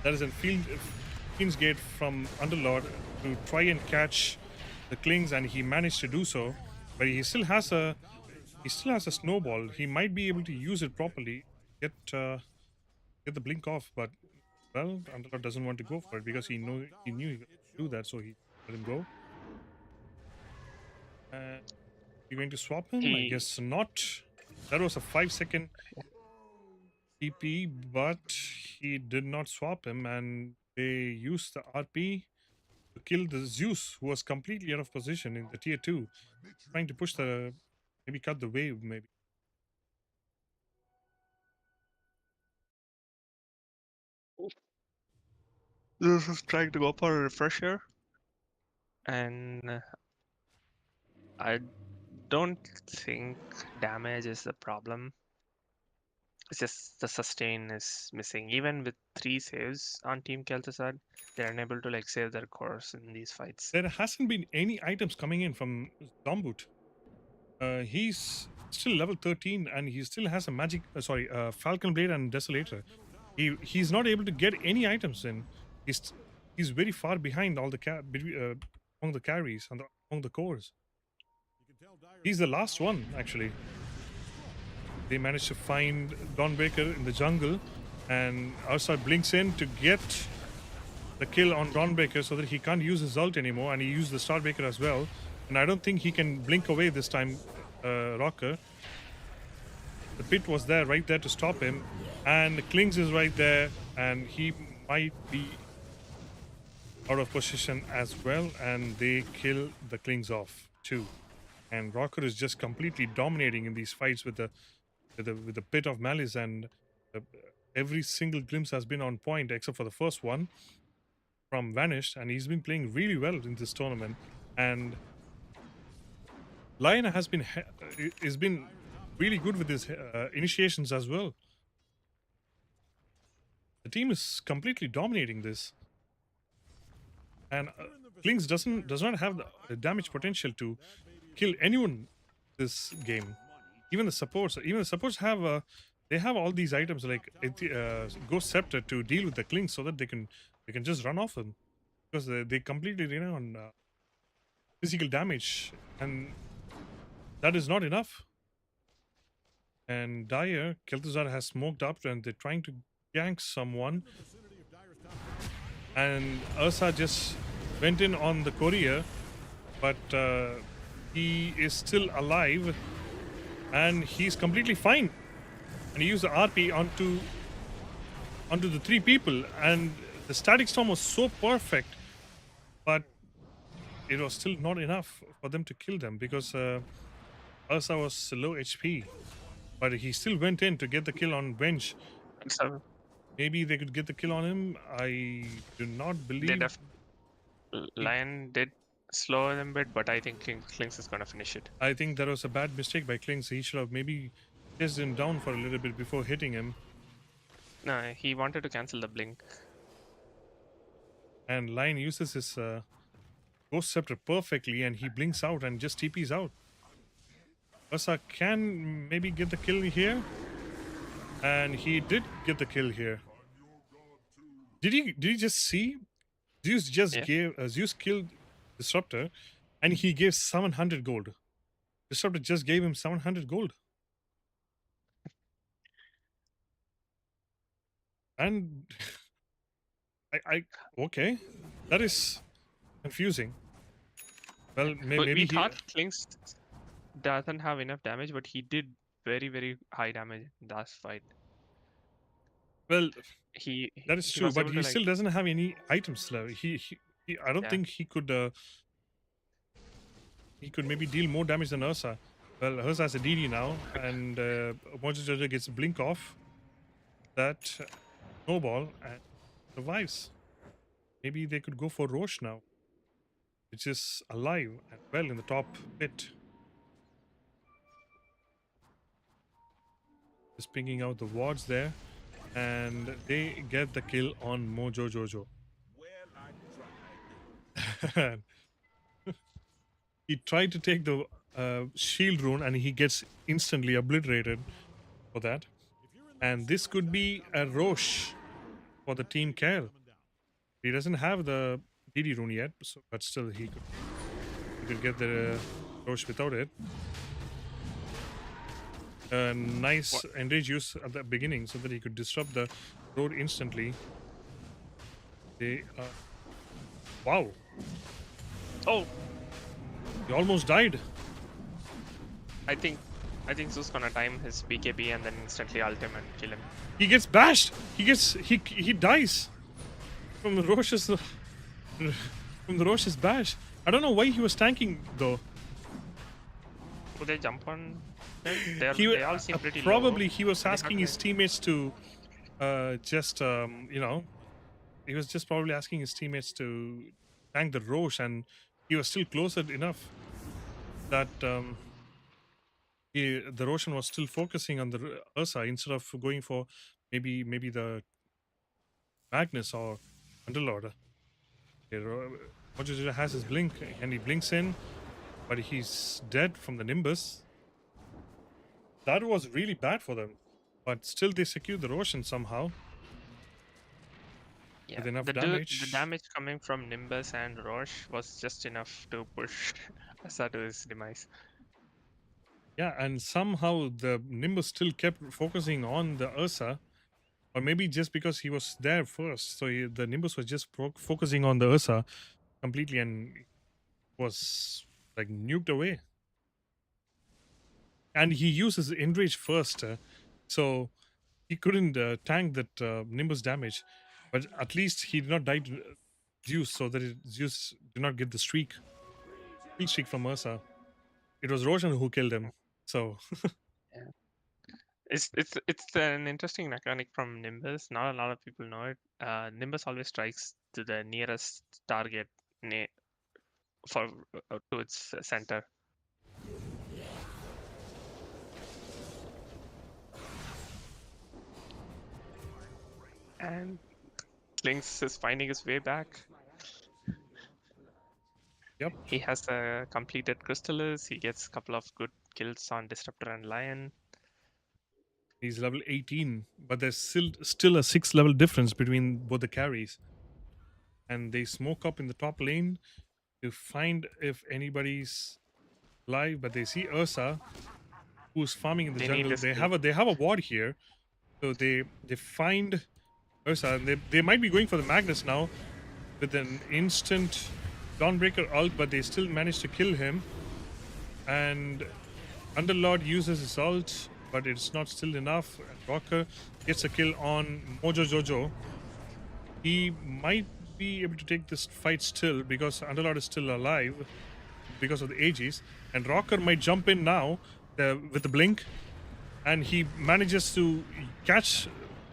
Speaker 2: Fiend's Gate from Underlord to try and catch the Klings, and he managed to do so, but he still has a snowball. He might be able to use it properly, get the blink off, but well, Underlord doesn't want to go for it because he knew he could do that, so he let him go. You going to swap him? I guess not. That was a 5-second TP, but he did not swap him, and they used the RP to kill the Zeus, who was completely out of position in the tier 2, trying to push maybe cut the wave, maybe.
Speaker 1: This is trying to go for a refresher, and I don't think damage is the problem. It's just the sustain is missing. Even with 3 saves on Team Kel'Thuzad, they're unable to like save their course in these fights.
Speaker 2: There hasn't been any items coming in from Zombut. He's still level 13, and he still has a magic. Falcon Blade and Desolator. He's not able to get any items in. He's very far behind all the among the carries and among the cores. He's the last one, actually. They managed to find Dawnbreaker in the jungle, and Ursa blinks in to get the kill on Dawnbreaker so that he can't use his ult anymore, and he used the Starbreaker as well. And I don't think he can blink away this time, Rocker. The pit was there, right there to stop him, and the Klings is right there, and he might be out of position as well, and they kill the Klings off too. And Rocker is just completely dominating in these fights with the pit of malice, and every single glimpse has been on point except for the first one from Vanished, and he's been playing really well in this tournament. And Lion has been really good with his initiations as well. The team is completely dominating this, and Klings does not have the damage potential to kill anyone this game. Even the supports have they have all these items like Ghost Scepter to deal with the Klings so that they can just run off them, because they completely rely on physical damage, and that is not enough. And Kel'Thuzad has smoked up, and they're trying to gank someone, and Ursa just went in on the courier, but he is still alive, and he's completely fine. And he used the RP onto the 3 people, and the static storm was so perfect, but it was still not enough for them to kill them because Ursa was low HP. But he still went in to get the kill on Venge.
Speaker 1: So
Speaker 2: maybe they could get the kill on him. I do not believe.
Speaker 1: Lion did slow them a bit, but I think Klings is going to finish it.
Speaker 2: I think that was a bad mistake by Klings. He should have maybe chased him down for a little bit before hitting him.
Speaker 1: No, he wanted to cancel the blink.
Speaker 2: And Lion uses his Ghost Scepter perfectly, and he blinks out and just TPs out. Ursa can maybe get the kill here, and he did get the kill here. Did he just see? Zeus just gave Zeus killed Disruptor, and he gave 700 gold. Disruptor just gave him 700 gold. And okay, that is confusing. Well,
Speaker 1: We
Speaker 2: maybe he.
Speaker 1: thought Klings doesn't have enough damage, but he did very high damage in that fight.
Speaker 2: Well,
Speaker 1: He
Speaker 2: that is
Speaker 1: he
Speaker 2: true,
Speaker 1: was
Speaker 2: but
Speaker 1: able
Speaker 2: he
Speaker 1: to like
Speaker 2: still doesn't have any items left. I don't
Speaker 1: yeah.
Speaker 2: think he could. He could maybe deal more damage than Ursa. Well, Ursa has a DD now, and Mojo Jojo gets a blink off. That snowball and survives. Maybe they could go for Roche now, which is alive and well in the top pit. Just pinging out the wards there, and they get the kill on Mojo Jojo. He tried to take the shield rune, and he gets instantly obliterated for that. And this could be a Roche for the team Kael. He doesn't have the DD rune yet, so, but still he could get the Roche without it. Nice enrage use at the beginning so that he could disrupt the road instantly. They wow.
Speaker 1: Oh,
Speaker 2: He almost died.
Speaker 1: I think Zeus gonna time his BKB and then instantly ult him and kill him.
Speaker 2: He gets bashed. He dies from the Roche's bash. I don't know why he was tanking though.
Speaker 1: Would they jump on them?
Speaker 2: He
Speaker 1: they all seem pretty
Speaker 2: probably
Speaker 1: low.
Speaker 2: he was
Speaker 1: They
Speaker 2: asking
Speaker 1: have
Speaker 2: his teammates to just you know, he was just probably asking his teammates to tank the Roche, and he was still closer enough that the Roshan was still focusing on the Ursa instead of going for maybe the Magnus or Underlord. Mojo has his blink and he blinks in, but he's dead from the Nimbus. That was really bad for them, but still they secured the Roshan somehow.
Speaker 1: Yeah,
Speaker 2: with enough
Speaker 1: the
Speaker 2: damage.
Speaker 1: damage coming from Nimbus and Roche was just enough to push Asa to his demise.
Speaker 2: Yeah, and somehow the Nimbus still kept focusing on the Ursa, or maybe just because he was there first. So the Nimbus was just focusing on the Ursa completely and was like nuked away. And he uses Enrage first, so he couldn't tank that Nimbus damage. But at least he did not die to Zeus, so that Zeus did not get the kill streak from Ursa. It was Roshan who killed him. So
Speaker 1: Yeah. It's an interesting mechanic from Nimbus. Not a lot of people know it. Nimbus always strikes to the nearest target for to its center. And Lynx is finding his way back.
Speaker 2: Yep.
Speaker 1: He has completed Crystallis. He gets a couple of good kills on Disruptor and Lion.
Speaker 2: He's level 18, but there's still a 6 level difference between both the carries. And they smoke up in the top lane to find if anybody's alive, but they see Ursa, who's farming in the jungle. They have a ward here, so they find Ursa, and they might be going for the Magnus now with an instant Dawnbreaker ult, but they still manage to kill him. And Underlord uses his ult, but it's not still enough. Rocker gets a kill on Mojo Jojo. He might be able to take this fight still because Underlord is still alive because of the Aegis, and Rocker might jump in now with the blink, and he manages to catch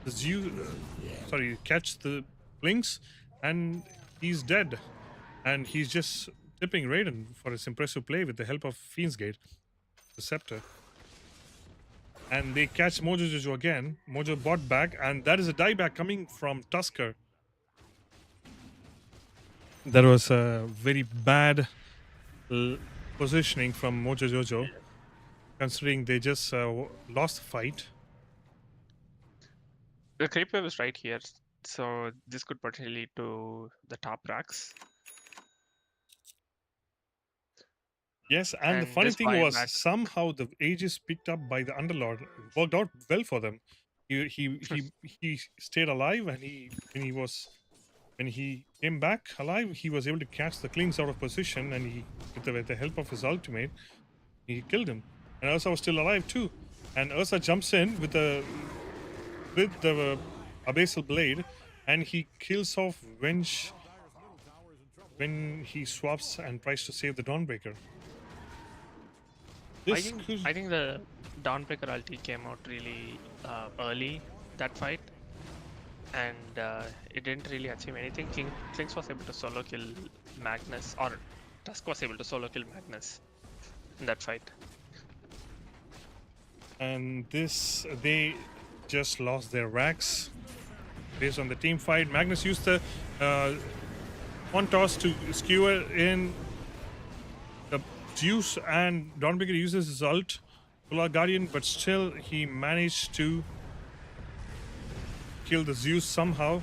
Speaker 2: the blinks, and he's dead, and he's just tipping Raiden for his impressive play with the help of Fiend's Gate, the Scepter. And they catch Mojo Jojo again. Mojo bought back, and that is a dieback coming from Tusker. That was a very bad positioning from Mojo Jojo, considering they just lost the fight.
Speaker 1: The creep wave is right here, so this could potentially lead to the top racks.
Speaker 2: Yes, and the funny thing was somehow the Aegis picked up by the Underlord worked out well for them. He stayed alive, and he was When he came back alive, he was able to catch the Klings out of position, and he, with the help of his ultimate, he killed him. And Ursa was still alive too. And Ursa jumps in with the abyssal blade, and he kills off Wench when he swaps and tries to save the Dawnbreaker. This could
Speaker 1: I think the Dawnbreaker ulti came out really early that fight, and it didn't really achieve anything. Klings was able to solo kill Magnus, or Tusk was able to solo kill Magnus in that fight.
Speaker 2: and this they just lost their racks based on the team fight. Magnus used the one toss to skewer in the Zeus, and Dawnbreaker uses his ult, Solar Guardian, but still he managed to kill the Zeus somehow.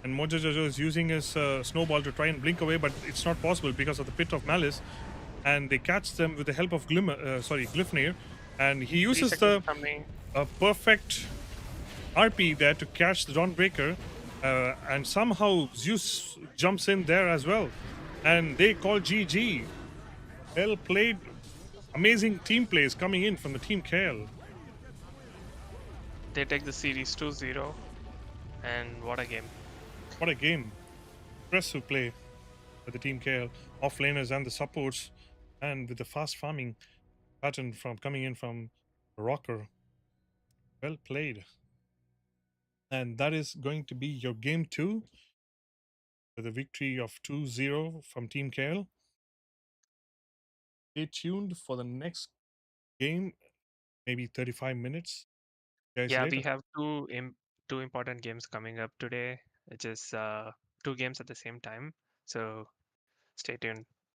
Speaker 2: And Mojojojo is using his snowball to try and blink away, but it's not possible because of the Pit of Malice. And they catch them with the help of Glyphnir, and he uses the perfect RP there to catch the Dawnbreaker, and somehow Zeus jumps in there as well, and they call GG. Well played. Amazing team plays coming in from the team Kael.
Speaker 1: They take the series 2-0, and what a game.
Speaker 2: What a game. Impressive play for the team Kael, offlaners and the supports, and with the fast farming pattern from coming in from Rocker. Well played. And that is going to be your game 2 with a victory of 2-0 from Team Kael. Stay tuned for the next game, maybe 35 minutes. Guys,
Speaker 1: Yeah,
Speaker 2: later.
Speaker 1: we have two important games coming up today, which is 2 games at the same time. So stay tuned.